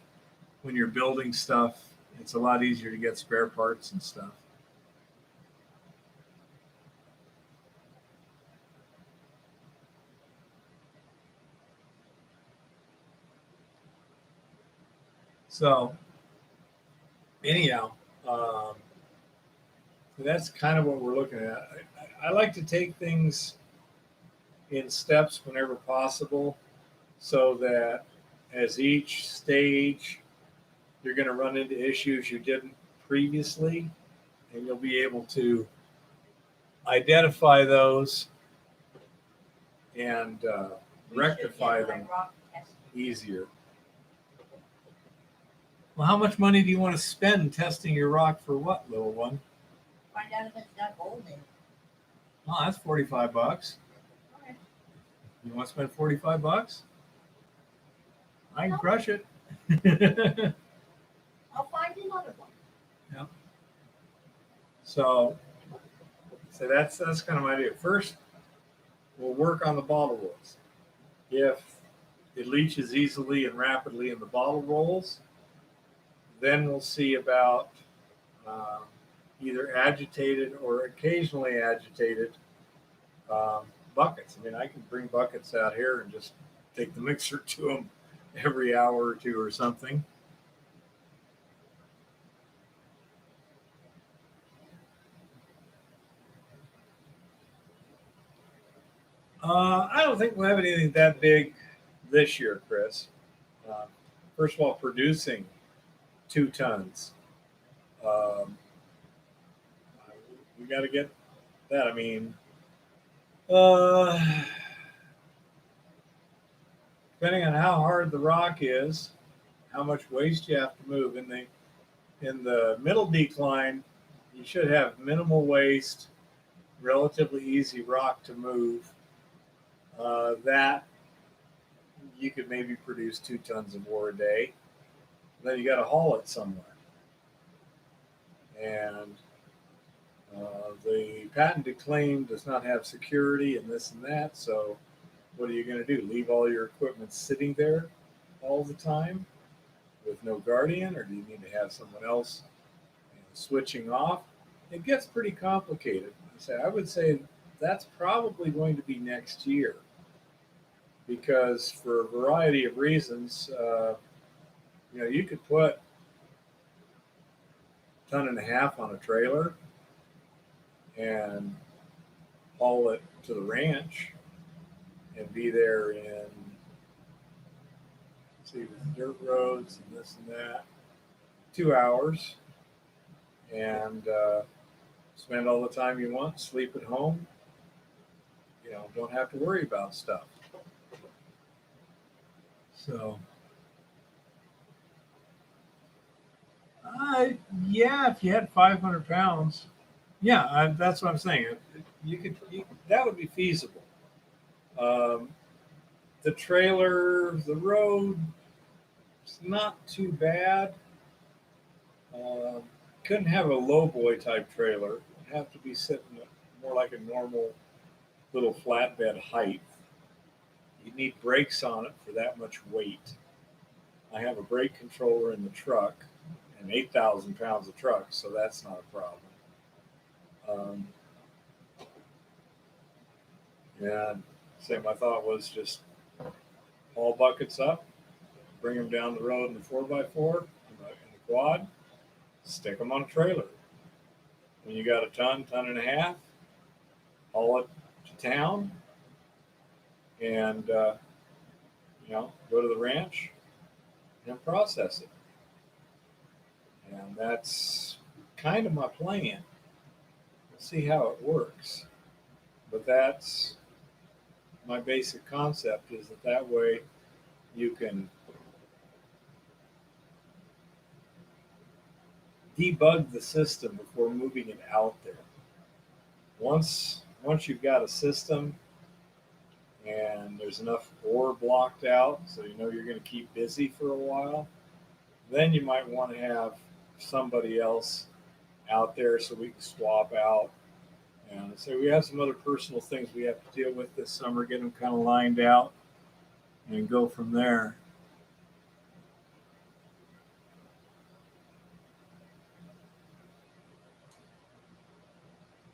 when you're building stuff. It's a lot easier to get spare parts and stuff. So, anyhow, that's kind of what we're looking at. I like to take things in steps whenever possible, so that as each stage, you're going to run into issues you didn't previously, and you'll be able to identify those and rectify them easier. Well, how much money do you want to spend testing your rock for what, little one? Find out if it's got gold in it. Oh, that's $45. Okay. You want to spend $45? I can crush it. I'll find another one. Yeah. So that's kind of my idea. First, we'll work on the bottle rolls. If it leaches easily and rapidly in the bottle rolls, then we'll see about either agitated or occasionally agitated buckets. I mean, I can bring buckets out here and just take the mixer to them every hour or two or something. I don't think we'll have anything that big this year, Chris. First of all, producing 2 tons. We got to get that. I mean, depending on how hard the rock is, how much waste you have to move. In the middle decline, you should have minimal waste, relatively easy rock to move. That you could maybe produce 2 tons of ore a day. Then you got to haul it somewhere. And the patented claim does not have security and this and that. So what are you going to do? Leave all your equipment sitting there all the time with no guardian, or do you need to have someone else switching off? It gets pretty complicated. I would say that's probably going to be next year, because for a variety of reasons, you could put 1.5 tons on a trailer and haul it to the ranch and be there in, with dirt roads and this and that, 2 hours, and spend all the time you want, sleep at home. Don't have to worry about stuff. So, yeah, if you had 500 pounds, yeah, that's what I'm saying. That would be feasible. The trailer, the road, it's not too bad. Couldn't have a lowboy type trailer. It'd have to be sitting more like a normal little flatbed height. You need brakes on it for that much weight. I have a brake controller in the truck, and 8,000 pounds of truck, so that's not a problem. My thought was just haul buckets up, bring them down the road in the 4x4, in the quad, stick them on a trailer. When you got a 1.5 tons, haul it to town, and go to the ranch and process it. And that's kind of my plan. We'll see how it works. But that's my basic concept is that way you can debug the system before moving it out there. Once you've got a system and there's enough ore blocked out, so you know you're going to keep busy for a while, then you might want to have somebody else out there so we can swap out. And so we have some other personal things we have to deal with this summer, get them kind of lined out and go from there.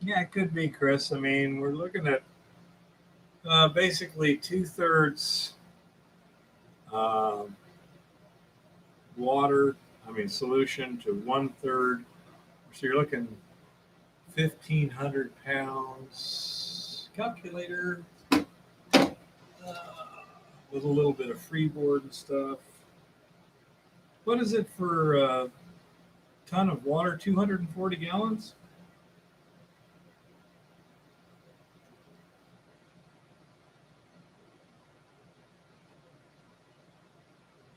Yeah, it could be, Chris. I mean, we're looking at basically 2/3 water, solution to 1/3. So you're looking 1,500 pounds. Calculator with a little bit of freeboard and stuff. What is it for a ton of water? 240 gallons?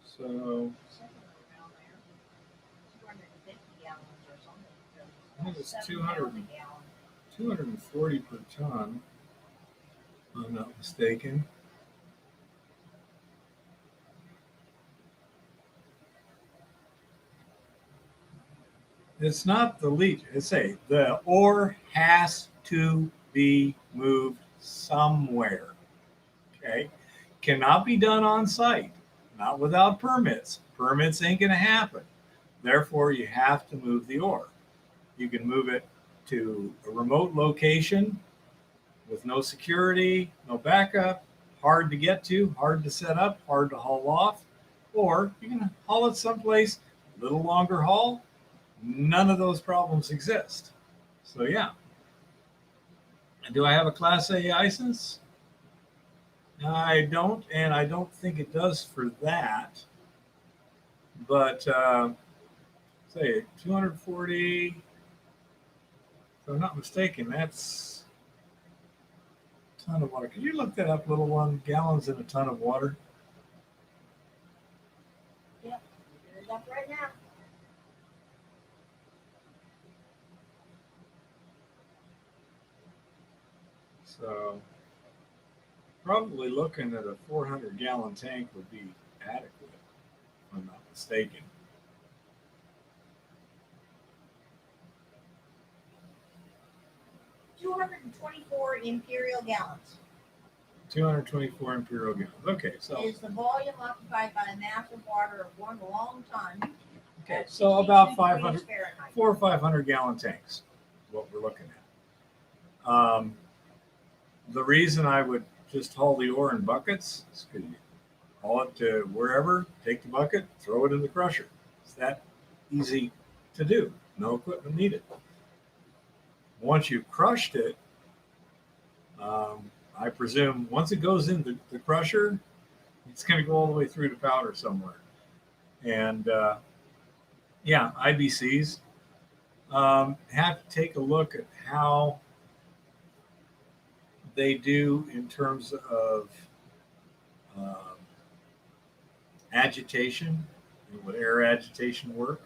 So I think it's 240 per ton, if I'm not mistaken. It's not the leach. The ore has to be moved somewhere. Okay, cannot be done on site, not without permits. Permits ain't going to happen. Therefore, you have to move the ore. You can move it to a remote location with no security, no backup, hard to get to, hard to set up, hard to haul off, or you can haul it someplace, a little longer haul. None of those problems exist. So yeah. Do I have a Class A license? I don't, and I don't think it does for that. But say 240, if I'm not mistaken, that's a ton of water. Could you look that up, little one? Gallons in a ton of water? Yep, it is up right now. So probably looking at a 400-gallon tank would be adequate, if I'm not mistaken. $224 imperial gallons 224 imperial gallons. Okay, so is the volume occupied by a mass of water of one long ton. okay, at so 62 about degrees 500, Fahrenheit. 400 or 500-gallon tanks is what we're looking at. The reason I would just haul the ore in buckets is because you haul it to wherever, take the bucket, throw it in the crusher. It's that easy to do. No equipment needed. Once you've crushed it, I presume once it goes in the crusher, it's going to go all the way through to powder somewhere. And yeah, IBCs have to take a look at how they do in terms of agitation, would air agitation work?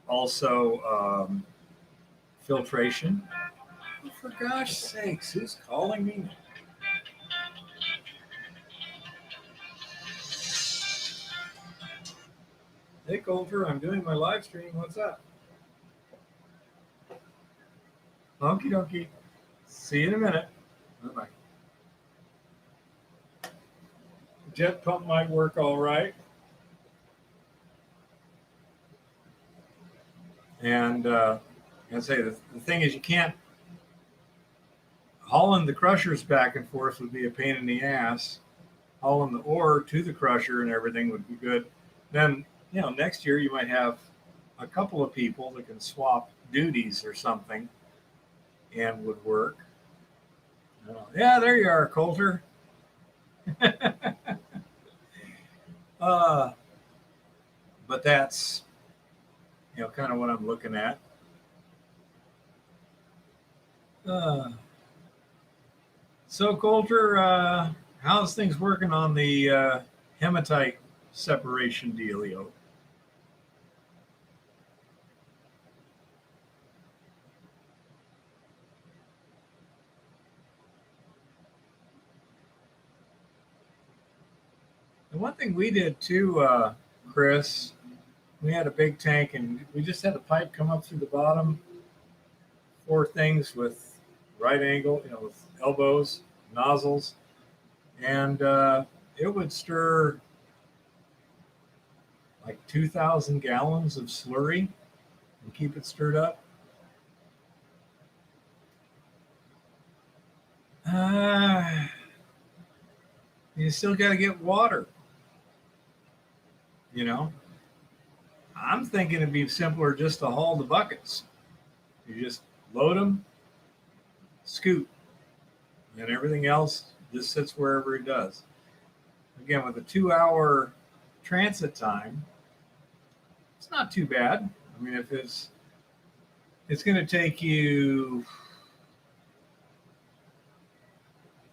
Also, filtration. For gosh sakes, who's calling me? Hey, Coulter, I'm doing my live stream. What's up? Okie dokie. See you in a minute. Bye-bye. Jet pump might work all right. And I say the thing is, you can't hauling the crushers back and forth would be a pain in the ass. Hauling the ore to the crusher and everything would be good. Then, next year you might have a couple of people that can swap duties or something and would work. Yeah, there you are, Coulter. But that's, kind of what I'm looking at. So, Coulter, how's things working on the hematite separation dealio? And one thing we did too, Chris, we had a big tank and we just had a pipe come up through the bottom, 4 things with right angle, with elbows, nozzles, and it would stir like 2,000 gallons of slurry and keep it stirred up. You still got to get water. I'm thinking it'd be simpler just to haul the buckets. You just load them, scoot, and everything else just sits wherever it does. Again, with a 2-hour transit time, it's not too bad. I mean, if it's going to take you,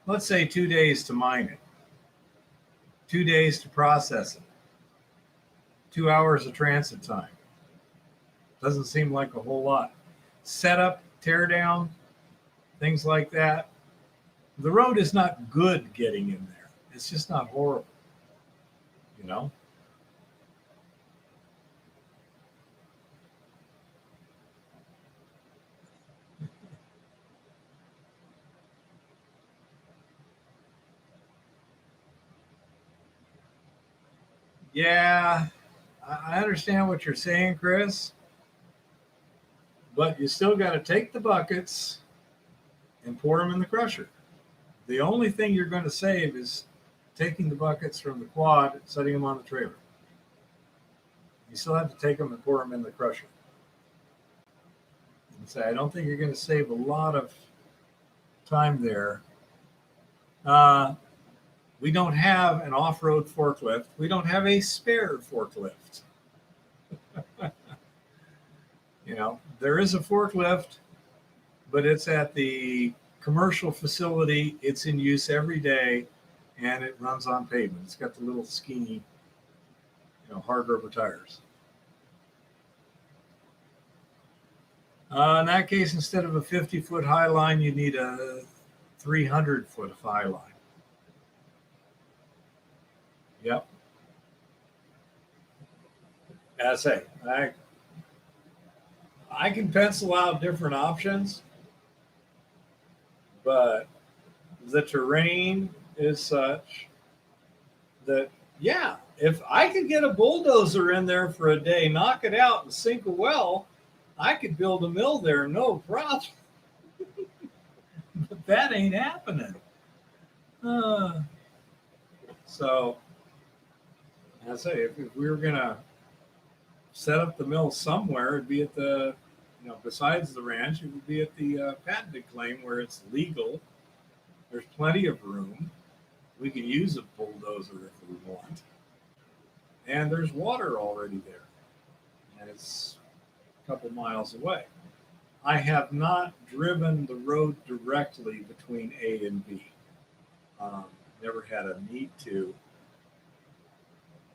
let's say, 2 days to mine it, 2 days to process it, 2 hours of transit time. Doesn't seem like a whole lot. Setup, tear down, things like that. The road is not good getting in there. It's just not horrible, Yeah, I understand what you're saying, Chris, but you still got to take the buckets and pour them in the crusher. The only thing you're going to save is taking the buckets from the quad and setting them on the trailer. You still have to take them and pour them in the crusher. And say, I don't think you're going to save a lot of time there. We don't have an off-road forklift. We don't have a spare forklift. There is a forklift, but it's at the commercial facility. It's in use every day, and it runs on pavement. It's got the little skinny, hard rubber tires. In that case, instead of a 50-foot high line, you need a 300-foot high line. Yep. As I say, I can pencil out different options, but the terrain is such that, yeah, if I could get a bulldozer in there for a day, knock it out and sink a well, I could build a mill there, no problem. But that ain't happening. So, as I say, if we were going to set up the mill somewhere, it'd be at the, besides the ranch, it would be at the patented claim where it's legal. There's plenty of room. We can use a bulldozer if we want. And there's water already there. And it's a couple miles away. I have not driven the road directly between A and B. Never had a need to,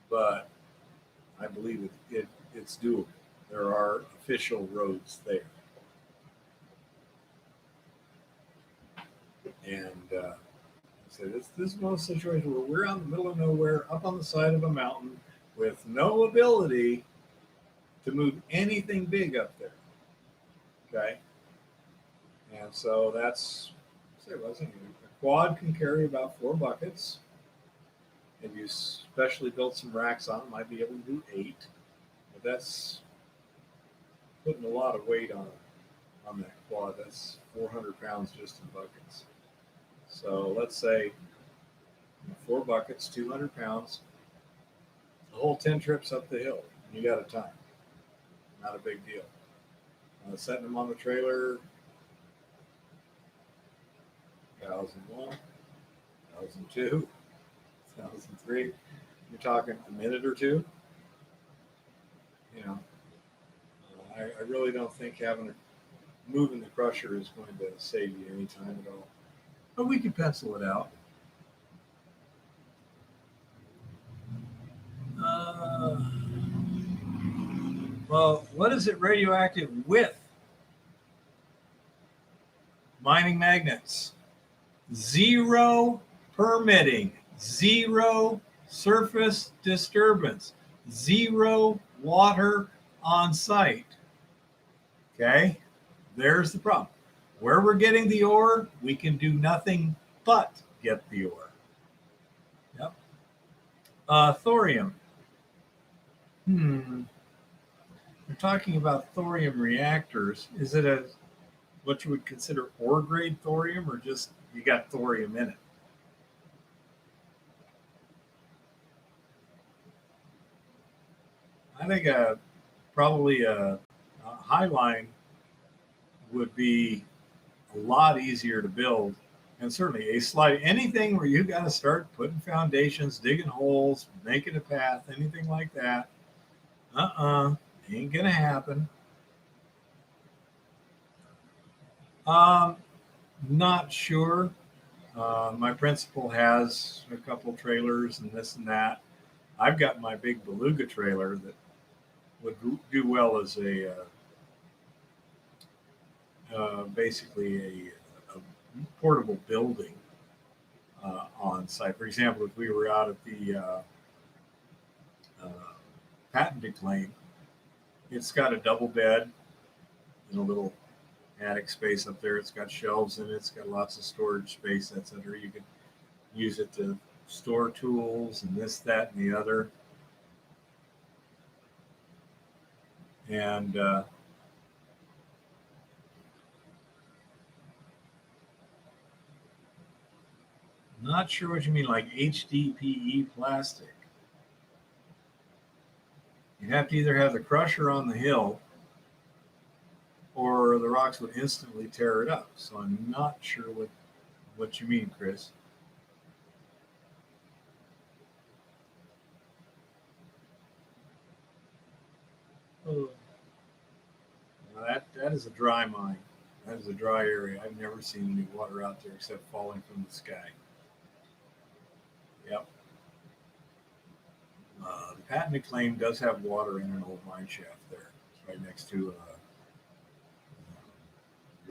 but I believe it's doable. There are official roads there. And so this is one of those situations where we're out in the middle of nowhere, up on the side of a mountain, with no ability to move anything big up there. Okay? And so that's, a quad can carry about 4 buckets. If you specially built some racks on it, might be able to do 8. But that's putting a lot of weight on that quad. That's 400 pounds just in buckets. So let's say 4 buckets, 200 pounds, the whole 10 trips up the hill. You got a time. Not a big deal. Setting them on the trailer, 1,001, 1,002, 1,003. You're talking a minute or two. I really don't think moving the crusher is going to save you any time at all. but we could pencil it out. Well, what is it radioactive with? Mining magnets. Zero permitting. Zero surface disturbance. Zero water on site. Okay? There's the problem. Where we're getting the ore, we can do nothing but get the ore. Yep. Thorium. We're talking about thorium reactors. Is it what you would consider ore grade thorium, or just you got thorium in it? I think probably a high line would be a lot easier to build, and certainly a slide, anything where you got to start putting foundations, digging holes, making a path, anything like that. Ain't gonna happen. Not sure. My principal has a couple trailers and this and that. I've got my big beluga trailer that would do well as a basically a portable building on site. For example, if we were out at the patented claim, it's got a double bed and a little attic space up there. It's got shelves in it. It's got lots of storage space, etc. You can use it to store tools and this, that, and the other. And not sure what you mean, like HDPE plastic. You'd have to either have the crusher on the hill, or the rocks would instantly tear it up. So I'm not sure what you mean, Chris. Oh. That is a dry mine. That is a dry area. I've never seen any water out there except falling from the sky. Yep. The patented claim does have water in an old mine shaft there. It's right next to a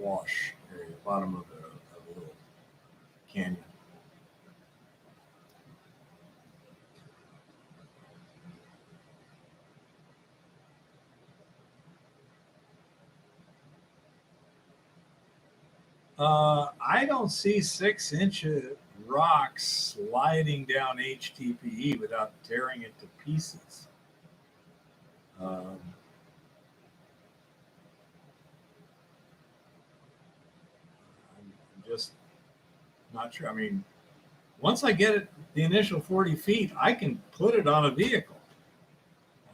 wash area, bottom of a little canyon. I don't see 6-inch rocks sliding down HTPE without tearing it to pieces. I'm just not sure. I mean, once I get it the initial 40 feet, I can put it on a vehicle.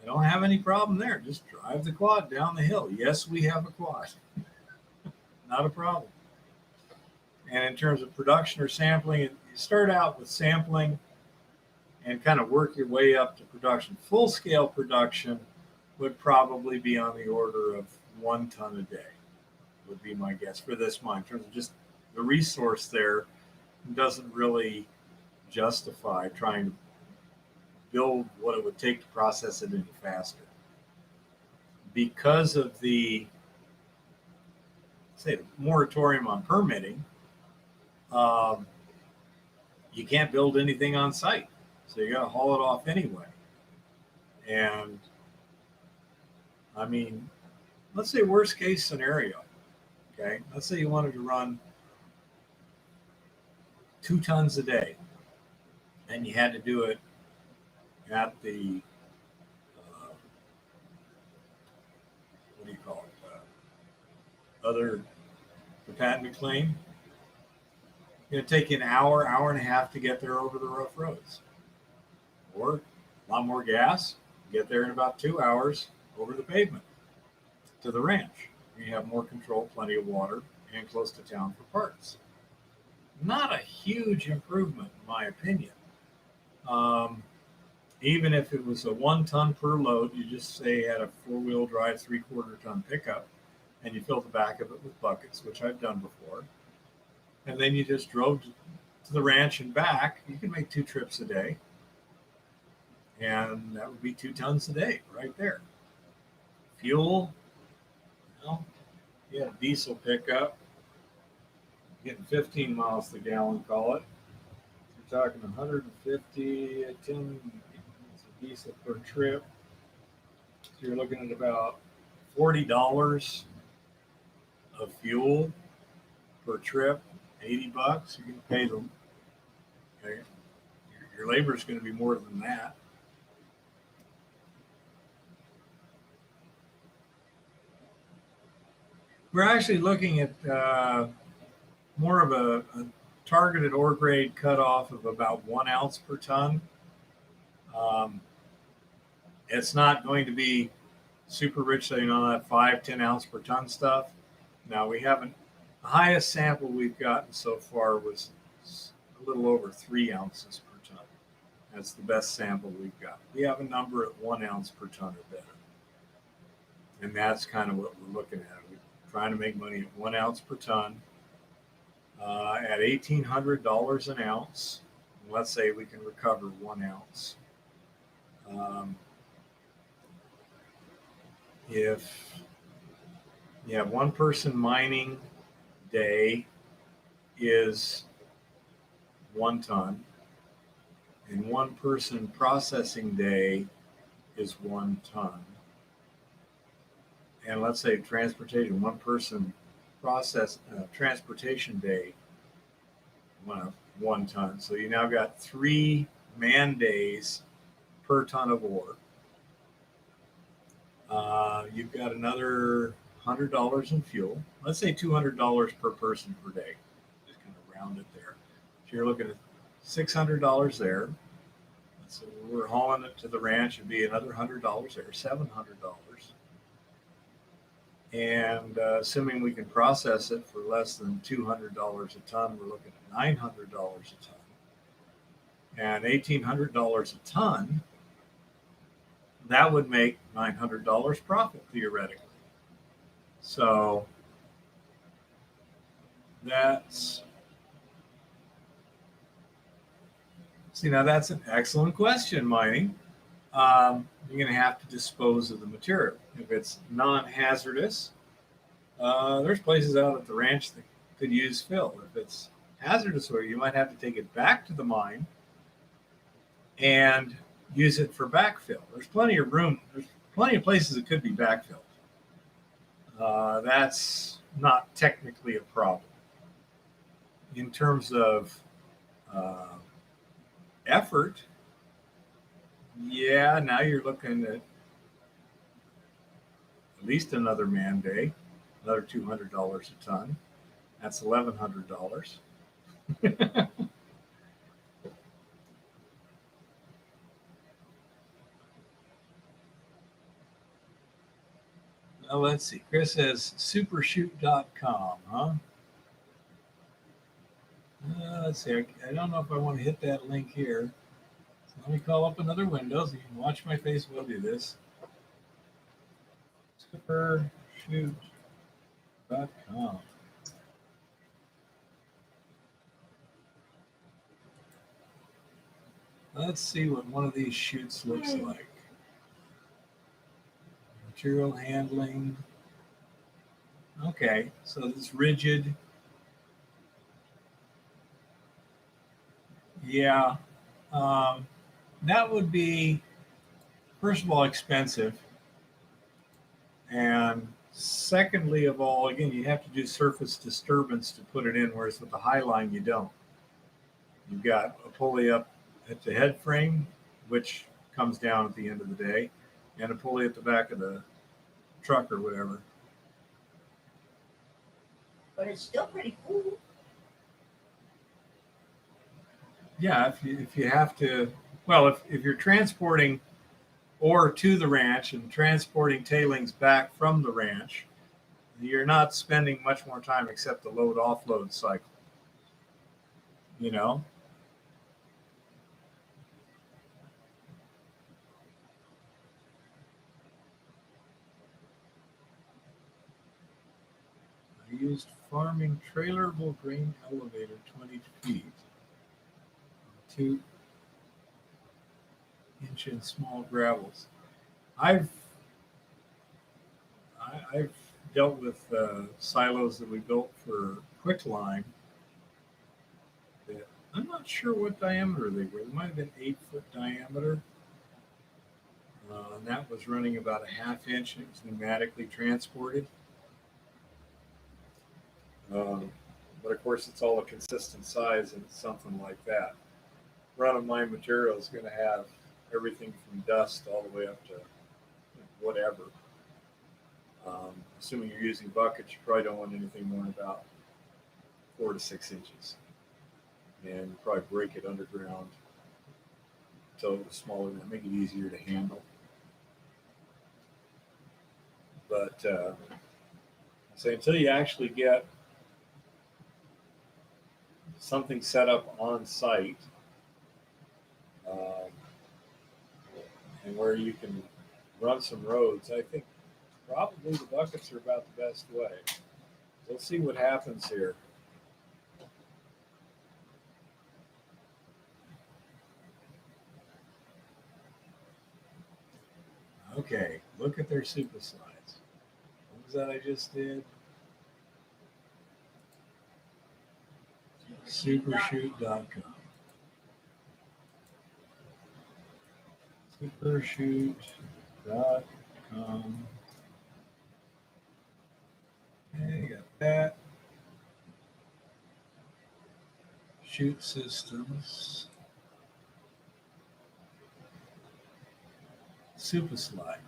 I don't have any problem there. Just drive the quad down the hill. Yes, we have a quad. Not a problem. And in terms of production or sampling, you start out with sampling and kind of work your way up to production. Full-scale production would probably be on the order of 1 ton a day, would be my guess for this mine. In terms of just the resource there, doesn't really justify trying to build what it would take to process it any faster. Because of the moratorium on permitting, you can't build anything on site. So you got to haul it off anyway. And I mean, let's say worst case scenario, okay? Let's say you wanted to run 2 tons a day and you had to do it at the, what do you call it? The patented claim. It'd take you an hour, hour and a half to get there over the rough roads. Or a lot more gas, get there in about 2 hours over the pavement to the ranch. You have more control, plenty of water, and close to town for parts. Not a huge improvement, in my opinion. Even if it was a 1 ton per load, you just say you had a 4-wheel drive 3/4 ton pickup, and you fill the back of it with buckets, which I've done before. and then you just drove to the ranch and back. You can make 2 trips a day, and that would be 2 tons a day right there. Fuel, well, you have diesel pickup, getting 15 miles to the gallon, call it. You're talking 150 a 10 diesel per trip. So you're looking at about $40 of fuel per trip, $80. You can pay them. Okay. Your labor is going to be more than that. We're actually looking at more of a targeted ore grade cutoff of about 1 ounce per ton. It's not going to be super rich, so that 5-10 ounce per ton stuff. Now we haven't. The highest sample we've gotten so far was a little over 3 ounces per ton. That's the best sample we've got. We have a number at 1 ounce per ton or better, and that's kind of what we're looking at. We're trying to make money at 1 ounce per ton at $1,800 an ounce. And let's say we can recover 1 ounce. If you have 1 person mining day is 1 ton, and 1 person processing day is 1 ton. And let's say transportation, 1 person transportation day, 1 ton. So you now got 3 man days per ton of ore. You've got another $100 in fuel. Let's say $200 per person per day. Just kind of round it there. So you're looking at $600 there. So we're hauling it to the ranch, it'd be another $100 there, $700. And assuming we can process it for less than $200 a ton, we're looking at $900 a ton. And $1,800 a ton, that would make $900 profit theoretically. So that's, now that's an excellent question, mining. You're going to have to dispose of the material. If it's non-hazardous, there's places out at the ranch that could use fill. If it's hazardous, or you might have to take it back to the mine and use it for backfill. There's plenty of room. There's plenty of places that could be backfilled. That's not technically a problem. In terms of effort, yeah, now you're looking at least another man day, another $200 a ton. That's $1,100. Now let's see. Chris says supershoot.com, huh? Let's see. I don't know if I want to hit that link here. So let me call up another window so you can watch my face while I do this. Supershoot.com. Let's see what one of these chutes looks like. Material handling. Okay, so it's rigid. Yeah, that would be, first of all, expensive. And secondly of all, again, you have to do surface disturbance to put it in, whereas with the high line, you don't. You've got a pulley up at the head frame, which comes down at the end of the day, and a pulley at the back of the truck or whatever. But it's still pretty cool. Yeah, if you have to, well, if you're transporting ore to the ranch and transporting tailings back from the ranch, you're not spending much more time except the load offload cycle. You know? used farming trailerable grain elevator 20 feet. 2-inch and small gravels. I've dealt with silos that we built for quicklime. That I'm not sure what diameter they were. They might have been 8-foot diameter. And that was running about a 1/2 inch. It was pneumatically transported. But of course, it's all a consistent size and something like that. Run of mine material is going to have everything from dust all the way up to whatever. Assuming you're using buckets, you probably don't want anything more than about 4 to 6 inches. And you probably break it underground so it was smaller than that, make it easier to handle. But so until you actually get something set up on site, and where you can run some roads, I think probably the buckets are about the best way. We'll see what happens here. Okay, look at their super slides. What was that I just did? Supershoot.com. Supershoot.com. Okay, got that. Shoot systems. Super slide.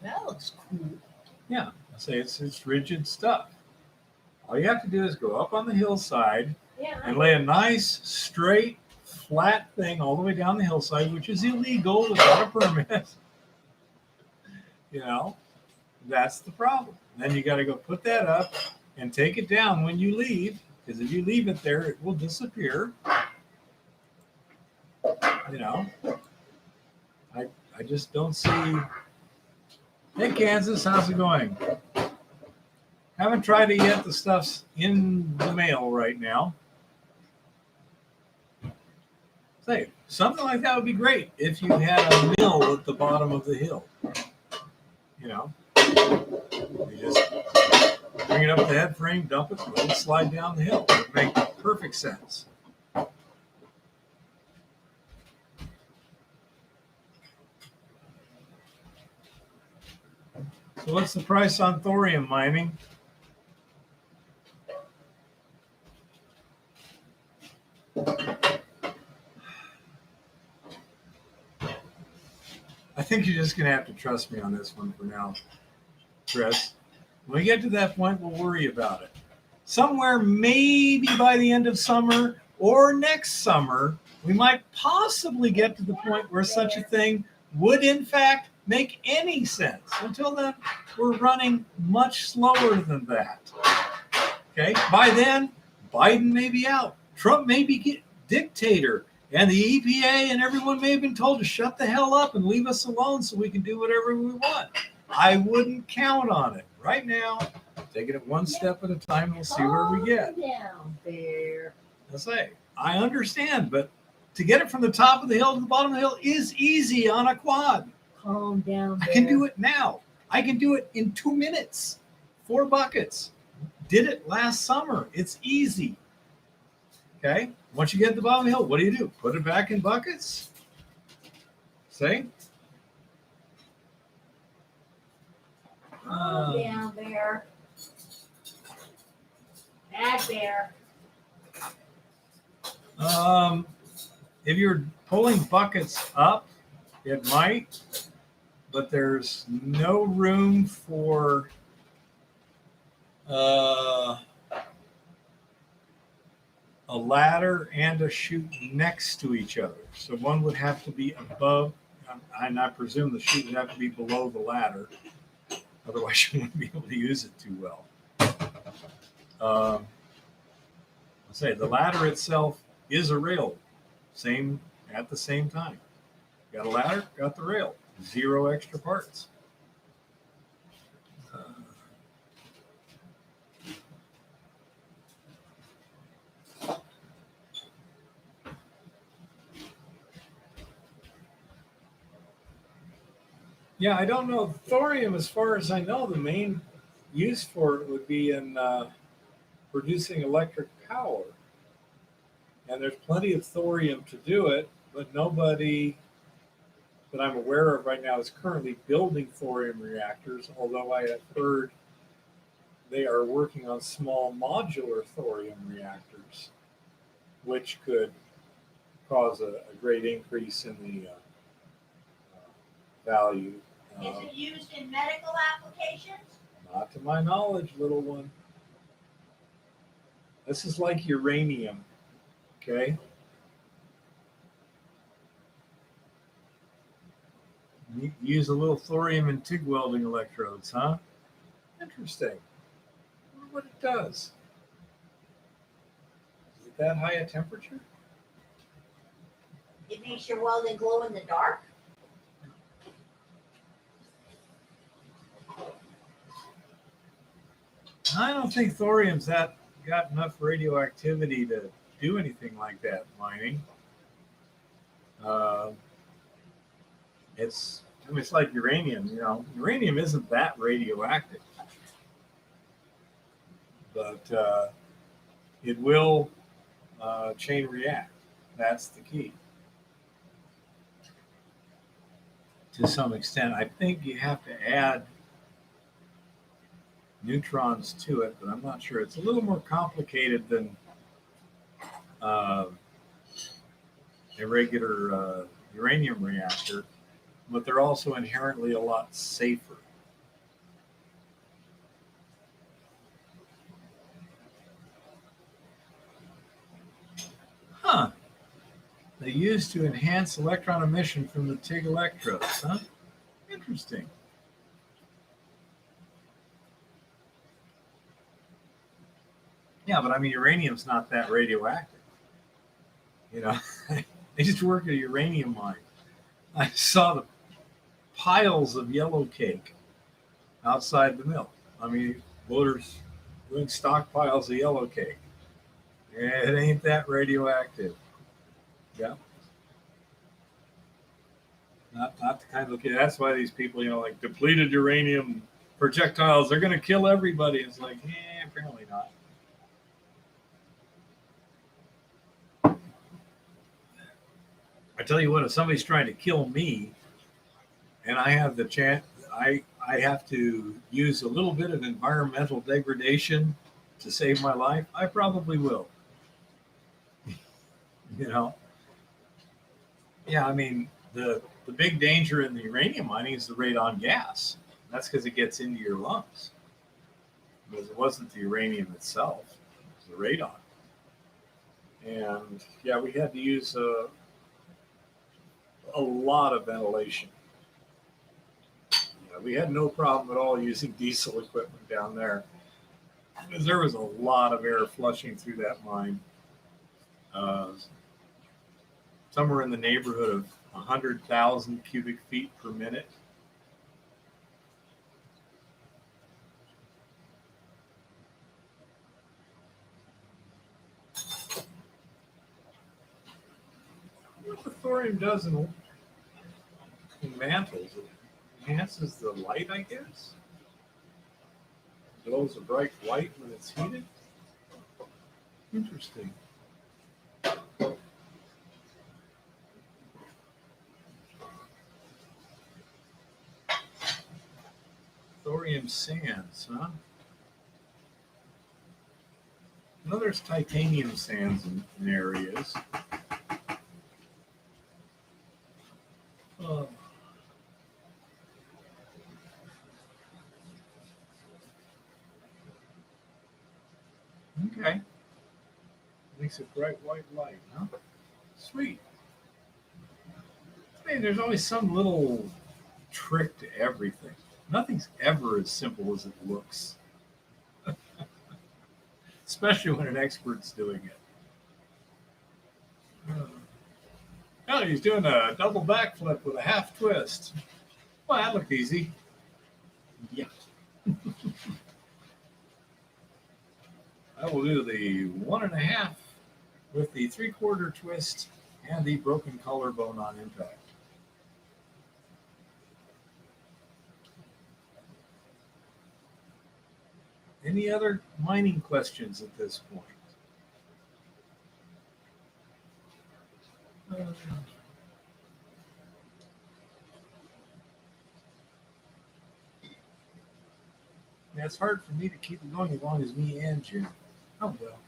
That looks cool. Yeah, I say it's rigid stuff. All you have to do is go up on the hillside and lay a nice, straight, flat thing all the way down the hillside, which is illegal without a permit. You know, that's the problem. Then you got to go put that up and take it down when you leave, because if you leave it there, it will disappear. You know, I just don't see. Hey, Kansas, how's it going? Haven't tried it yet. The stuff's in the mail right now. Say, something like that would be great if you had a mill at the bottom of the hill. You know, you just bring it up the head frame, dump it, let it slide down the hill. It would make perfect sense. So what's the price on thorium mining? I think you're just going to have to trust me on this one for now, Chris. When we get to that point, we'll worry about it. Somewhere maybe by the end of summer or next summer, we might possibly get to the point where such a thing would in fact make any sense. Until then, we're running much slower than that. Okay, by then, Biden may be out. Trump may be dictator. And the EPA and everyone may have been told to shut the hell up and leave us alone so we can do whatever we want. I wouldn't count on it. Right now, taking it one step at a time, we'll see where we get. Down there. I say, I understand, but to get it from the top of the hill to the bottom of the hill is easy on a quad. Calm down there. I can do it now. I can do it in 2 minutes. 4 buckets. Did it last summer. It's easy. Okay? Once you get to the bottom of the hill, what do? Put it back in buckets? See? Calm down there. Bad bear. If you're pulling buckets up, it might, but there's no room for a ladder and a chute next to each other. So one would have to be above, and I presume the chute would have to be below the ladder. Otherwise, you wouldn't be able to use it too well. I'll say the ladder itself is a rail, same at the same time. Got a ladder, got the rail, 0 extra parts. Yeah, I don't know. Thorium, as far as I know, the main use for it would be in producing electric power. And there's plenty of thorium to do it, but nobody that I'm aware of right now is currently building thorium reactors, although I have heard they are working on small modular thorium reactors, which could cause a great increase in the value. Is it used in medical applications? Not to my knowledge, little one. This is like uranium, okay? You use a little thorium in TIG welding electrodes, huh? Interesting. I wonder what it does. Is it that high a temperature? It makes your welding glow in the dark? I don't think thorium's got enough radioactivity to do anything like that, mining. It's like uranium. Uranium isn't that radioactive, but it will chain react. That's the key. To some extent, I think you have to add neutrons to it, but I'm not sure. It's a little more complicated than a regular uranium reactor, but they're also inherently a lot safer. Huh. They used to enhance electron emission from the TIG electrodes, huh? Interesting. Yeah, but I mean, uranium's not that radioactive. I used to work at a uranium mine. I saw the piles of yellow cake outside the mill. I mean, loaders doing stockpiles of yellow cake. It ain't that radioactive. Yeah. Not the kind of, that's why these people, like depleted uranium projectiles, they're going to kill everybody. It's like, apparently not. I tell you what, if somebody's trying to kill me and I have the chance, I have to use a little bit of environmental degradation to save my life, I probably will. Yeah, I mean, the big danger in the uranium mining is the radon gas. That's because it gets into your lungs. Because it wasn't the uranium itself, it was the radon. And yeah, we had to use a lot of ventilation. We had no problem at all using diesel equipment down there, because there was a lot of air flushing through that mine. Somewhere in the neighborhood of 100,000 cubic feet per minute. What the thorium does in mantles, it enhances the light, I guess. It glows a bright white when it's heated. Interesting. Thorium sands, huh? No, there's titanium sands in areas. Okay. Makes a bright white light, huh? Sweet. I mean, there's always some little trick to everything. Nothing's ever as simple as it looks. Especially when an expert's doing it. Oh, he's doing a double backflip with a half twist. Well, that looked easy. Yeah. I will do the 1.5 with the 3/4 twist and the broken collarbone on impact. Any other mining questions at this point? Yeah, it's hard for me to keep it going as long as me and Jim. Oh well.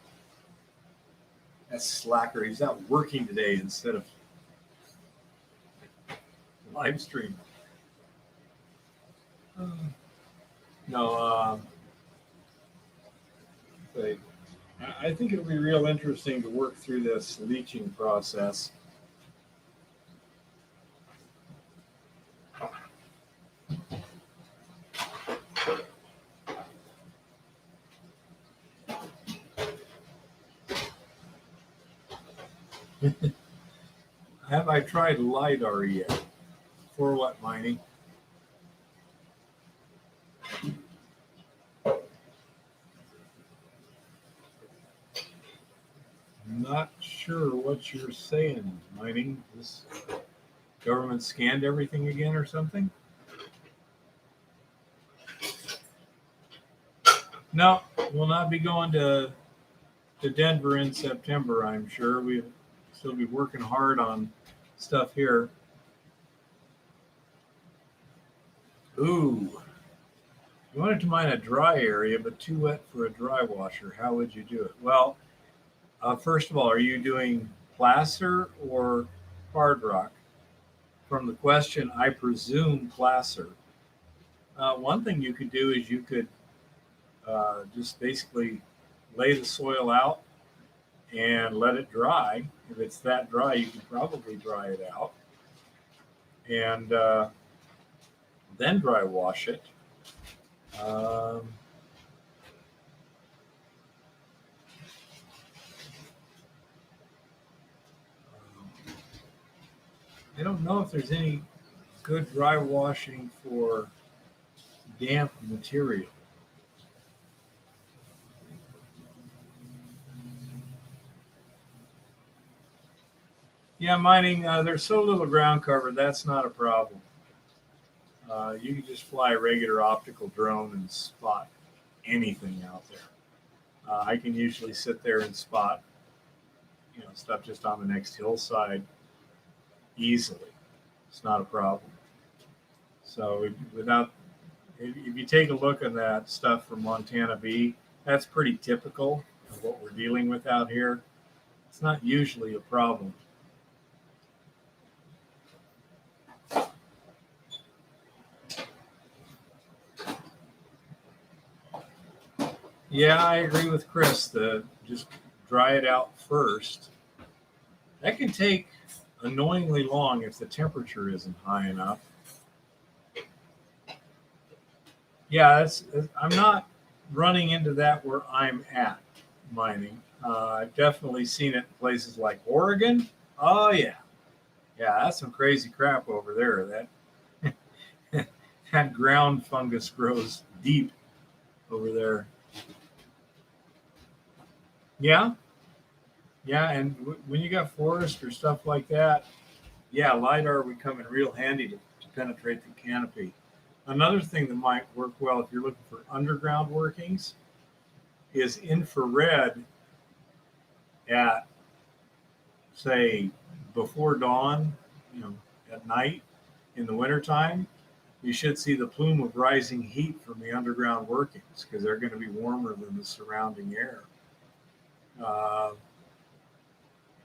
That's slacker. He's out working today instead of live streaming. No, but I think it'll be real interesting to work through this leaching process. Have I tried LiDAR yet? For what, mining? Not sure what you're saying, mining. This government scanned everything again or something? No, we'll not be going to Denver in September, I'm sure. We'll still be working hard on stuff here. Ooh. You wanted to mine a dry area, but too wet for a dry washer. How would you do it? Well, first of all, are you doing placer or hard rock? From the question, I presume placer. One thing you could do is you could just basically lay the soil out and let it dry. If it's that dry, you can probably dry it out and then dry wash it. I don't know if there's any good dry washing for damp material. Yeah, mining, there's so little ground cover, that's not a problem. You can just fly a regular optical drone and spot anything out there. I can usually sit there and spot, stuff just on the next hillside easily. It's not a problem. So if you take a look at that stuff from Montana B, that's pretty typical of what we're dealing with out here. It's not usually a problem. Yeah, I agree with Chris. Just dry it out first. That can take annoyingly long if the temperature isn't high enough. Yeah, I'm not running into that where I'm at mining. I've definitely seen it in places like Oregon. Oh yeah, that's some crazy crap over there. That that ground fungus grows deep over there. Yeah, and when you got forest or stuff like that, yeah, LiDAR would come in real handy to penetrate the canopy. Another thing that might work well if you're looking for underground workings is infrared at, say, before dawn, at night in the wintertime. You should see the plume of rising heat from the underground workings because they're going to be warmer than the surrounding air.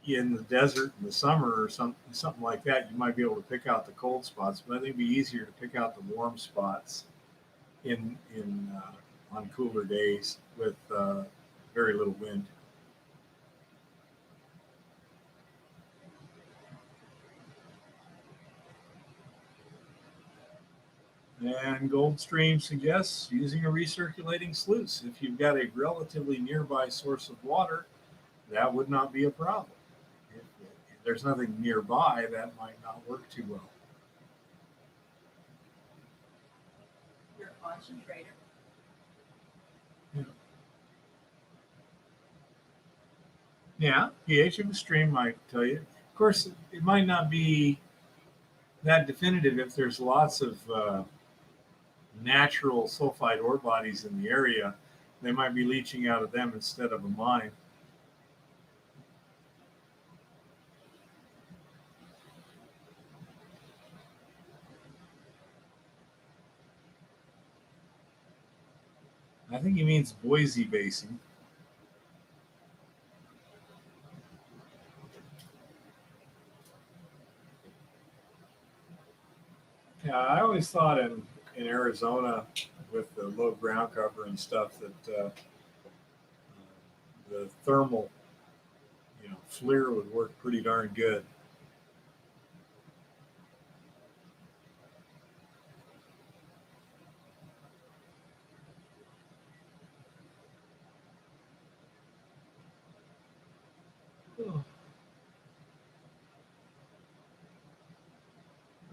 In the desert in the summer or something like that, you might be able to pick out the cold spots, but I think it'd be easier to pick out the warm spots on cooler days with very little wind. And Goldstream suggests using a recirculating sluice. If you've got a relatively nearby source of water, that would not be a problem. If there's nothing nearby, that might not work too well. Your concentrator. Yeah, pH of a stream might tell you. Of course, it might not be that definitive if there's lots of natural sulfide ore bodies in the area. they might be leaching out of them instead of a mine. I think he means Boise Basin. Yeah, I always thought in Arizona with the low ground cover and stuff that the thermal, FLIR would work pretty darn good.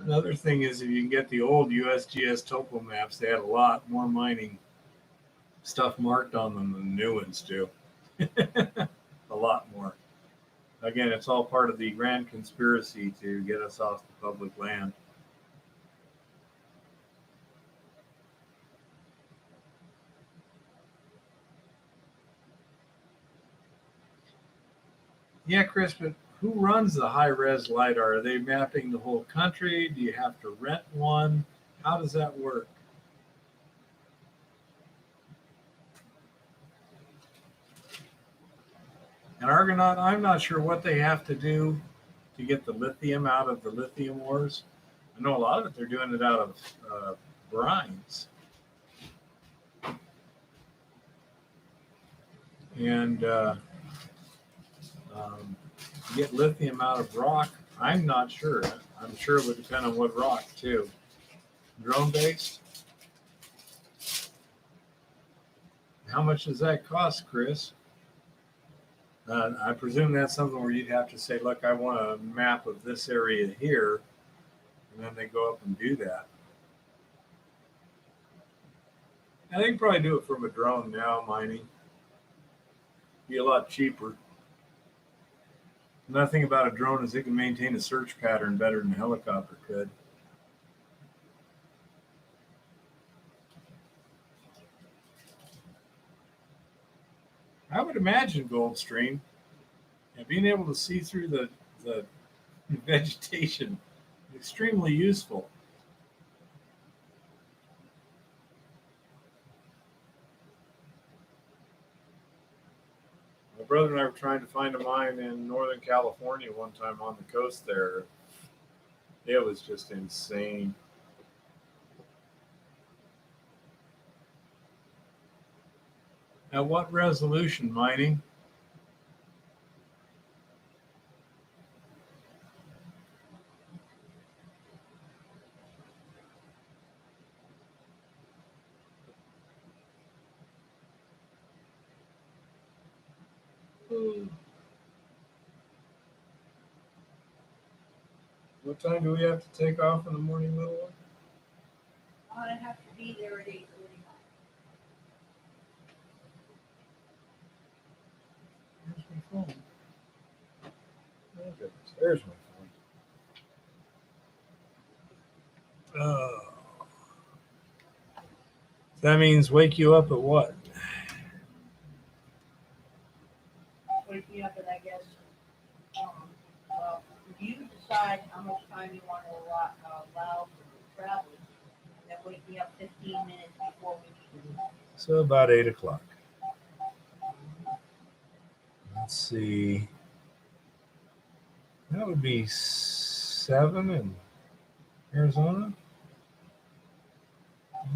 Another thing is if you can get the old USGS topo maps, they had a lot more mining stuff marked on them than the new ones do. A lot more. Again, it's all part of the grand conspiracy to get us off the public land. Yeah, Chris, but who runs the high-res LiDAR? Are they mapping the whole country? Do you have to rent one? How does that work? And Argonaut, I'm not sure what they have to do to get the lithium out of the lithium ores. I know a lot of it, they're doing it out of brines. And get lithium out of rock, I'm not sure. I'm sure it would depend on what rock, too. Drone based? How much does that cost, Chris? I presume that's something where you'd have to say, look, I want a map of this area here, and then they go up and do that. And they can probably do it from a drone now, mining. Be a lot cheaper. Another thing about a drone is it can maintain a search pattern better than a helicopter could. I would imagine Goldstream and being able to see through the vegetation is extremely useful. My brother and I were trying to find a mine in Northern California one time on the coast there. It was just insane. At what resolution mining? What time do we have to take off in the morning, little one? I have to be there at 8:45. Where's my phone? Oh, goodness. There's my phone. Oh. That means wake you up at what? Wake me up, and I guess, well, you decide how much time you want to allow for travel, and then wake me up 15 minutes before we leave. So about 8 o'clock. Let's see. That would be 7 in Arizona.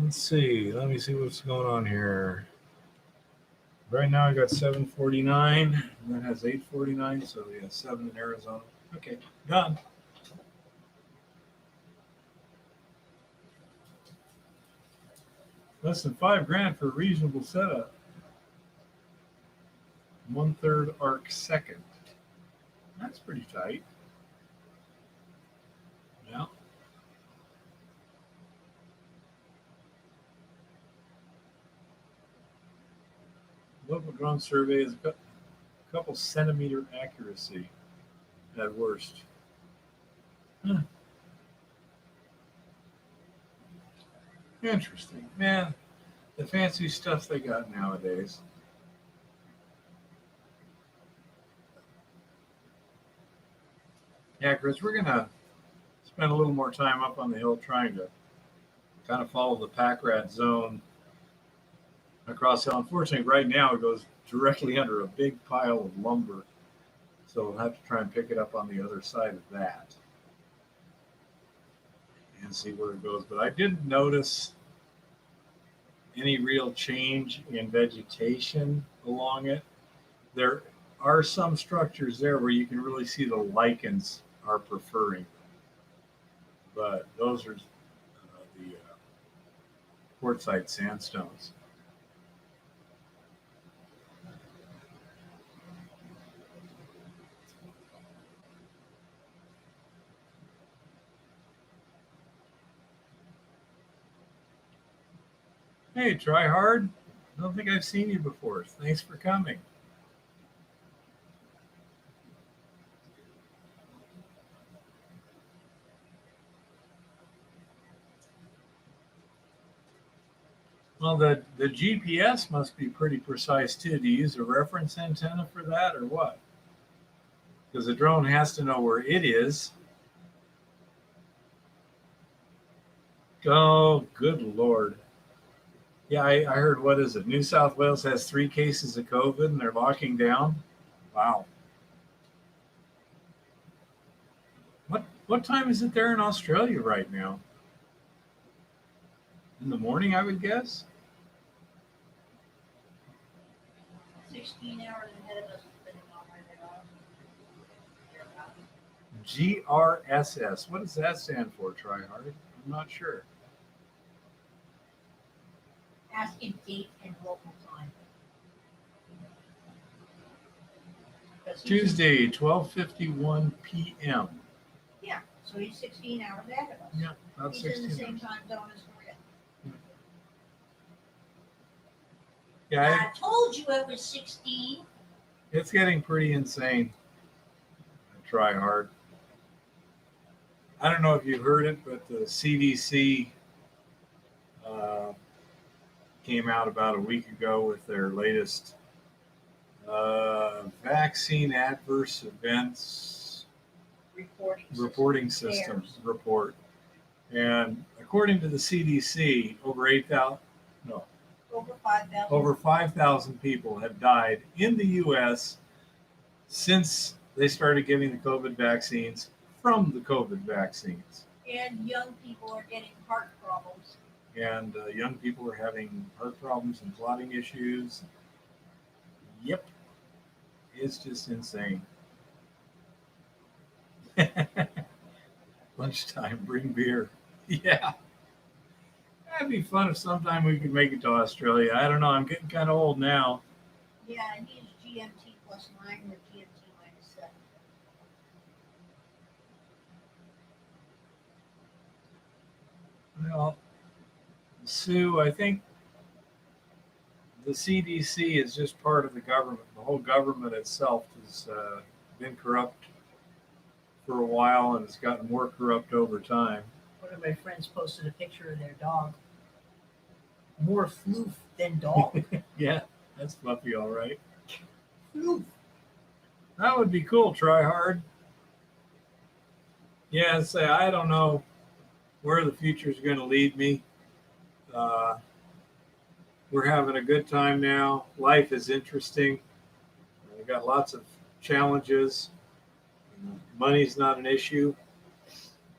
Let's see. Let me see what's going on here. Right now I got 7:49. And that has 8:49. So yeah, 7 in Arizona. Okay, done. Less than $5,000 for a reasonable setup. 1/3 arc second. That's pretty tight. Yeah. Local drone survey is a couple centimeter accuracy at worst. Huh. Interesting. Man, the fancy stuff they got nowadays. Yeah, Chris, we're gonna spend a little more time up on the hill trying to kind of follow the pack rat zone across the hill. Unfortunately, right now it goes directly under a big pile of lumber, so we'll have to try and pick it up on the other side of that and see where it goes. But I didn't notice any real change in vegetation along it. There are some structures there where you can really see the lichens are preferring, but those are the quartzite sandstones. Hey, try hard. I don't think I've seen you before. Thanks for coming. Well, the GPS must be pretty precise too. Do you use a reference antenna for that or what? Because the drone has to know where it is. Oh, good Lord. Yeah, I heard, what is it? New South Wales has 3 cases of COVID and they're locking down. Wow. What time is it there in Australia right now? In the morning, I would guess. 16 hours ahead of us. GRSS. What does that stand for, Try Hard? I'm not sure. Ask him date and local time. Tuesday, 12:51 p.m. Yeah, so he's 16 hours ahead of us. Yeah, about He's 16 in the same hours. time zone as Maria. Yeah, I told you it was 16. it's getting pretty insane. Try hard. I don't know if you heard it, but the CDC came out about a week ago with their latest vaccine adverse events reporting system report. And according to the CDC, over 5,000 people have died in the U.S. since they started giving the COVID vaccines from the COVID vaccines. And young people are getting heart problems. And young people are having heart problems and clotting issues. Yep. It's just insane. Lunchtime, bring beer. Yeah. That'd be fun if sometime we could make it to Australia. I don't know. I'm getting kind of old now. Yeah, and he's GMT plus 9 or GMT minus 7. Well, Sue, I think the CDC is just part of the government. The whole government itself has been corrupt for a while, and it's gotten more corrupt over time. One of my friends posted a picture of their dog. More floof than dog. Yeah, that's fluffy, all right. Floof. That would be cool. Try hard. Yeah, say I don't know where the future is going to lead me. We're having a good time now. Life is interesting. We've got lots of challenges. Money's not an issue,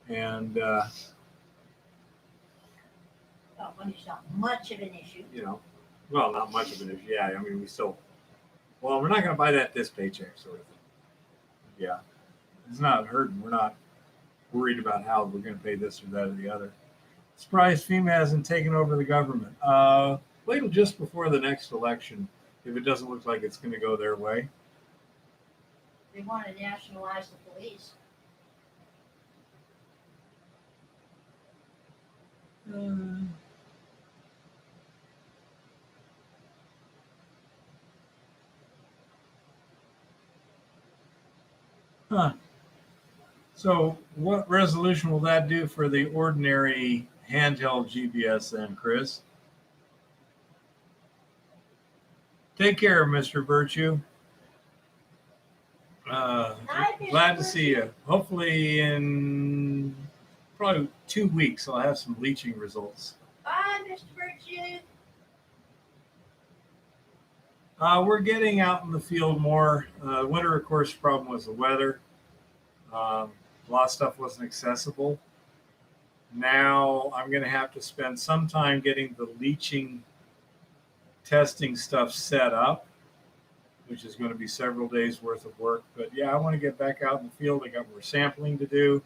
and Well, money's not much of an issue. well, not much of an issue. Yeah, I mean, we're not going to buy that this paycheck sort of thing. Yeah, it's not hurting. We're not worried about how we're going to pay this or that or the other. Surprised FEMA hasn't taken over the government. Wait till just before the next election if it doesn't look like it's going to go their way. They want to nationalize the police. Huh. So what resolution will that do for the ordinary handheld GPS then, Chris? Take care, Mr. Virtue. Hi, Mr. Glad to see Virtue. you. Hopefully in probably 2 weeks, I'll have some leaching results. Bye, Mr. Virtue. We're getting out in the field more. Winter, of course, problem was the weather. A lot of stuff wasn't accessible. Now I'm going to have to spend some time getting the leaching testing stuff set up, which is going to be several days worth of work. But yeah, I want to get back out in the field. I got more sampling to do.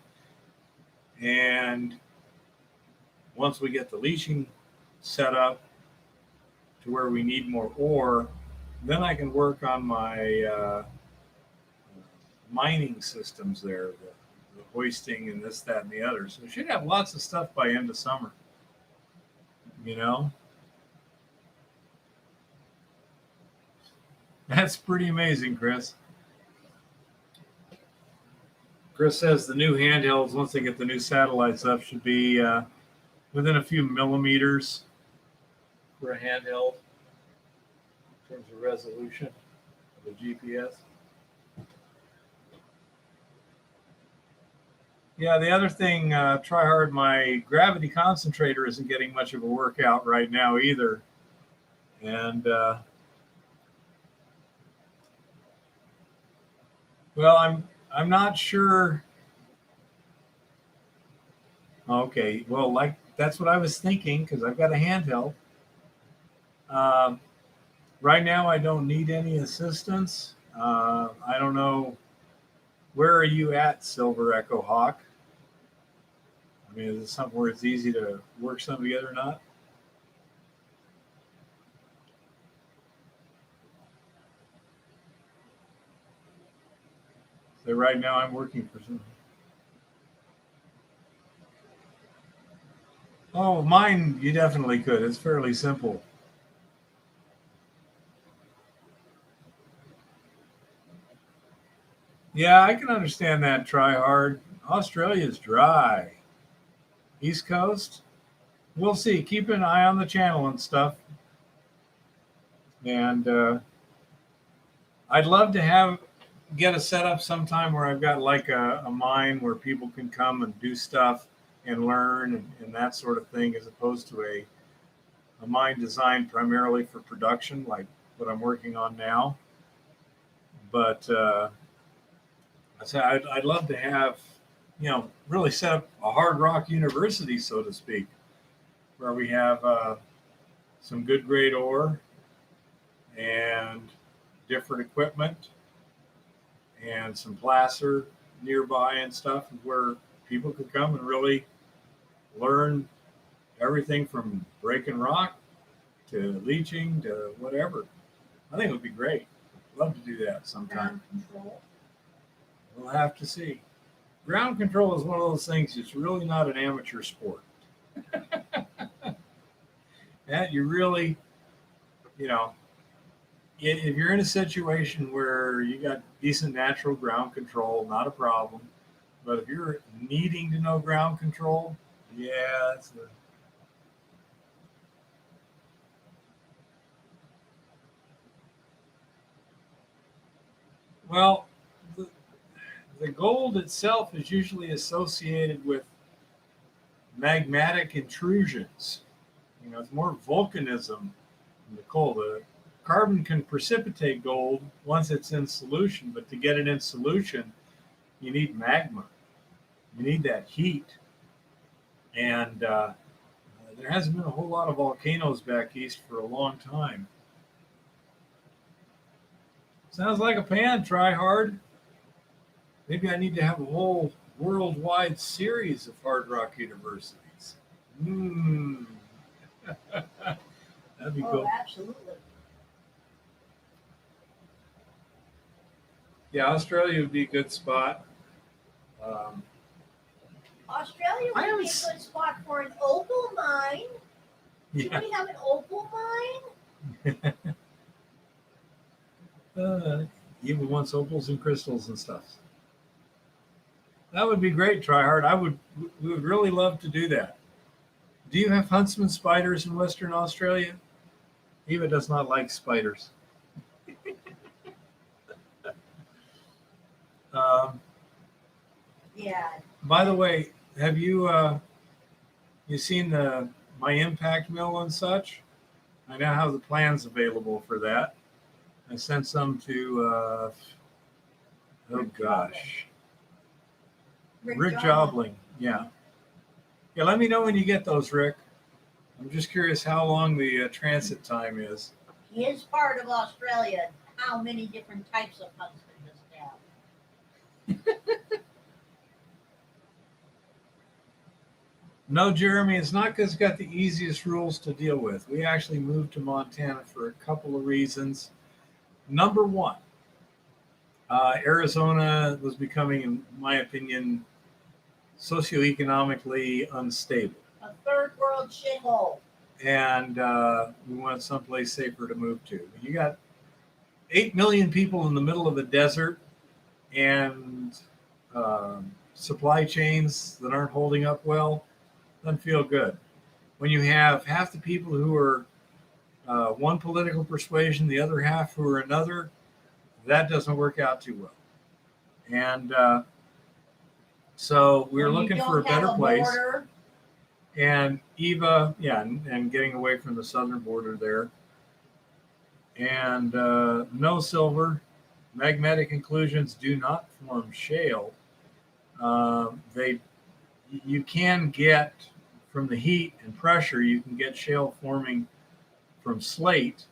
And once we get the leaching set up to where we need more ore, then I can work on my mining systems there, the hoisting and this, that, and the other. So we should have lots of stuff by end of summer. You know? That's pretty amazing, Chris. Chris says the new handhelds, once they get the new satellites up, should be within a few millimeters for a handheld in terms of resolution of the GPS. Yeah, the other thing, try hard, my gravity concentrator isn't getting much of a workout right now either. And well, I'm not sure. Okay, well, like that's what I was thinking because I've got a handheld. Right now, I don't need any assistance. I don't know. Where are you at, Silver Echo Hawk? I mean, is it something where it's easy to work something together or not? So right now I'm working for some. Oh, mine, you definitely could. It's fairly simple. Yeah, I can understand that. Try hard. Australia's dry. East Coast, we'll see. Keep an eye on the channel and stuff. And I'd love to get a setup sometime where I've got like a mine where people can come and do stuff and learn and that sort of thing, as opposed to a mine designed primarily for production, like what I'm working on now. But I'd love to have, really set up a hard rock university, so to speak, where we have some good grade ore and different equipment and some placer nearby and stuff, where people could come and really learn everything from breaking rock to leaching to whatever. I think it would be great. Love to do that sometime. Ground control. We'll have to see. Ground control is one of those things. It's really not an amateur sport. That you really, if you're in a situation where you got decent natural ground control, not a problem. But if you're needing to know ground control, yeah, that's well, the gold itself is usually associated with magmatic intrusions. It's more volcanism in the coal. The carbon can precipitate gold once it's in solution, but to get it in solution, you need magma. You need that heat. And there hasn't been a whole lot of volcanoes back east for a long time. Sounds like a plan. Try hard. Maybe I need to have a whole worldwide series of hard rock universities. That'd be cool. Absolutely. Yeah, Australia would be a good spot. Australia would be a good spot for an opal mine. Do Yeah. we have an opal mine? Even once opals and crystals and stuff. That would be great, Tryhard. We would really love to do that. Do you have huntsman spiders in Western Australia? Eva does not like spiders. Um, Yeah. by the way, have you seen my impact mill and such? I now have the plans available for that. I sent some to oh gosh, Rick Jobling. Yeah, yeah. Let me know when you get those, Rick. I'm just curious how long the transit time is. He is part of Australia. How many different types of huntsmen does it have? No, Jeremy, it's not because it's got the easiest rules to deal with. We actually moved to Montana for a couple of reasons. Number one, Arizona was becoming, in my opinion, socioeconomically unstable. A third world shithole. And we wanted someplace safer to move to. You got 8 million people in the middle of the desert and supply chains that aren't holding up well. Doesn't feel good. When you have half the people who are one political persuasion, the other half who are another, that doesn't work out too well. And so we were looking for a better place. Border. And Eva, yeah, and getting away from the southern border there. And no silver. Magmatic inclusions do not form shale. You can get from the heat and pressure, you can get shale forming from slate,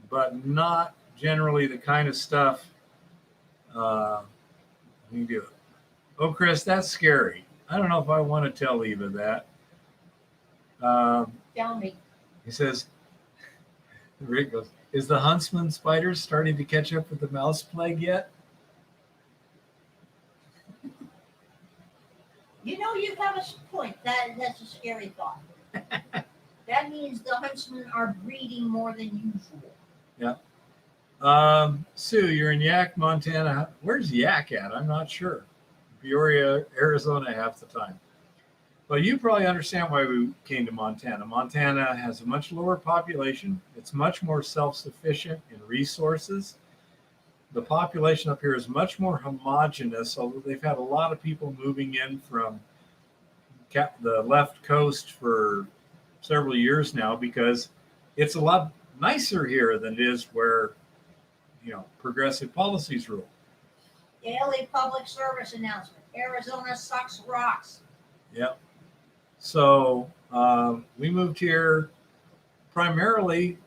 but not generally the kind of stuff you do. Oh, Chris, that's scary. I don't know if I want to tell Eva that. Tell me. He says, Rick goes, is the huntsman spider starting to catch up with the mouse plague yet? You know, you have a point. That's a scary thought. That means the huntsmen are breeding more than usual. Yeah. Sue, you're in Yak, Montana. Where's Yak at? I'm not sure. Peoria, Arizona, half the time. But you probably understand why we came to Montana. Montana has a much lower population. It's much more self-sufficient in resources. The population up here is much more homogenous, although they've had a lot of people moving in from the left coast for several years now because it's a lot nicer here than it is where, progressive policies rule. Daily public service announcement. Arizona sucks rocks. Yep. So we moved here primarily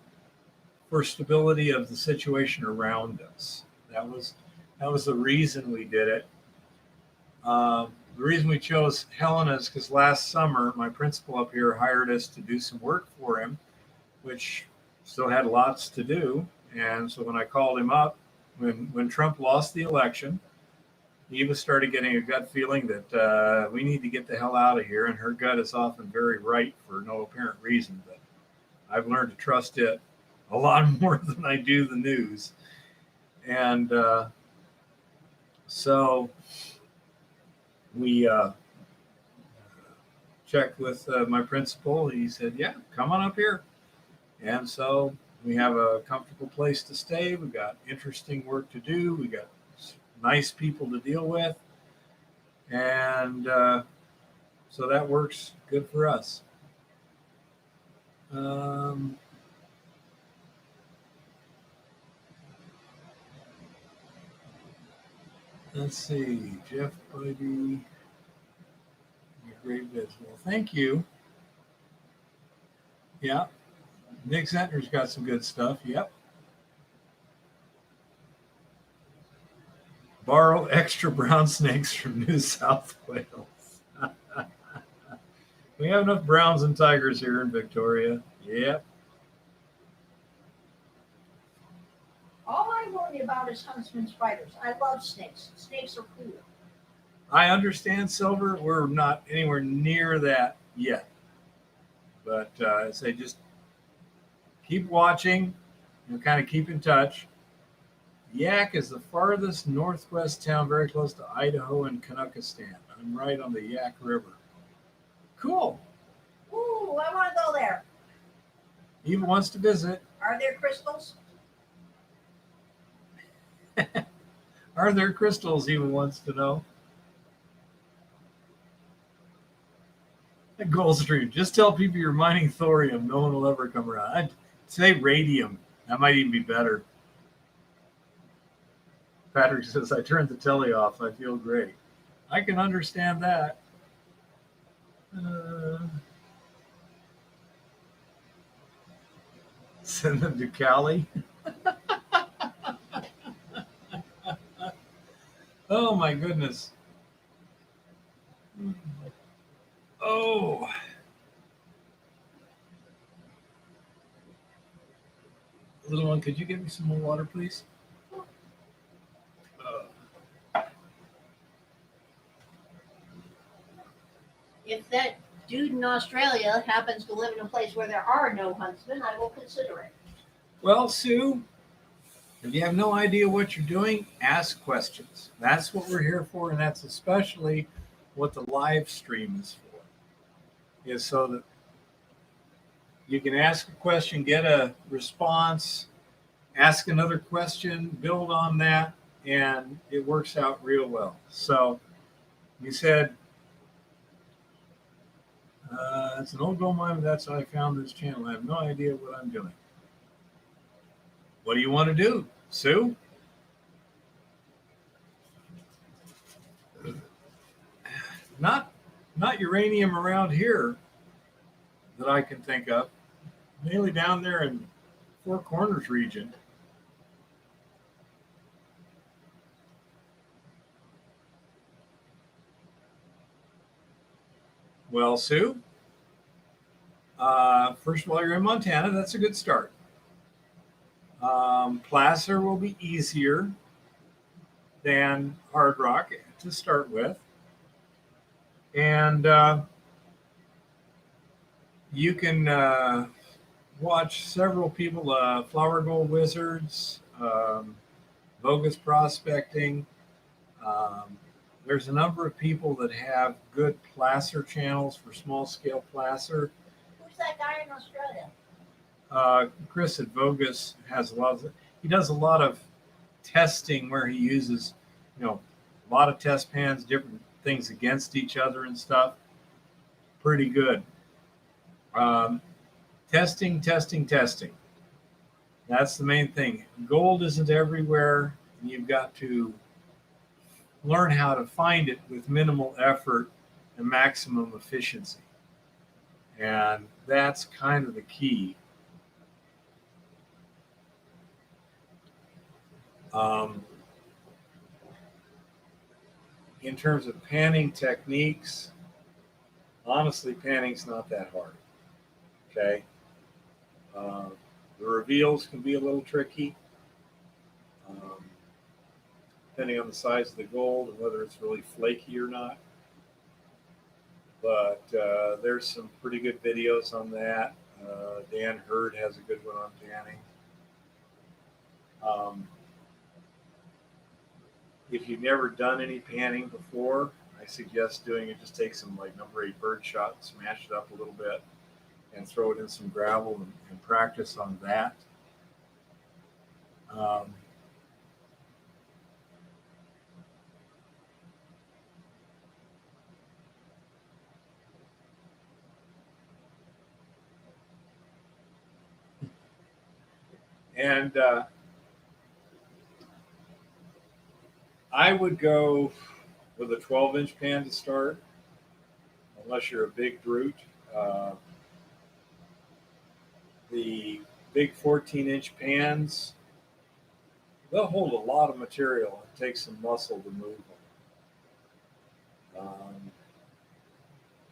for stability of the situation around us. That was the reason we did it. The reason we chose Helena is because last summer my principal up here hired us to do some work for him, which still had lots to do. And so when I called him up, when Trump lost the election, Eva started getting a gut feeling that we need to get the hell out of here. And her gut is often very right for no apparent reason. But I've learned to trust it a lot more than I do the news. And so we checked with my principal. He said, yeah, come on up here. And so we have a comfortable place to stay. We got interesting work to do. We got nice people to deal with. And so that works good for us. Let's see, Jeff Buddy, great vids. Well, thank you. Yeah, Nick Zentner's got some good stuff. Yep. Borrow extra brown snakes from New South Wales. We have enough browns and tigers here in Victoria. Yep. All I worry about is huntsman spiders. I love snakes. Snakes are cool. I understand, Silver. We're not anywhere near that yet. But I say just keep watching and kind of keep in touch. Yak is the farthest northwest town, very close to Idaho and Kazakhstan. I'm right on the Yak River. Cool. Ooh, I want to go there. Eva wants to visit. Are there crystals? Are there crystals? He wants to know. Goldstream. Just tell people you're mining thorium. No one will ever come around. I'd say radium. That might even be better. Patrick says, I turned the telly off. I feel great. I can understand that. Send them to Cali. Oh, my goodness. Oh. Little one, could you get me some more water, please? If that dude in Australia happens to live in a place where there are no huntsmen, I will consider it. Well, Sue, if you have no idea what you're doing, ask questions. That's what we're here for, and that's especially what the live stream is for, is so that you can ask a question, get a response, ask another question, build on that, and it works out real well. So you said, it's an old gold mine, but that's how I found this channel. I have no idea what I'm doing. What do you want to do, Sue? Not uranium around here that I can think of. Mainly down there in Four Corners region. Well, Sue, first of all, you're in Montana. That's a good start. Placer will be easier than Hard Rock to start with. And you can watch several people, Flower Gold Wizards, Bogus Prospecting. There's a number of people that have good placer channels for small scale placer. Who's that guy in Australia? Chris at Vogus has he does a lot of testing where he uses, a lot of test pans, different things against each other and stuff. Pretty good. Testing. That's the main thing. Gold isn't everywhere. And you've got to learn how to find it with minimal effort and maximum efficiency. And that's kind of the key. In terms of panning techniques, honestly, panning's not that hard. Okay. The reveals can be a little tricky, depending on the size of the gold and whether it's really flaky or not. But there's some pretty good videos on that. Dan Hurd has a good one on panning. If you've never done any panning before, I suggest doing it. Just take some number 8 bird shot, smash it up a little bit, and throw it in some gravel and practice on that. And I would go with a 12-inch pan to start, unless you're a big brute. The big 14-inch pans, they'll hold a lot of material. It takes some muscle to move them.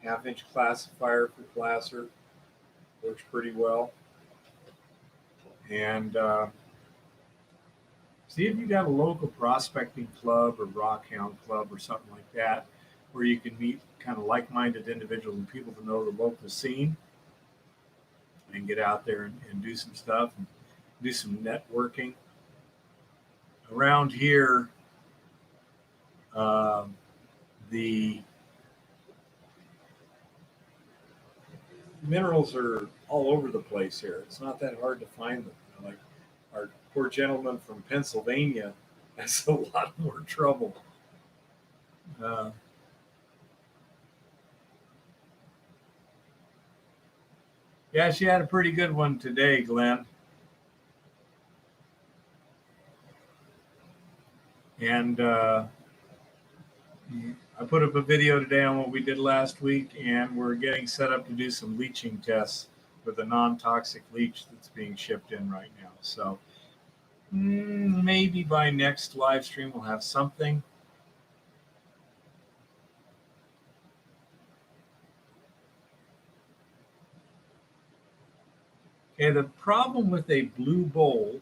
Half-inch classifier for placer works pretty well. And see if you got a local prospecting club or rockhound club or something like that, where you can meet kind of like-minded individuals and people to know the local scene and get out there and do some stuff and do some networking. Around here, the minerals are all over the place here. It's not that hard to find them. Like our poor gentleman from Pennsylvania That's a lot more trouble. Yeah, she had a pretty good one today, Glenn. And I put up a video today on what we did last week, and we're getting set up to do some leaching tests with a non-toxic leach that's being shipped in right now. So maybe by next live stream we'll have something. Okay, the problem with a blue bowl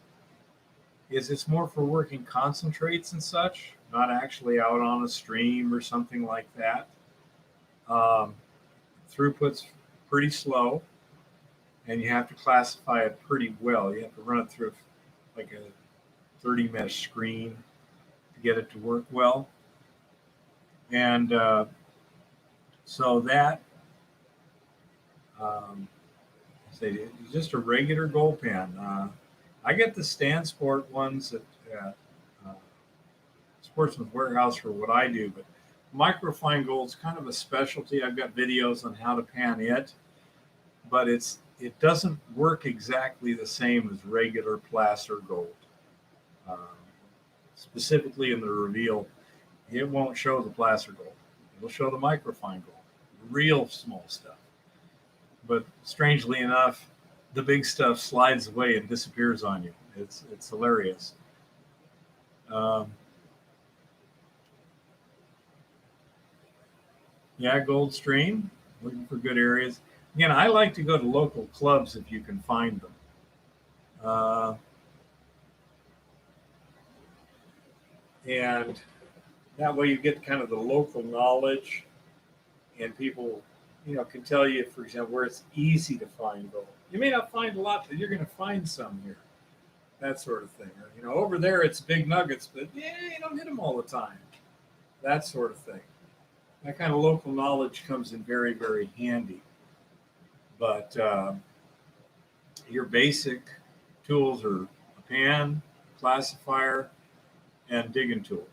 is it's more for working concentrates and such, not actually out on a stream or something like that. Throughput's pretty slow, and you have to classify it pretty well. You have to run it through like a 30 mesh screen to get it to work well. And so that just a regular gold pan. I get the StanSport ones at Sportsman's Warehouse for what I do, but microfine gold's kind of a specialty. I've got videos on how to pan it, but it doesn't work exactly the same as regular placer gold. Specifically in the reveal, it won't show the placer gold. It'll show the microfine gold, real small stuff. But strangely enough, the big stuff slides away and disappears on you. It's hilarious. Yeah, Gold Stream, looking for good areas. Again, I like to go to local clubs if you can find them. And that way you get kind of the local knowledge, and people, can tell you, for example, where it's easy to find gold. You may not find a lot, but you're going to find some here. That sort of thing. Or, over there it's big nuggets, but you don't hit them all the time. That sort of thing. That kind of local knowledge comes in very, very handy. But your basic tools are a pan, classifier, and digging tool.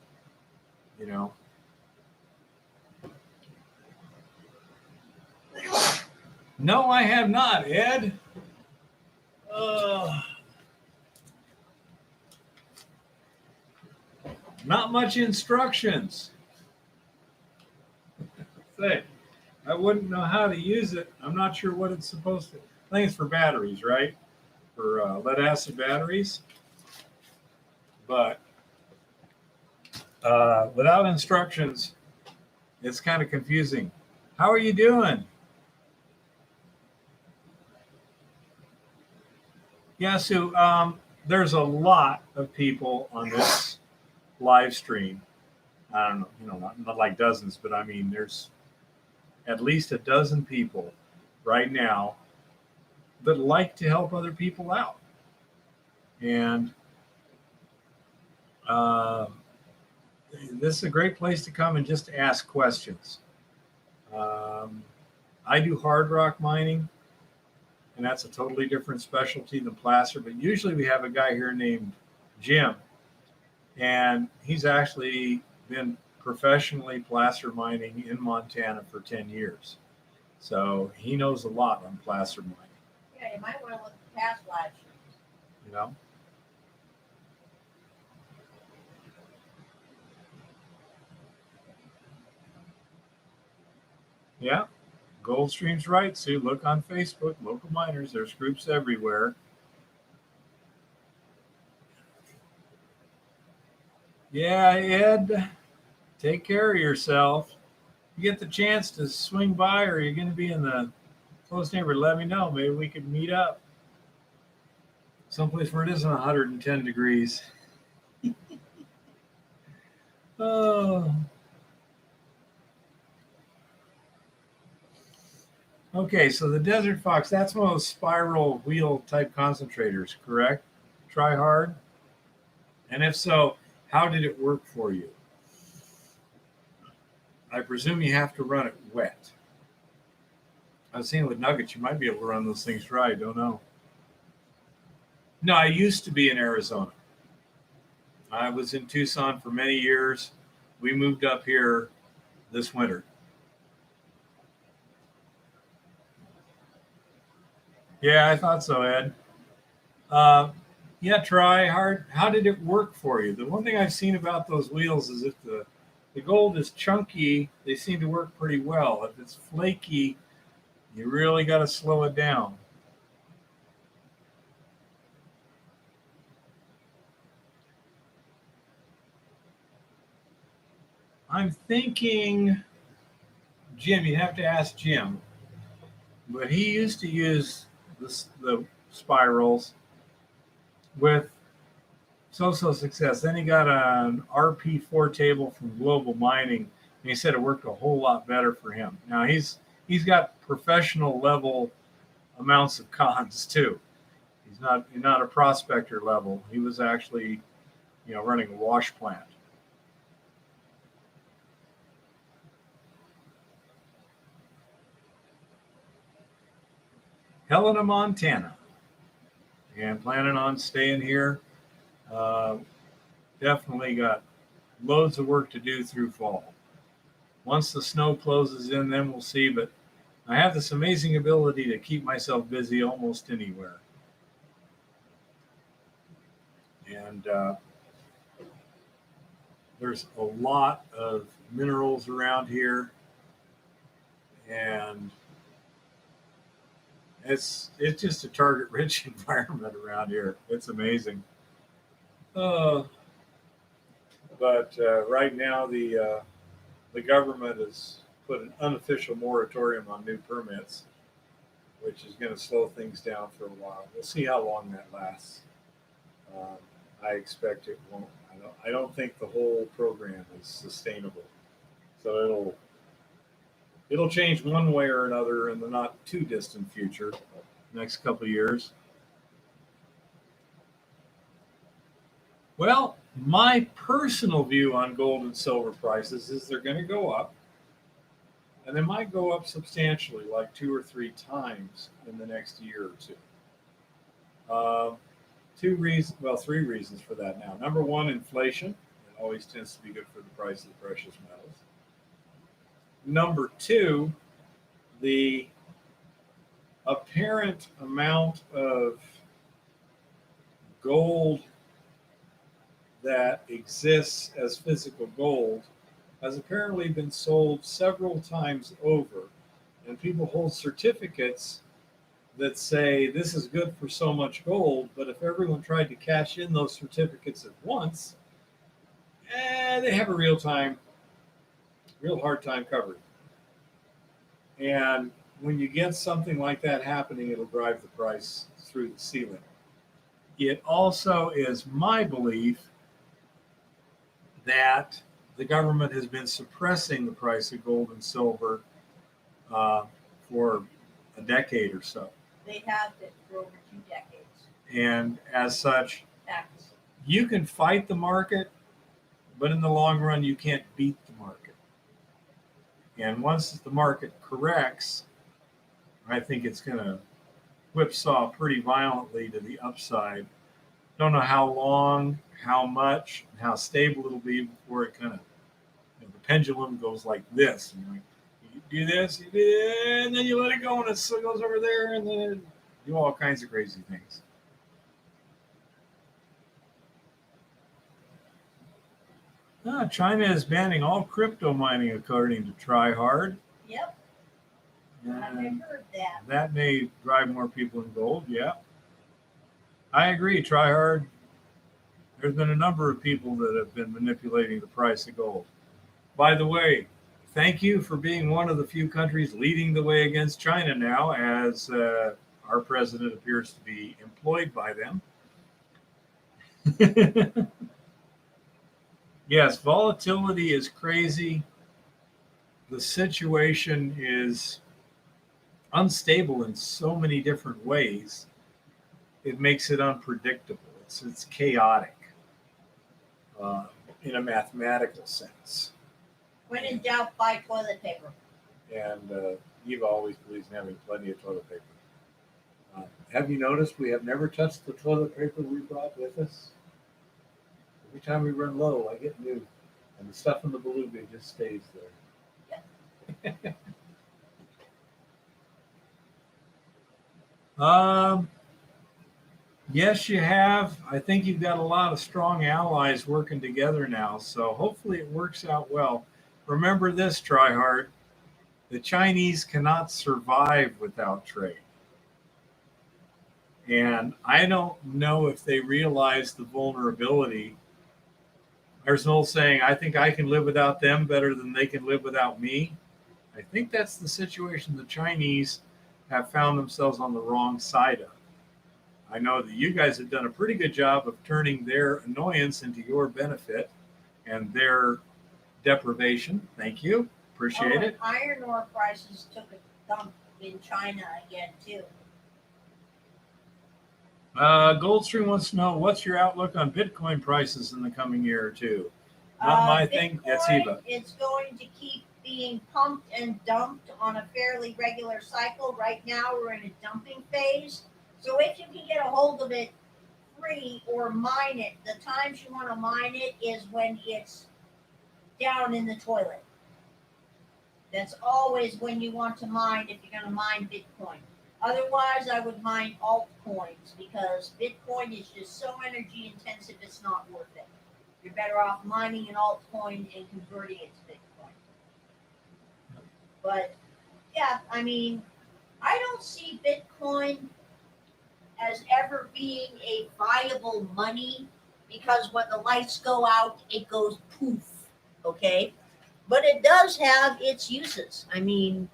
No, I have not, Ed. Not much instructions. Say, I wouldn't know how to use it. I'm not sure what it's supposed to. I think it's for batteries, right? For lead acid batteries. But without instructions, it's kind of confusing. How are you doing? Yeah, Sue, there's a lot of people on this live stream. I don't know, not like dozens, but I mean, there's at least a dozen people right now that like to help other people out. And this is a great place to come and just ask questions. I do hard rock mining, and that's a totally different specialty than placer, but usually we have a guy here named Jim, and he's actually been professionally placer mining in Montana for 10 years. So he knows a lot on placer mining. Yeah, you might want to look at past live streams. Yeah, Goldstream's right, Sue. Look on Facebook, local miners. There's groups everywhere. Yeah, Ed, take care of yourself. You get the chance to swing by, or you're going to be in the close neighborhood, let me know. Maybe we could meet up someplace where it isn't 110 degrees. Oh. Okay, so the Desert Fox, that's one of those spiral wheel type concentrators, correct? Try hard. And if so, how did it work for you? I presume you have to run it wet. I was saying with nuggets, you might be able to run those things dry. Don't know. No, I used to be in Arizona. I was in Tucson for many years. We moved up here this winter. Yeah, I thought so, Ed. Yeah, try hard. How did it work for you? The one thing I've seen about those wheels is if the gold is chunky, they seem to work pretty well. If it's flaky, you really got to slow it down. I'm thinking, Jim, you have to ask Jim, but he used to use the spirals with so success. Then he got an RP4 table from Global Mining, and he said it worked a whole lot better for him. Now he's got professional level amounts of cons too. He's not a prospector level. He was actually, running a wash plant. Helena, Montana, and planning on staying here. Definitely got loads of work to do through fall. Once the snow closes in, then we'll see. But I have this amazing ability to keep myself busy almost anywhere. And there's a lot of minerals around here. And it's just a target-rich environment around here. It's amazing. But right now, the government has put an unofficial moratorium on new permits, which is going to slow things down for a while. We'll see how long that lasts. I expect it won't. I don't think the whole program is sustainable. So it'll change one way or another in the not too distant future, next couple of years. Well, my personal view on gold and silver prices is they're going to go up, and they might go up substantially, like 2 or 3 times in the next year or two. 3 reasons for that now. Number one, inflation. It always tends to be good for the price of the precious metals. Number 2, the apparent amount of gold that exists as physical gold has apparently been sold several times over. And people hold certificates that say this is good for so much gold, but if everyone tried to cash in those certificates at once, they have a real hard time covering. And when you get something like that happening, it'll drive the price through the ceiling. It also is my belief that the government has been suppressing the price of gold and silver for a decade or so. They have been for over 2 decades. And as such, Facts. you can fight the market, but in the long run, you can't beat the market. And once the market corrects, I think it's going to whipsaw pretty violently to the upside. Don't know how long, how much, and how stable it'll be before it kind of, the pendulum goes like this. And you do this, and then you let it go, and it still goes over there, and then do all kinds of crazy things. China is banning all crypto mining, according to TryHard. Yep. I heard that. That may drive more people in gold, yeah. I agree, TryHard. There's been a number of people that have been manipulating the price of gold. By the way, thank you for being one of the few countries leading the way against China now, as our president appears to be employed by them. Yes, volatility is crazy. The situation is unstable in so many different ways. It makes it unpredictable. It's chaotic in a mathematical sense. When in doubt, buy toilet paper. And Eva always believes in having plenty of toilet paper. Have you noticed we have never touched the toilet paper we brought with us? Every time we run low, I get new, and the stuff in the beluga just stays there. Yes, you have. I think you've got a lot of strong allies working together now, so hopefully it works out well. Remember this, Tryhard, the Chinese cannot survive without trade. And I don't know if they realize the vulnerability. There's an old saying, I think I can live without them better than they can live without me. I think that's the situation the Chinese have found themselves on the wrong side of. I know that you guys have done a pretty good job of turning their annoyance into your benefit and their deprivation. Thank you. Appreciate it. Iron ore prices took a dump in China again, too. Goldstream wants to know, what's your outlook on Bitcoin prices in the coming year or two? Not my thing. That's Eva. It's going to keep being pumped and dumped on a fairly regular cycle. Right now, we're in a dumping phase. So if you can get a hold of it free or mine it, the times you want to mine it is when it's down in the toilet. That's always when you want to mine if you're going to mine Bitcoin. Otherwise, I would mine altcoins because Bitcoin is just so energy intensive, it's not worth it. You're better off mining an altcoin and converting it to Bitcoin. But yeah, I mean, I don't see Bitcoin as ever being a viable money because when the lights go out, it goes poof, okay? But it does have its uses. I mean,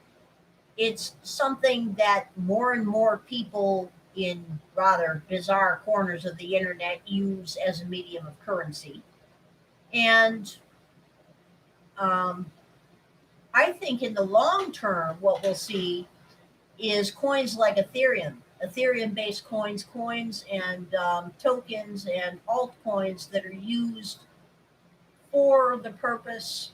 it's something that more and more people in rather bizarre corners of the internet use as a medium of currency. And I think in the long term, what we'll see is coins like Ethereum, Ethereum-based coins and tokens and altcoins that are used for the purpose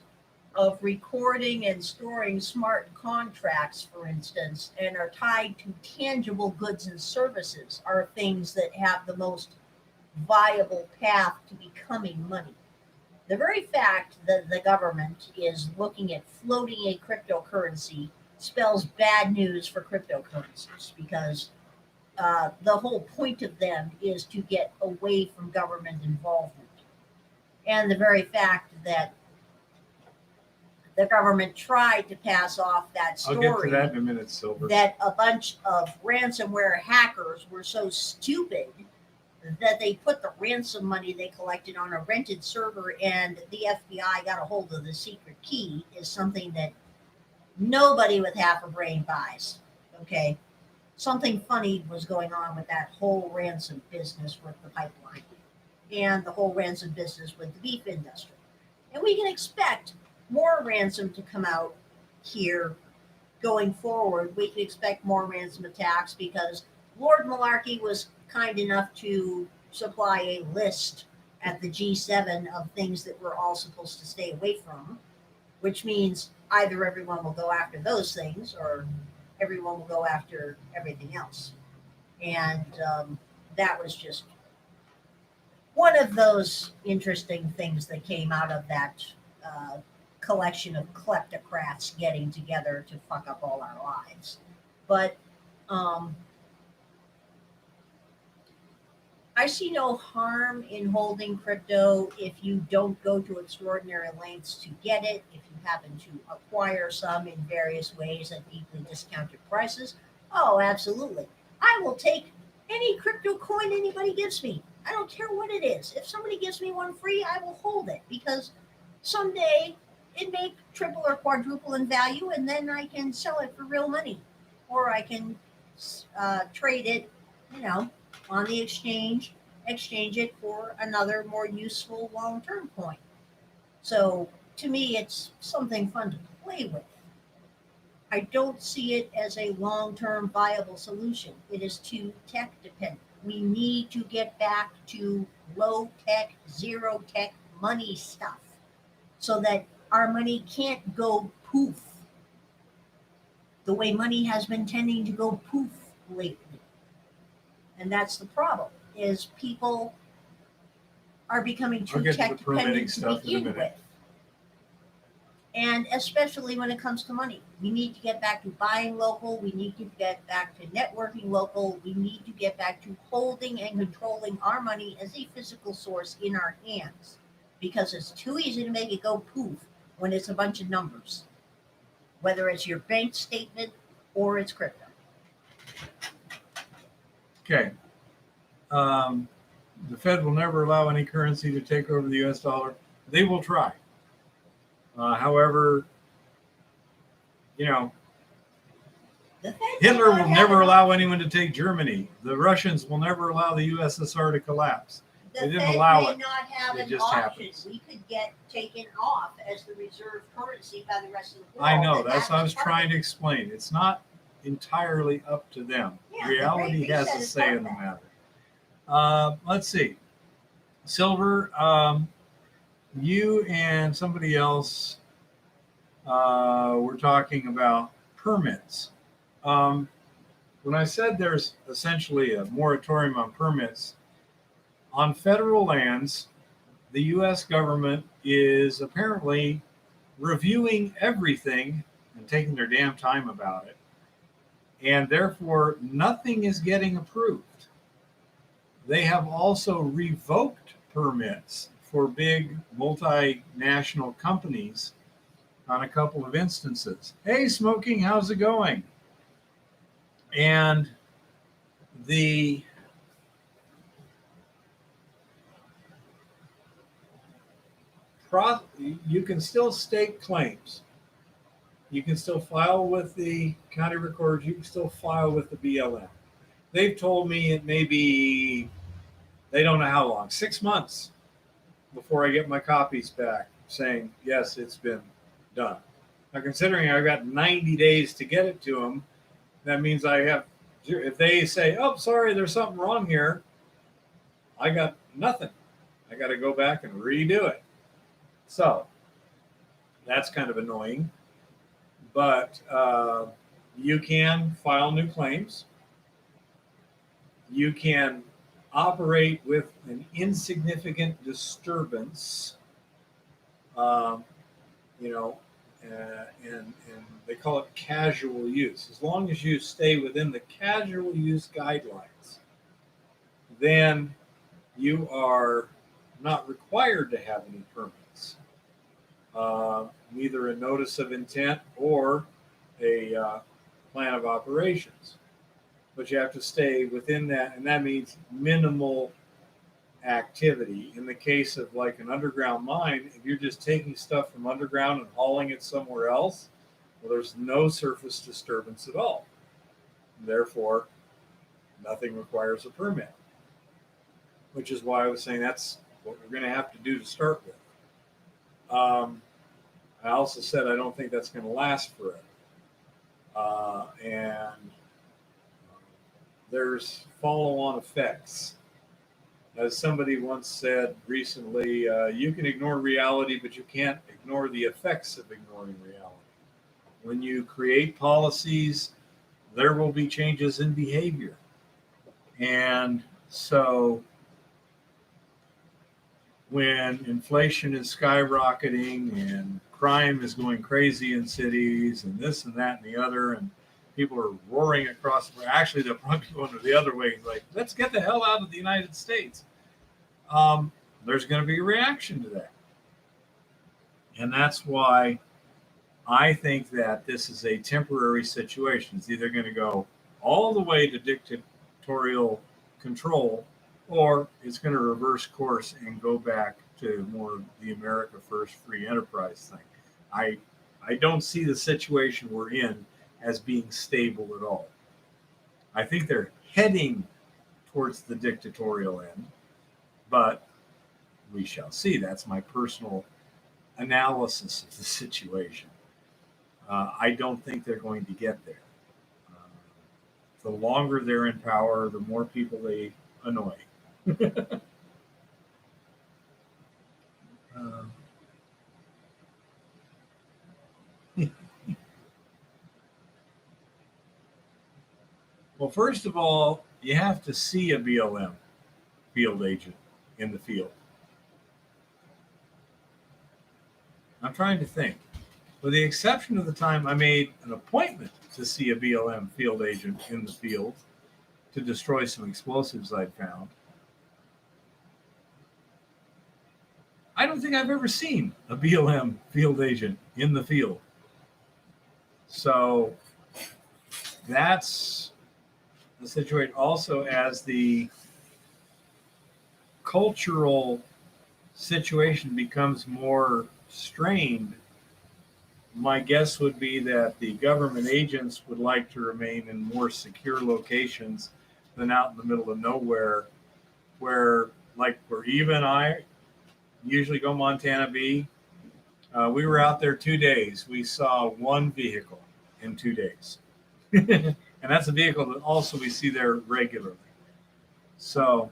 of recording and storing smart contracts, for instance, and are tied to tangible goods and services are things that have the most viable path to becoming money. The very fact that the government is looking at floating a cryptocurrency spells bad news for cryptocurrencies because the whole point of them is to get away from government involvement. And the very fact that the government tried to pass off that story. I'll get to that in a minute, Silver. That a bunch of ransomware hackers were so stupid that they put the ransom money they collected on a rented server and the FBI got a hold of the secret key is something that nobody with half a brain buys. Okay. Something funny was going on with that whole ransom business with the pipeline and the whole ransom business with the beef industry. And we can expect more ransom to come out here going forward. We can expect more ransom attacks because Lord Malarkey was kind enough to supply a list at the G7 of things that we're all supposed to stay away from, which means either everyone will go after those things or everyone will go after everything else. And that was just one of those interesting things that came out of that collection of kleptocrats getting together to fuck up all our lives. But I see no harm in holding crypto if you don't go to extraordinary lengths to get it, if you happen to acquire some in various ways at deeply discounted prices. Oh, absolutely. I will take any crypto coin anybody gives me. I don't care what it is. If somebody gives me one free, I will hold it because someday it may triple or quadruple in value and then I can sell it for real money. Or I can trade it, on the exchange it for another more useful long-term coin. So to me, it's something fun to play with. I don't see it as a long-term viable solution. It is too tech dependent. We need to get back to low-tech, zero-tech money stuff so that our money can't go poof the way money has been tending to go poof lately. And that's the problem, is people are becoming I'll too get to the tech permitting dependent to stuff in a begin minute. with. And especially when it comes to money, we need to get back to buying local. We need to get back to networking local. We need to get back to holding and controlling our money as a physical source in our hands, because it's too easy to make it go poof when it's a bunch of numbers, whether it's your bank statement or it's crypto. Okay. The Fed will never allow any currency to take over the U.S. dollar. They will try. However, you know, The Fed Hitler may not will have never enough- allow anyone to take Germany. The Russians will never allow the USSR to collapse. The They didn't Fed allow may it. not have It an just option. happens. We could get taken off as the reserve currency by the rest of the world. I know. and That's what I was part trying of to it. explain. It's not entirely up to them. Yeah, the Reality Great has Reset a is say part in of the that. matter. Let's see. Silver, you and somebody else were talking about permits. When I said there's essentially a moratorium on permits, on federal lands, the U.S. government is apparently reviewing everything and taking their damn time about it. And therefore, nothing is getting approved. They have also revoked permits for big multinational companies on a couple of instances. Hey, Smoking, how's it going? And the you can still stake claims. You can still file with the county records. You can still file with the BLM. They've told me it may be, they don't know how long, 6 months before I get my copies back saying, yes, it's been done. Now, considering I've got 90 days to get it to them, that means I have, if they say, oh, sorry, there's something wrong here, I got nothing. I got to go back and redo it. So that's kind of annoying. But you can file new claims. You can operate with an insignificant disturbance, you know, and they call it casual use. As long as you stay within the casual use guidelines, then you are not required to have any permits, neither a notice of intent or a plan of operations. But you have to stay within that, and that means minimal activity. In the case of like an underground mine, if you're just taking stuff from underground and hauling it somewhere else, well, there's no surface disturbance at all. Therefore, nothing requires a permit, which is why I was saying that's what we're going to have to do to start with. I also said I don't think that's going to last forever. And there's follow-on effects. As somebody once said recently, you can ignore reality, but you can't ignore the effects of ignoring reality. When you create policies, there will be changes in behavior. And so when inflation is skyrocketing and crime is going crazy in cities and this and that and the other, and people are roaring across, actually they're probably going the other way, like, let's get the hell out of the United States. There's going to be a reaction to that. And that's why I think that this is a temporary situation. It's either going to go all the way to dictatorial control, or it's going to reverse course and go back to more of the America First free enterprise thing. I don't see the situation we're in as being stable at all. I think they're heading towards the dictatorial end, but we shall see. That's my personal analysis of the situation. I don't think they're going to get there. The longer they're in power, the more people they annoy. Well, first of all, you have to see a BLM field agent in the field. I'm trying to think. With the exception of the time I made an appointment to see a BLM field agent in the field to destroy some explosives I'd found, I don't think I've ever seen a BLM field agent in the field. So that's the situation. Also, as the cultural situation becomes more strained, my guess would be that the government agents would like to remain in more secure locations than out in the middle of nowhere, where Eva and I usually go Montana Bee. We were out there 2 days. We saw one vehicle in 2 days. And that's a vehicle that also we see there regularly. So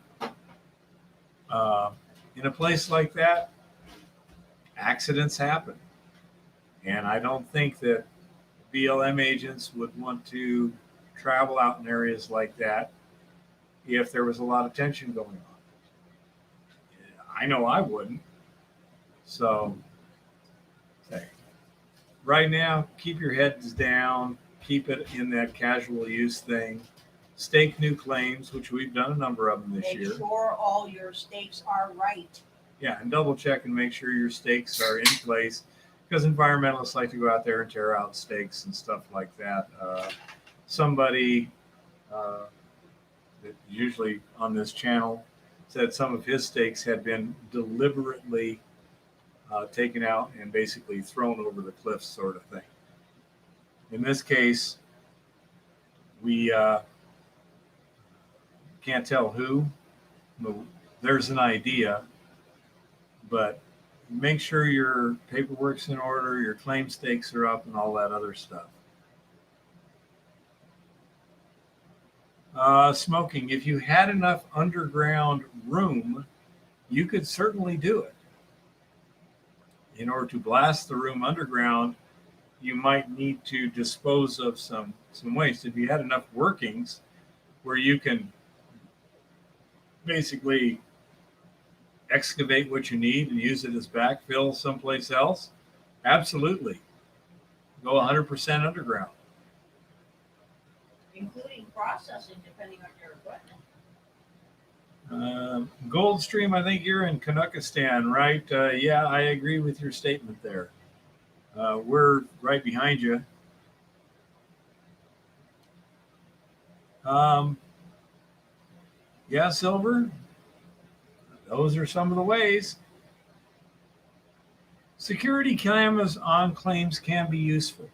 in a place like that, accidents happen. And I don't think that BLM agents would want to travel out in areas like that if there was a lot of tension going on. I know I wouldn't. So right now, keep your heads down, keep it in that casual use thing. Stake new claims, which we've done a number of them this year. Make sure all your stakes are right. Yeah, and double check and make sure your stakes are in place, because environmentalists like to go out there and tear out stakes and stuff like that. Somebody that usually on this channel said some of his stakes had been deliberately taken out and basically thrown over the cliff, sort of thing. In this case, we can't tell who. There's an idea, but make sure your paperwork's in order, your claim stakes are up, and all that other stuff. Smoking. If you had enough underground room, you could certainly do it. In order to blast the room underground, you might need to dispose of some waste. If you had enough workings where you can basically excavate what you need and use it as backfill someplace else, absolutely. Go 100% underground. Including processing, depending on your equipment. Goldstream, I think you're in Kanukistan, right? Yeah, I agree with your statement there. We're right behind you. Yeah, Silver, those are some of the ways. Security cameras on claims can be useful.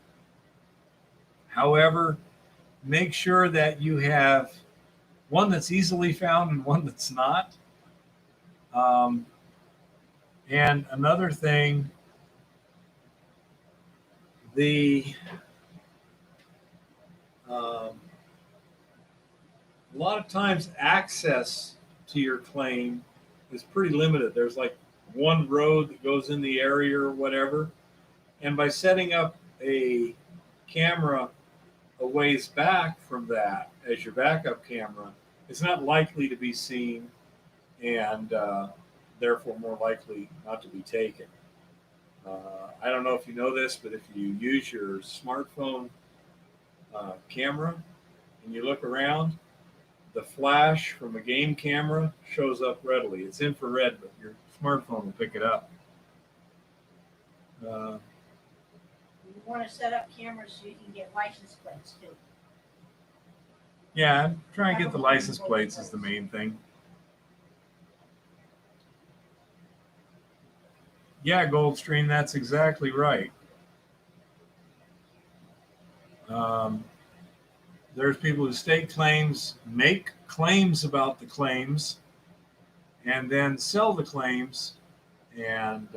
However, make sure that you have one that's easily found and one that's not. And another thing, a lot of times access to your claim is pretty limited. There's like one road that goes in the area or whatever. And by setting up a camera a ways back from that as your backup camera, it's not likely to be seen and therefore more likely not to be taken. I don't know if you know this, but if you use your smartphone camera and you look around, the flash from a game camera shows up readily. It's infrared, but your smartphone will pick it up. You want to set up cameras so you can get license plates too. Yeah, try and get the license plates is the main thing. Yeah, Goldstream, that's exactly right. There's people who stake claims, make claims about the claims, and then sell the claims. And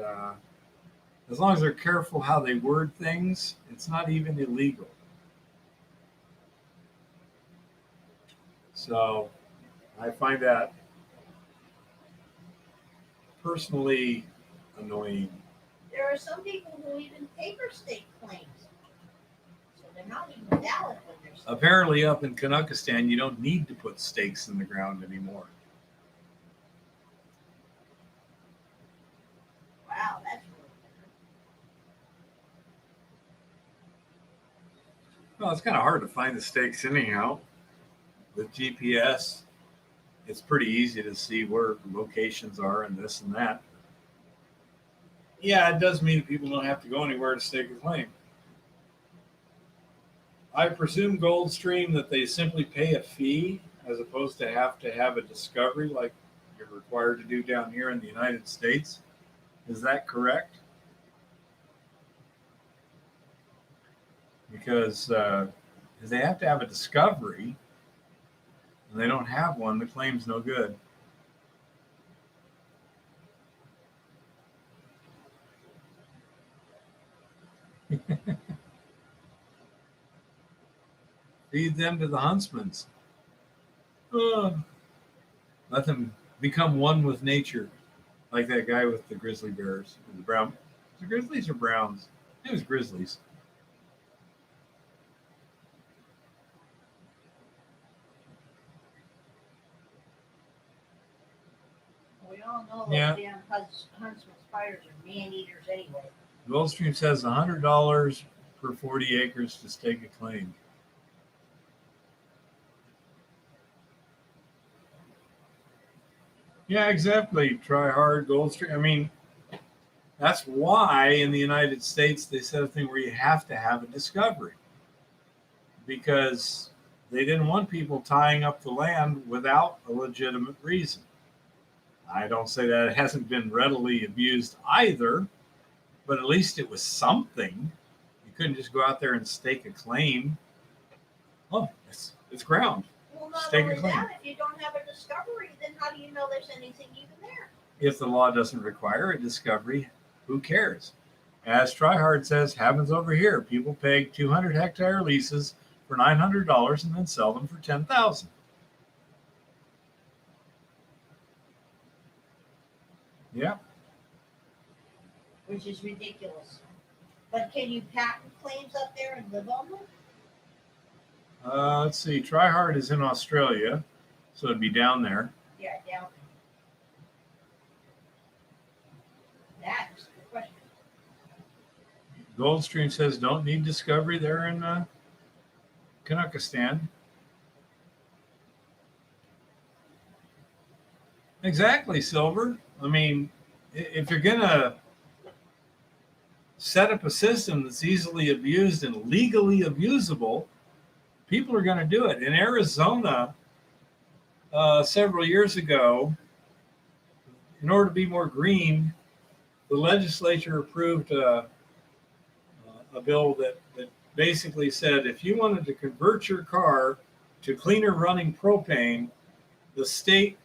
as long as they're careful how they word things, it's not even illegal. So I find that personally annoying. There are some people who even paper stake claims. So they're not even valid when they're staked. Apparently up in Kanukistan, you don't need to put stakes in the ground anymore. Wow, that's really weird. Well, it's kind of hard to find the stakes anyhow. With GPS, it's pretty easy to see where locations are and this and that. Yeah, it does mean that people don't have to go anywhere to stake a claim. I presume Goldstream that they simply pay a fee as opposed to have a discovery like you're required to do down here in the United States. Is that correct? Because if they have to have a discovery and they don't have one, the claim's no good. Feed them to the huntsmans. Let them become one with nature, like that guy with the grizzly bears, the brown. The grizzlies or browns? It was grizzlies. We all know those Yeah. damn huntsman spiders are man eaters anyway. Goldstream says $100 per 40 acres to stake a claim. Yeah, exactly. Try hard, Goldstream. I mean, that's why in the United States they said a thing where you have to have a discovery because they didn't want people tying up the land without a legitimate reason. I don't say that it hasn't been readily abused either, but at least it was something. You couldn't just go out there and stake a claim. Oh, it's ground. Well, not Stake a only claim. that, if you don't have a discovery, then how do you know there's anything even there? If the law doesn't require a discovery, who cares? As Tryhard says, happens over here. People peg 200-hectare leases for $900 and then sell them for $10,000. Yeah. Which is ridiculous. But can you patent claims up there and live on them? Let's see. Tryhard is in Australia, so it'd be down there. Yeah, down. That's the question. Goldstream says don't need discovery there in Kazakhstan. Exactly, Silver. I mean, if you're going to set up a system that's easily abused and legally abusable, people are going to do it. In Arizona, several years ago, in order to be more green, the legislature approved a bill that basically said if you wanted to convert your car to cleaner running propane, the state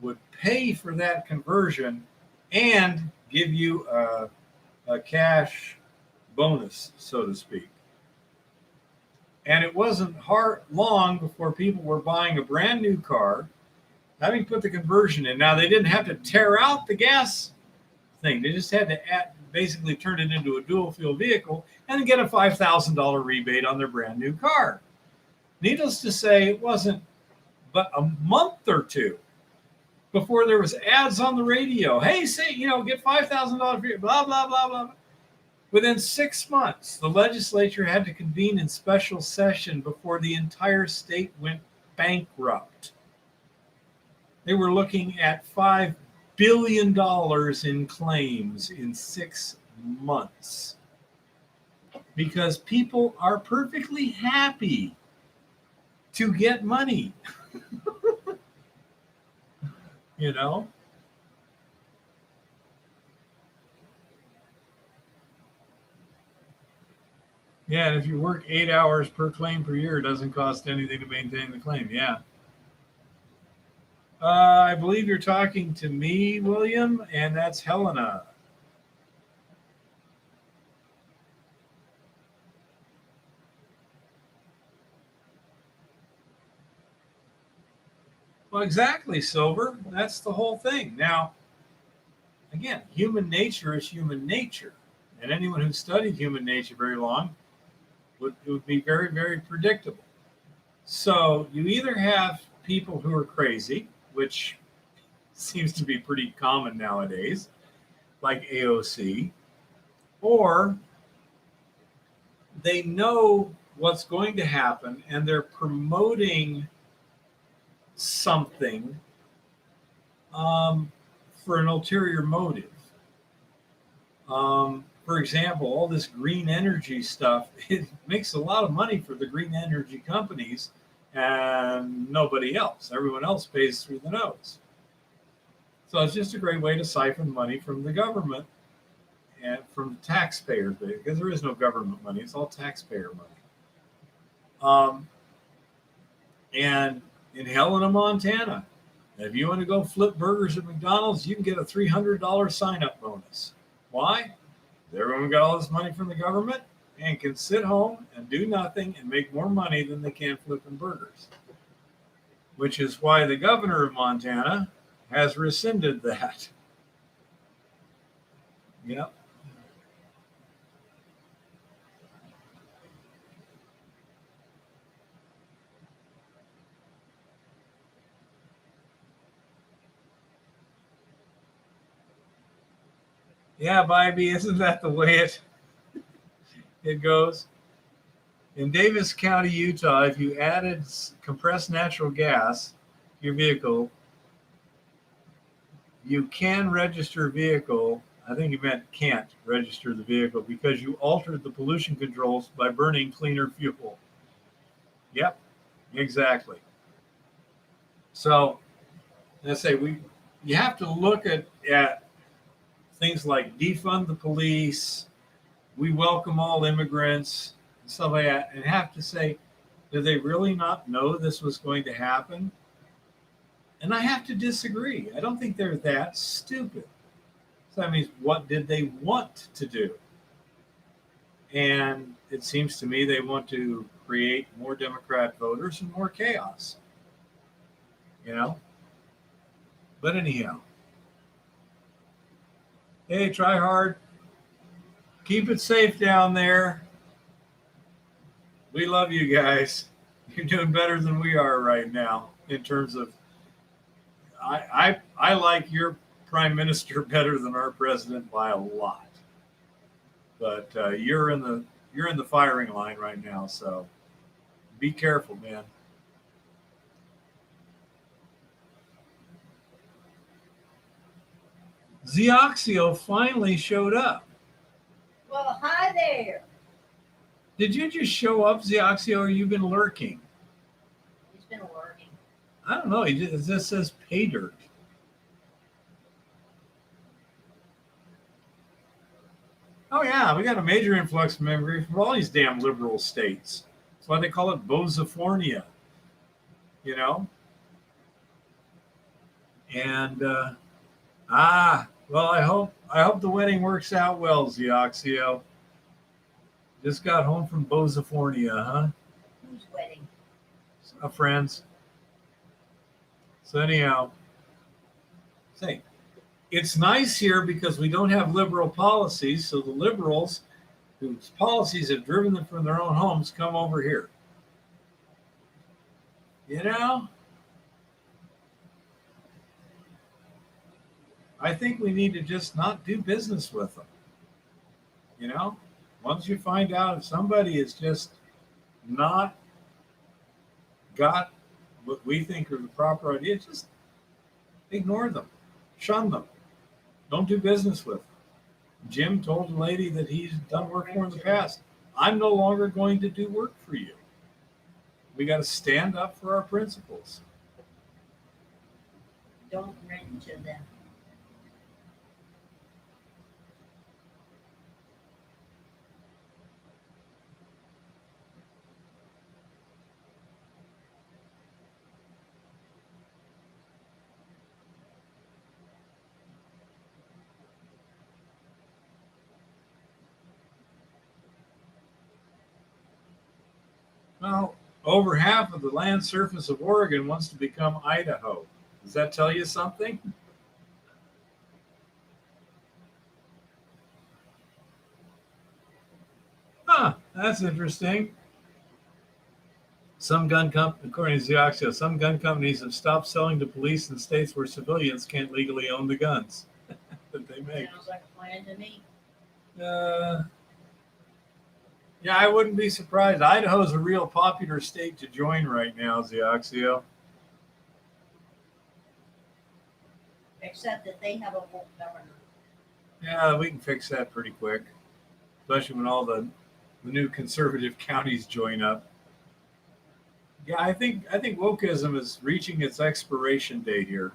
would pay for that conversion and give you a cash bonus, so to speak. And it wasn't long before people were buying a brand new car, having put the conversion in. Now, they didn't have to tear out the gas thing. They just had to basically turn it into a dual fuel vehicle and get a $5,000 rebate on their brand new car. Needless to say, it wasn't but a month or two before there was ads on the radio. Hey, say, get $5,000 for you, blah, blah, blah, blah. Within 6 months, the legislature had to convene in special session before the entire state went bankrupt. They were looking at $5 billion in claims in 6 months because people are perfectly happy to get money. you know? Yeah, and if you work 8 hours per claim per year, it doesn't cost anything to maintain the claim. Yeah. I believe you're talking to me, William, and that's Helena. Well, exactly, Silver. That's the whole thing. Now, again, human nature is human nature. And anyone who studied human nature very long would be very, very predictable. So you either have people who are crazy, which seems to be pretty common nowadays, like AOC, or they know what's going to happen, and they're promoting something for an ulterior motive. For example, all this green energy stuff, it makes a lot of money for the green energy companies and nobody else. Everyone else pays through the nose. So it's just a great way to siphon money from the government and from the taxpayers, because there is no government money. It's all taxpayer money. And in Helena, Montana, if you want to go flip burgers at McDonald's, you can get a $300 sign-up bonus. Why? Everyone got all this money from the government and can sit home and do nothing and make more money than they can flipping burgers. Which is why the governor of Montana has rescinded that. Yep. Yeah, Bybee, isn't that the way it goes? In Davis County, Utah, if you added compressed natural gas to your vehicle, you can register vehicle. I think you meant can't register the vehicle because you altered the pollution controls by burning cleaner fuel. Yep, exactly. So let's say you have to look at things like defund the police, we welcome all immigrants, and stuff like that, and have to say, did they really not know this was going to happen? And I have to disagree. I don't think they're that stupid. So that means, what did they want to do? And it seems to me they want to create more Democrat voters and more chaos. But anyhow, hey, try hard. Keep it safe down there. We love you guys. You're doing better than we are right now in terms of. I like your prime minister better than our president by a lot. But you're in the firing line right now, so be careful, man. Zioxio finally showed up. Well, hi there. Did you just show up, Zioxio, or you've been lurking? He's been lurking. I don't know. It just says pay dirt. Oh, yeah. We got a major influx of immigration from all these damn liberal states. That's why they call it Bozifornia. And, well, I hope the wedding works out well, Zioxio. Just got home from Bozifornia, huh? Whose wedding? A friend's. So anyhow, say, it's nice here because we don't have liberal policies. So the liberals, whose policies have driven them from their own homes, come over here. I think we need to just not do business with them. Once you find out if somebody is just not got what we think are the proper ideas, just ignore them, shun them, don't do business with them. Jim told a lady that he's done work for in the past, I'm no longer going to do work for you. We got to stand up for our principles. Don't rent to them. Well, over half of the land surface of Oregon wants to become Idaho. Does that tell you something? That's interesting. According to Zioxio, some gun companies have stopped selling to police in states where civilians can't legally own the guns that they make. Sounds like a plan to me. Yeah, I wouldn't be surprised. Idaho's a real popular state to join right now, Zioxio. Except that they have a woke governor. Yeah, we can fix that pretty quick, especially when all the new conservative counties join up. Yeah, I think wokeism is reaching its expiration date here.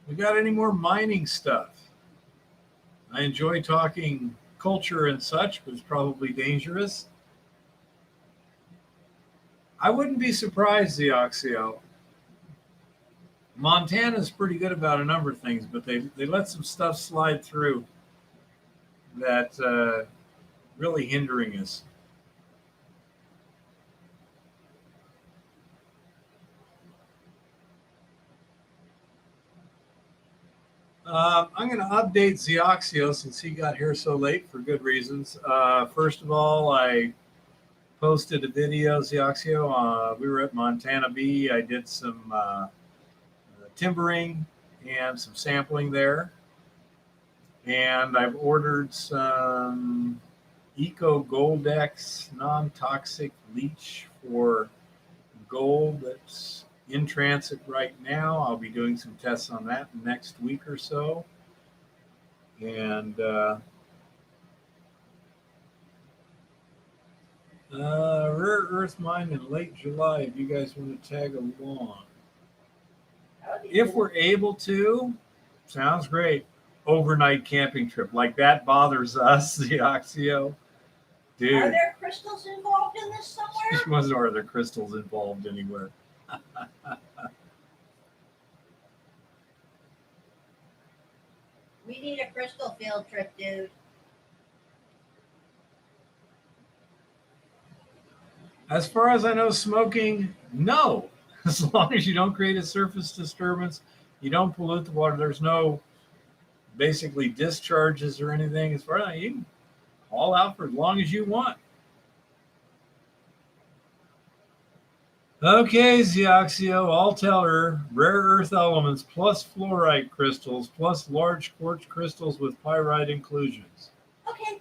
We got any more mining stuff? I enjoy talking culture and such, but it's probably dangerous. I wouldn't be surprised, Zioxio. Montana's pretty good about a number of things, but they let some stuff slide through that really hindering us. I'm going to update Zioxio since he got here so late for good reasons. First of all, I posted a video, Zioxio. We were at Montana Bee. I did some timbering and some sampling there. And I've ordered some Eco Goldex non-toxic leach for gold that's in transit right now. I'll be doing some tests on that next week or so. And rare earth mine in late July if you guys want to tag along. If we're able to, sounds great. Overnight camping trip. Like that bothers us, the Oxio. Dude. Are there crystals involved in this somewhere? Are there crystals involved anywhere? We need a crystal field trip, dude. As far as I know, smoking, no. As long as you don't create a surface disturbance, you don't pollute the water. There's no basically discharges or anything. As far as you can haul out for as long as you want. Okay, Zioxio, I'll tell her rare earth elements plus fluorite crystals plus large quartz crystals with pyrite inclusions. Okay.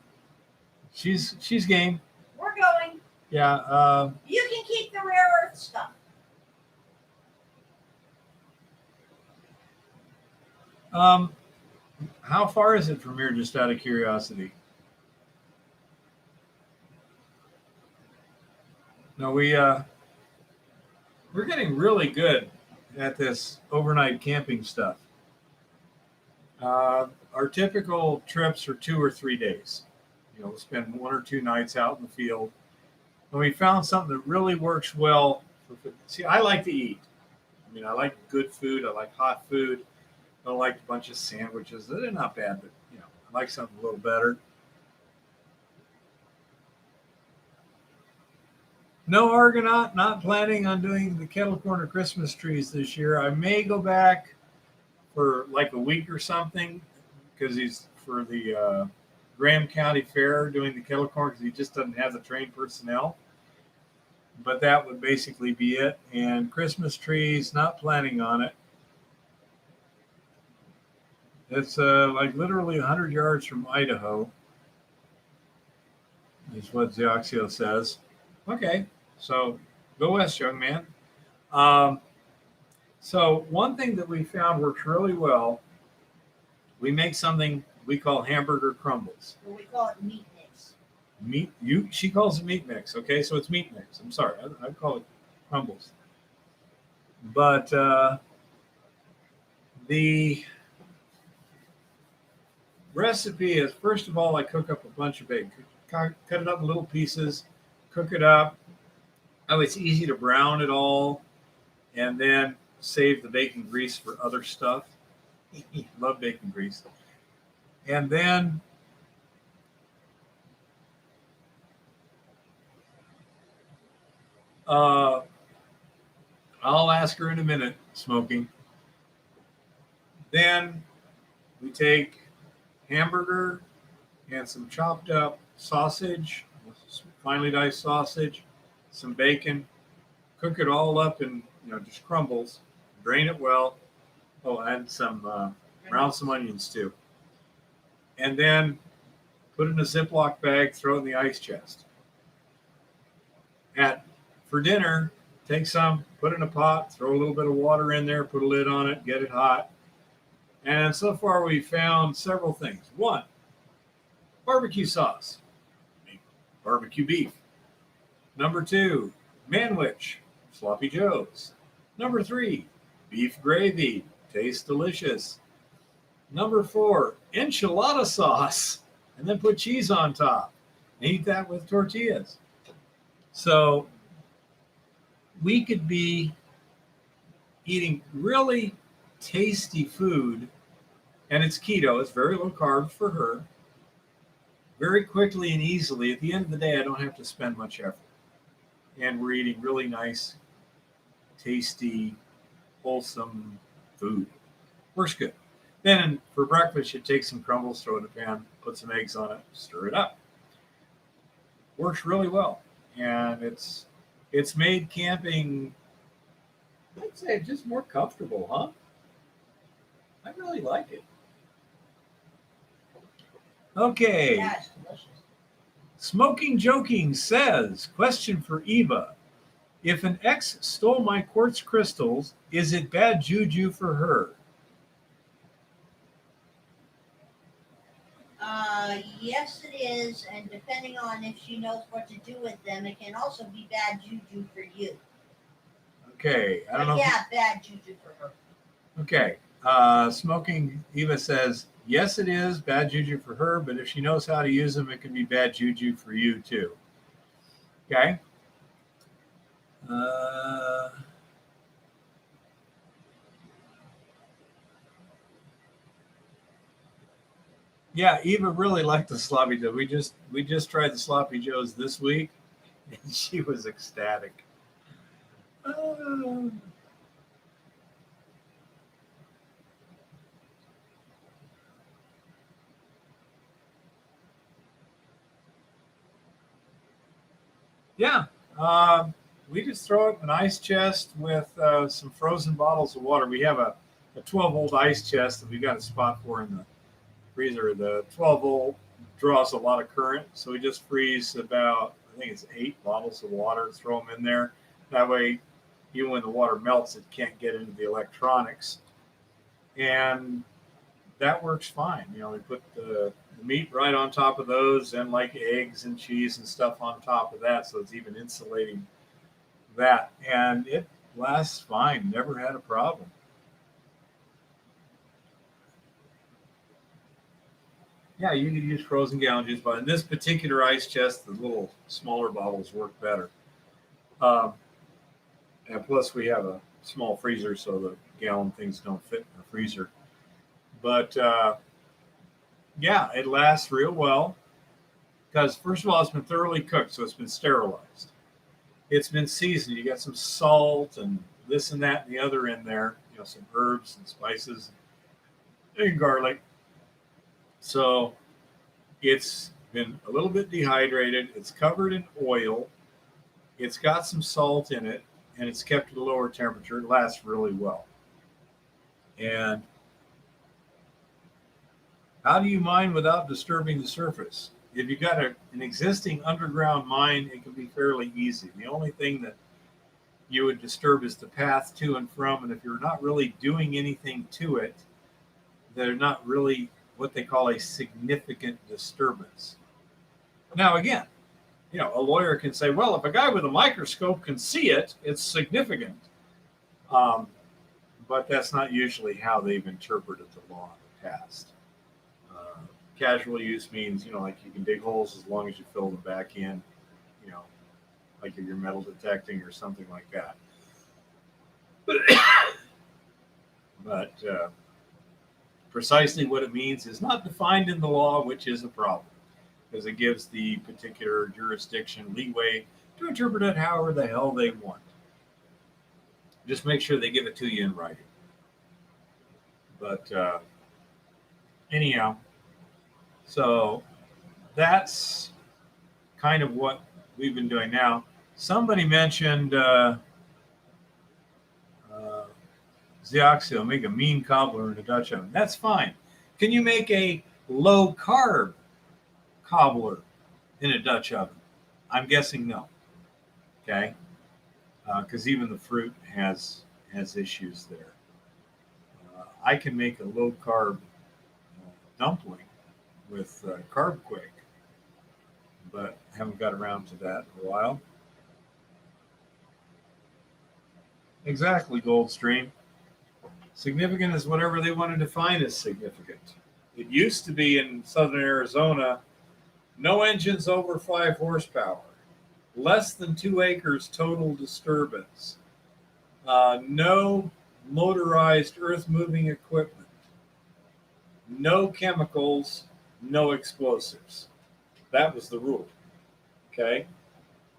She's game. We're going. Yeah. You can keep the rare earth stuff. How far is it from here, just out of curiosity? No, we're getting really good at this overnight camping stuff. Our typical trips are 2 or 3 days. We'll spend 1 or 2 nights out in the field. And we found something that really works well. See, I like to eat. I like good food. I like hot food. I don't like a bunch of sandwiches. They're not bad, but I like something a little better. No Argonaut, not planning on doing the Kettle Corner Christmas trees this year. I may go back for like a week or something because he's for the Graham County Fair doing the Kettle Corn because he just doesn't have the trained personnel. But that would basically be it. And Christmas trees, not planning on it. It's like literally 100 yards from Idaho, is what Zioxio says. Okay, so go west, young man. So one thing that we found works really well, we make something we call hamburger crumbles. Well, we call it meat mix. She calls it meat mix. Okay, so it's meat mix. I'm sorry, I call it crumbles. But the recipe is, first of all, I cook up a bunch of bacon, cut it up in little pieces, cook it up. Oh, it's easy to brown it all, and then save the bacon grease for other stuff. Love bacon grease. And then I'll ask her in a minute, smoking. Then we take hamburger and some chopped up sausage, finely diced sausage, some bacon, cook it all up in just crumbles, drain it well. Oh, and some Brown some onions too. And then put it in a Ziploc bag, throw it in the ice chest. For dinner, take some, put it in a pot, throw a little bit of water in there, put a lid on it, get it hot. And so far we found several things. One, barbecue sauce, barbecue beef. Number 2, manwich, sloppy joes. Number 3, beef gravy, tastes delicious. Number 4, enchilada sauce, and then put cheese on top. And eat that with tortillas. So we could be eating really tasty food, and it's keto. It's very low carb for her. Very quickly and easily. At the end of the day, I don't have to spend much effort. And we're eating really nice, tasty, wholesome food. Works good. Then for breakfast, you take some crumbles, throw it in a pan, put some eggs on it, stir it up. Works really well. And it's made camping, I'd say, just more comfortable, huh? I really like it. Okay. Yeah, it's delicious. Smoking Joking says, question for Eva. If an ex stole my quartz crystals, is it bad juju for her? Yes, it is, and depending on if she knows what to do with them, it can also be bad juju for you. Okay. I don't know. Yeah, bad juju for her. Okay. Smoking Eva says, yes, it is bad juju for her, but if she knows how to use them, it can be bad juju for you too. Okay. Yeah, Eva really liked the sloppy joe. We just tried the sloppy joes this week, and she was ecstatic. Yeah, we just throw it in an ice chest with some frozen bottles of water. We have a 12-volt ice chest that we got a spot for in the freezer. The 12-volt draws a lot of current, so we just freeze about, I think it's 8 bottles of water, throw them in there. That way, even when the water melts, it can't get into the electronics. And that works fine. You know, we put the meat right on top of those and like eggs and cheese and stuff on top of that, so it's even insulating that. And it lasts fine. Never had a problem. Yeah, you could use frozen gallon juice, but in this particular ice chest, the little smaller bottles work better. And plus, we have a small freezer, so the gallon things don't fit in the freezer. But yeah, it lasts real well because, first of all, it's been thoroughly cooked, so it's been sterilized. It's been seasoned. You got some salt and this and that and the other in there, you know, some herbs and spices and garlic. So it's been a little bit dehydrated. It's covered in oil. It's got some salt in it, and it's kept at a lower temperature. It lasts really well. And how do you mine without disturbing the surface? If you've got an existing underground mine, it can be fairly easy. The only thing that you would disturb is the path to and from. And if you're not really doing anything to it, they're not really what they call a significant disturbance. Now, again, you know, a lawyer can say, well, if a guy with a microscope can see it, it's significant. But that's not usually how they've interpreted the law in the past. Casual use means, you know, like you can dig holes as long as you fill them back in, you know, like if you're metal detecting or something like that. But precisely what it means is not defined in the law, which is a problem, because it gives the particular jurisdiction leeway to interpret it however the hell they want. Just make sure they give it to you in writing. But anyhow, so that's kind of what we've been doing now. Somebody mentioned Zioxyl, make a mean cobbler in a Dutch oven. That's fine. Can you make a low carb cobbler in a Dutch oven? I'm guessing no. Okay, because even the fruit has issues there. I can make a low carb dumpling with carb quick, but haven't got around to that in a while. Exactly, Goldstream. Significant is whatever they want to define as significant. It used to be in southern Arizona, no engines over 5 horsepower, less than 2 acres total disturbance, no motorized earth-moving equipment, no chemicals, no explosives. That was the rule. Okay?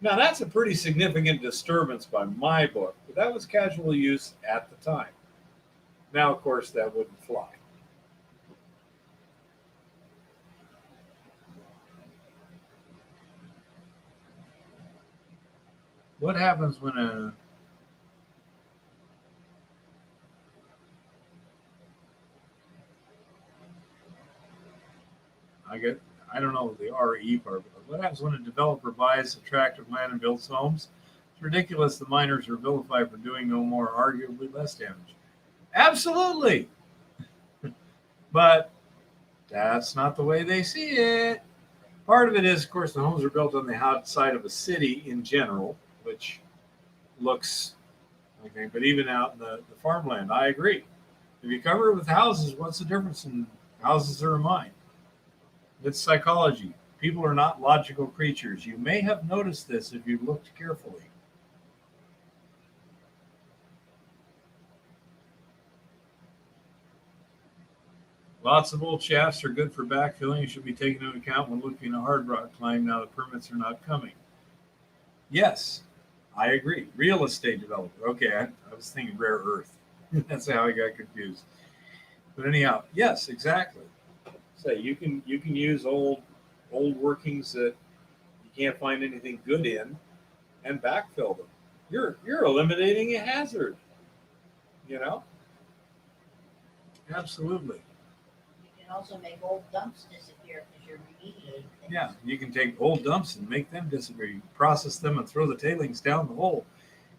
Now, that's a pretty significant disturbance by my book, but that was casual use at the time. Now, of course, that wouldn't fly. What happens when I don't know the RE part, but what happens when a developer buys a tract of land and builds homes? It's ridiculous the miners are vilified for doing no more, arguably less damage. Absolutely. But that's not the way they see it. Part of it is, of course, the homes are built on the outside of a city in general, which looks okay, but even out in the farmland, I agree. If you cover it with houses, what's the difference in houses or a mine? It's psychology. People are not logical creatures. You may have noticed this if you looked carefully. Lots of old shafts are good for backfilling and should be taken into account when looking at a hard rock climb now that permits are not coming. Yes, I agree. Real estate developer. Okay, I was thinking rare earth. That's how I got confused. But anyhow, yes, exactly. Say you can use old workings that you can't find anything good in and backfill them. You're eliminating a hazard. You know? Absolutely. You can also make old dumps disappear because you're remediating things. Yeah, you can take old dumps and make them disappear. You process them and throw the tailings down the hole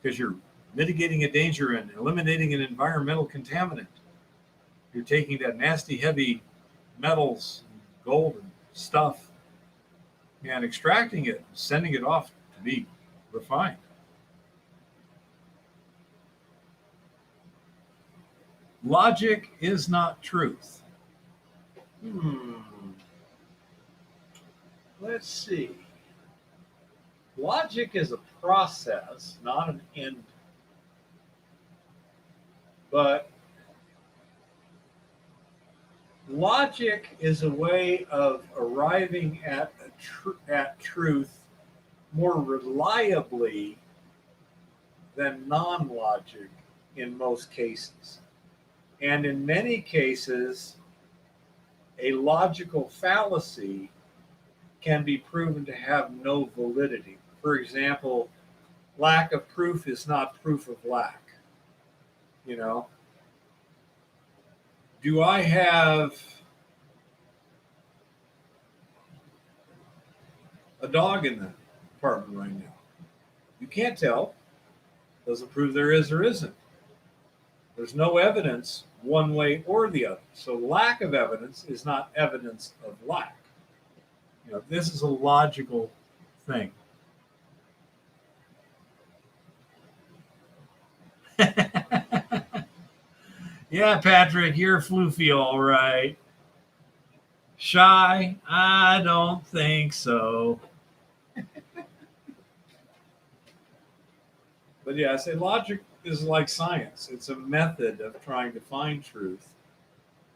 because you're mitigating a danger and eliminating an environmental contaminant. You're taking that nasty, heavy metals, gold, and stuff, and extracting it, sending it off to be refined. Logic is not truth. Let's see. Logic is a process, not an end. But logic is a way of arriving at truth more reliably than non-logic in most cases. And in many cases, a logical fallacy can be proven to have no validity. For example, lack of proof is not proof of lack. You know, do I have a dog in the apartment right now? You can't tell. Doesn't prove there is or isn't. There's no evidence one way or the other. So lack of evidence is not evidence of lack. You know, this is a logical thing. Yeah, Patrick, you're floofy, all right. Shy? I don't think so. But yeah, I say logic is like science. It's a method of trying to find truth.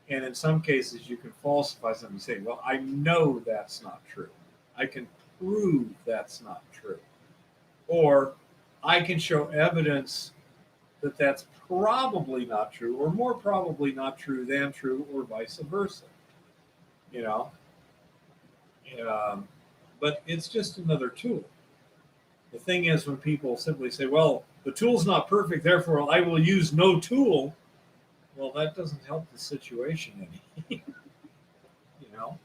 And in some cases, you can falsify something and say, well, I know that's not true. I can prove that's not true. Or I can show evidence that that's probably not true, or more probably not true than true, or vice versa. You know? But it's just another tool. The thing is, when people simply say, well, the tool's not perfect, therefore I will use no tool, Well, that doesn't help the situation any, you know?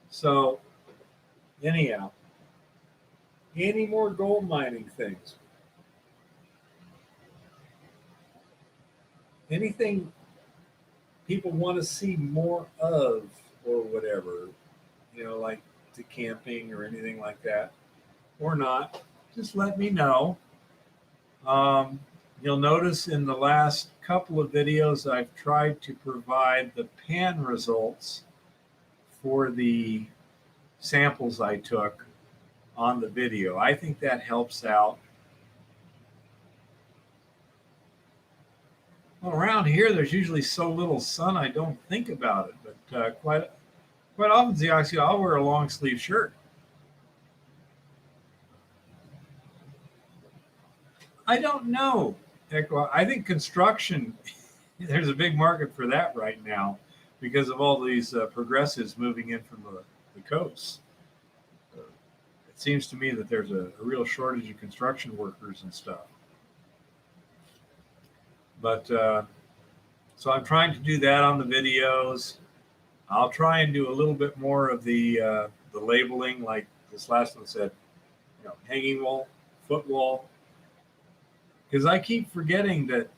So, anyhow, any more gold mining things? Anything people want to see more of or whatever, like to camping or anything like that, or not, just let me know. You'll notice in the last couple of videos, I've tried to provide the pan results for the samples I took on the video. I think that helps out. Well, around here, there's usually so little sun, I don't think about it. But quite often, Zeoxy, I'll wear a long sleeve shirt. I don't know. I think construction, there's a big market for that right now because of all these progressives moving in from the coast. It seems to me that there's a real shortage of construction workers and stuff. But so I'm trying to do that on the videos. I'll try and do a little bit more of the labeling, like this last one said, hanging wall, foot wall. Because I keep forgetting that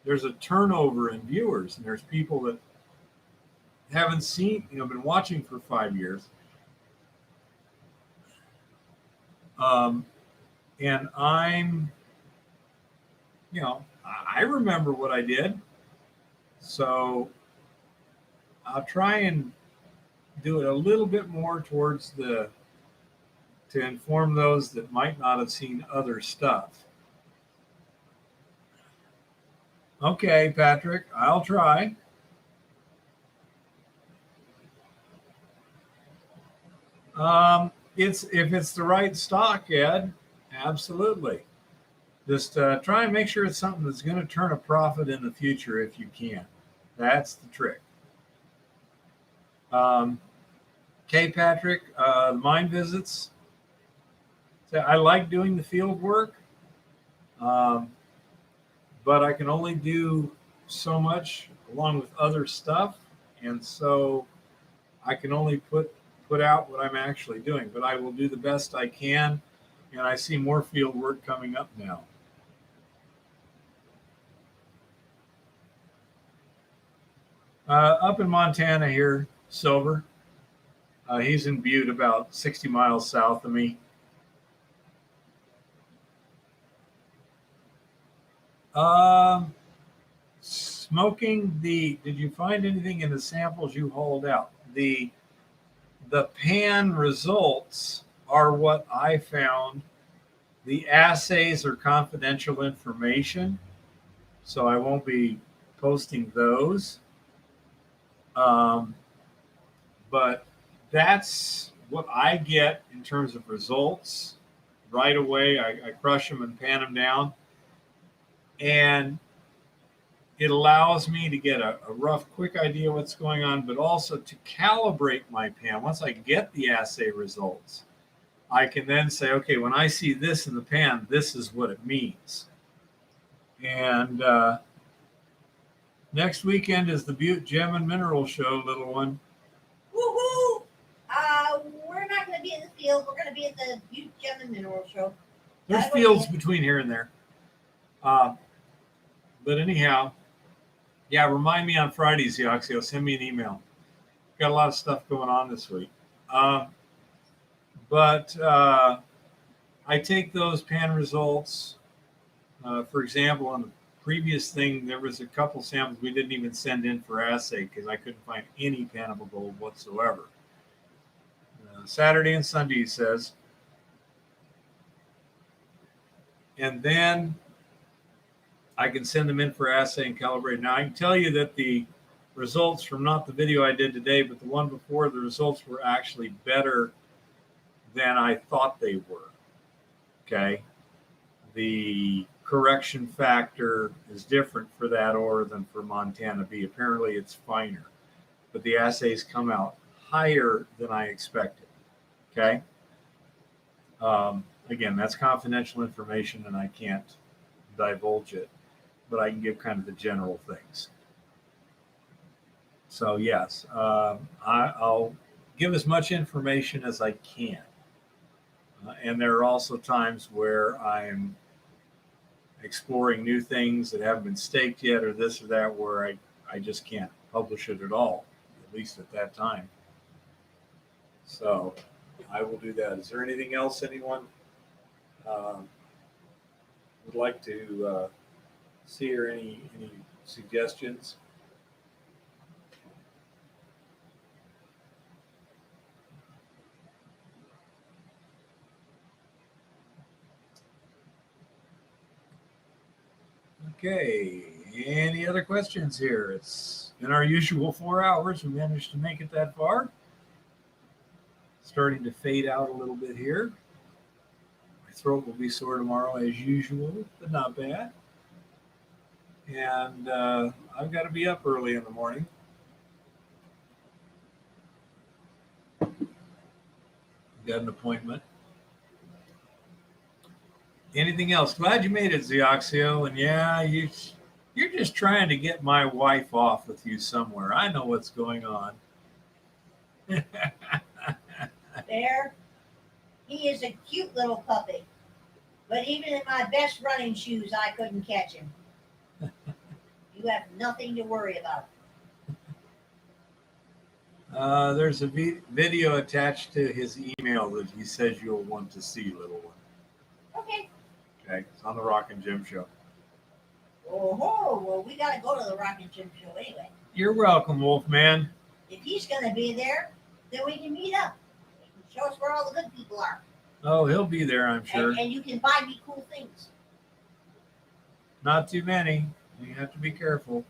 there's a turnover in viewers, and there's people that haven't seen, been watching for 5 years. And I'm, I remember what I did. So I'll try and do it a little bit more towards to inform those that might not have seen other stuff. Okay, Patrick, I'll try. If it's the right stock, Ed, absolutely. Just try and make sure it's something that's going to turn a profit in the future if you can. That's the trick. Okay, Patrick, mine visits. So I like doing the field work, but I can only do so much along with other stuff, and so I can only put out what I'm actually doing. But I will do the best I can, and I see more field work coming up now. Up in Montana here, Silver. He's in Butte, about 60 miles south of me. Smoking did you find anything in the samples you hauled out? The pan results are what I found. The assays are confidential information, so I won't be posting those. But that's what I get in terms of results. Right away, I crush them and pan them down. And it allows me to get a rough, quick idea what's going on, but also to calibrate my pan. Once I get the assay results, I can then say, okay, when I see this in the pan, this is what it means. And next weekend is the Butte Gem and Mineral Show, little one. Woohoo! We're not going to be in the field. We're going to be at the Butte Gem and Mineral Show. There's fields between here and there. But anyhow, yeah, remind me on Fridays, Yoxio. Send me an email. Got a lot of stuff going on this week. But I take those pan results. For example, on the previous thing, there was a couple samples we didn't even send in for assay because I couldn't find any panable gold whatsoever. Saturday and Sunday, he says. And then I can send them in for assay and calibrate. Now, I can tell you that the results from not the video I did today, but the one before, the results were actually better than I thought they were. Okay. The correction factor is different for that ore than for Montana B. Apparently, it's finer, but the assays come out higher than I expected. Okay. again, that's confidential information and I can't divulge it, but I can give kind of the general things. So yes, I'll give as much information as I can. And there are also times where I'm exploring new things that haven't been staked yet or this or that where I just can't publish it at all, at least at that time. So I will do that. Is there anything else anyone would like to see, or any suggestions? Okay, any other questions here? It's in our usual 4 hours. We managed to make it that far. Starting to fade out a little bit here. My throat will be sore tomorrow as usual, but not bad. And I've got to be up early in the morning. Got an appointment. Anything else? Glad you made it, Zioxio. And yeah, you're just trying to get my wife off with you somewhere. I know what's going on. Bear, he is a cute little puppy. But even in my best running shoes, I couldn't catch him. You have nothing to worry about. There's a video attached to his email that he says you'll want to see, little one. Okay. Okay, it's on the Rock and Jim show. Oh, well, we got to go to the Rock and Jim show anyway. You're welcome, Wolfman. If he's going to be there, then we can meet up. He can show us where all the good people are. Oh, he'll be there, I'm sure. And you can buy me cool things. Not too many. You have to be careful.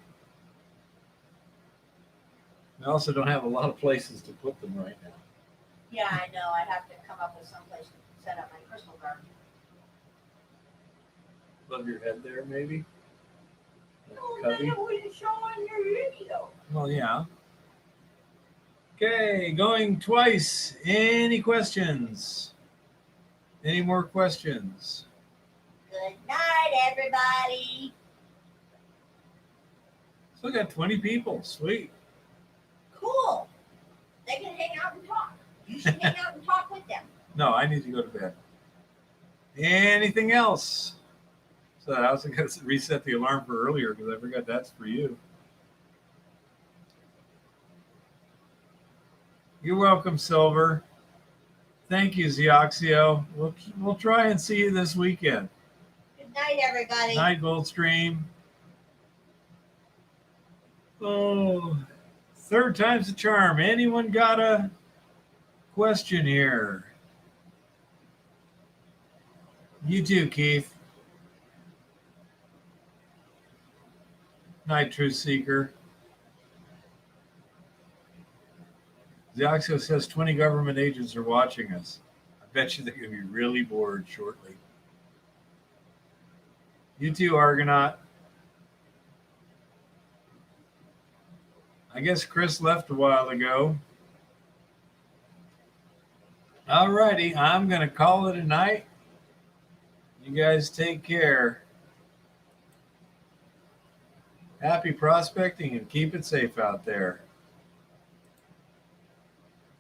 I also don't have a lot of places to put them right now. Yeah, I know. I have to come up with some place to set up my crystal garden. Above your head there, maybe? Oh, Cubby? that wouldn't show on your video. Well, yeah. Okay, going twice. Any questions? Any more questions? Good night, everybody. Still got 20 people. Sweet. Cool. They can hang out and talk. You should hang out and talk with them. No, I need to go to bed. Anything else? So I also got to reset the alarm for earlier because I forgot that's for you. You're welcome, Silver. Thank you, Zioxio. We'll try and see you this weekend. Good night, everybody. Night, Goldstream. Oh, third time's the charm. Anyone got a question here? You too, Keith. Night, Truth Seeker. Zioxio says 20 government agents are watching us. I bet you they're going to be really bored shortly. You too, Argonaut. I guess Chris left a while ago. All righty, I'm going to call it a night. You guys take care. Happy prospecting and keep it safe out there.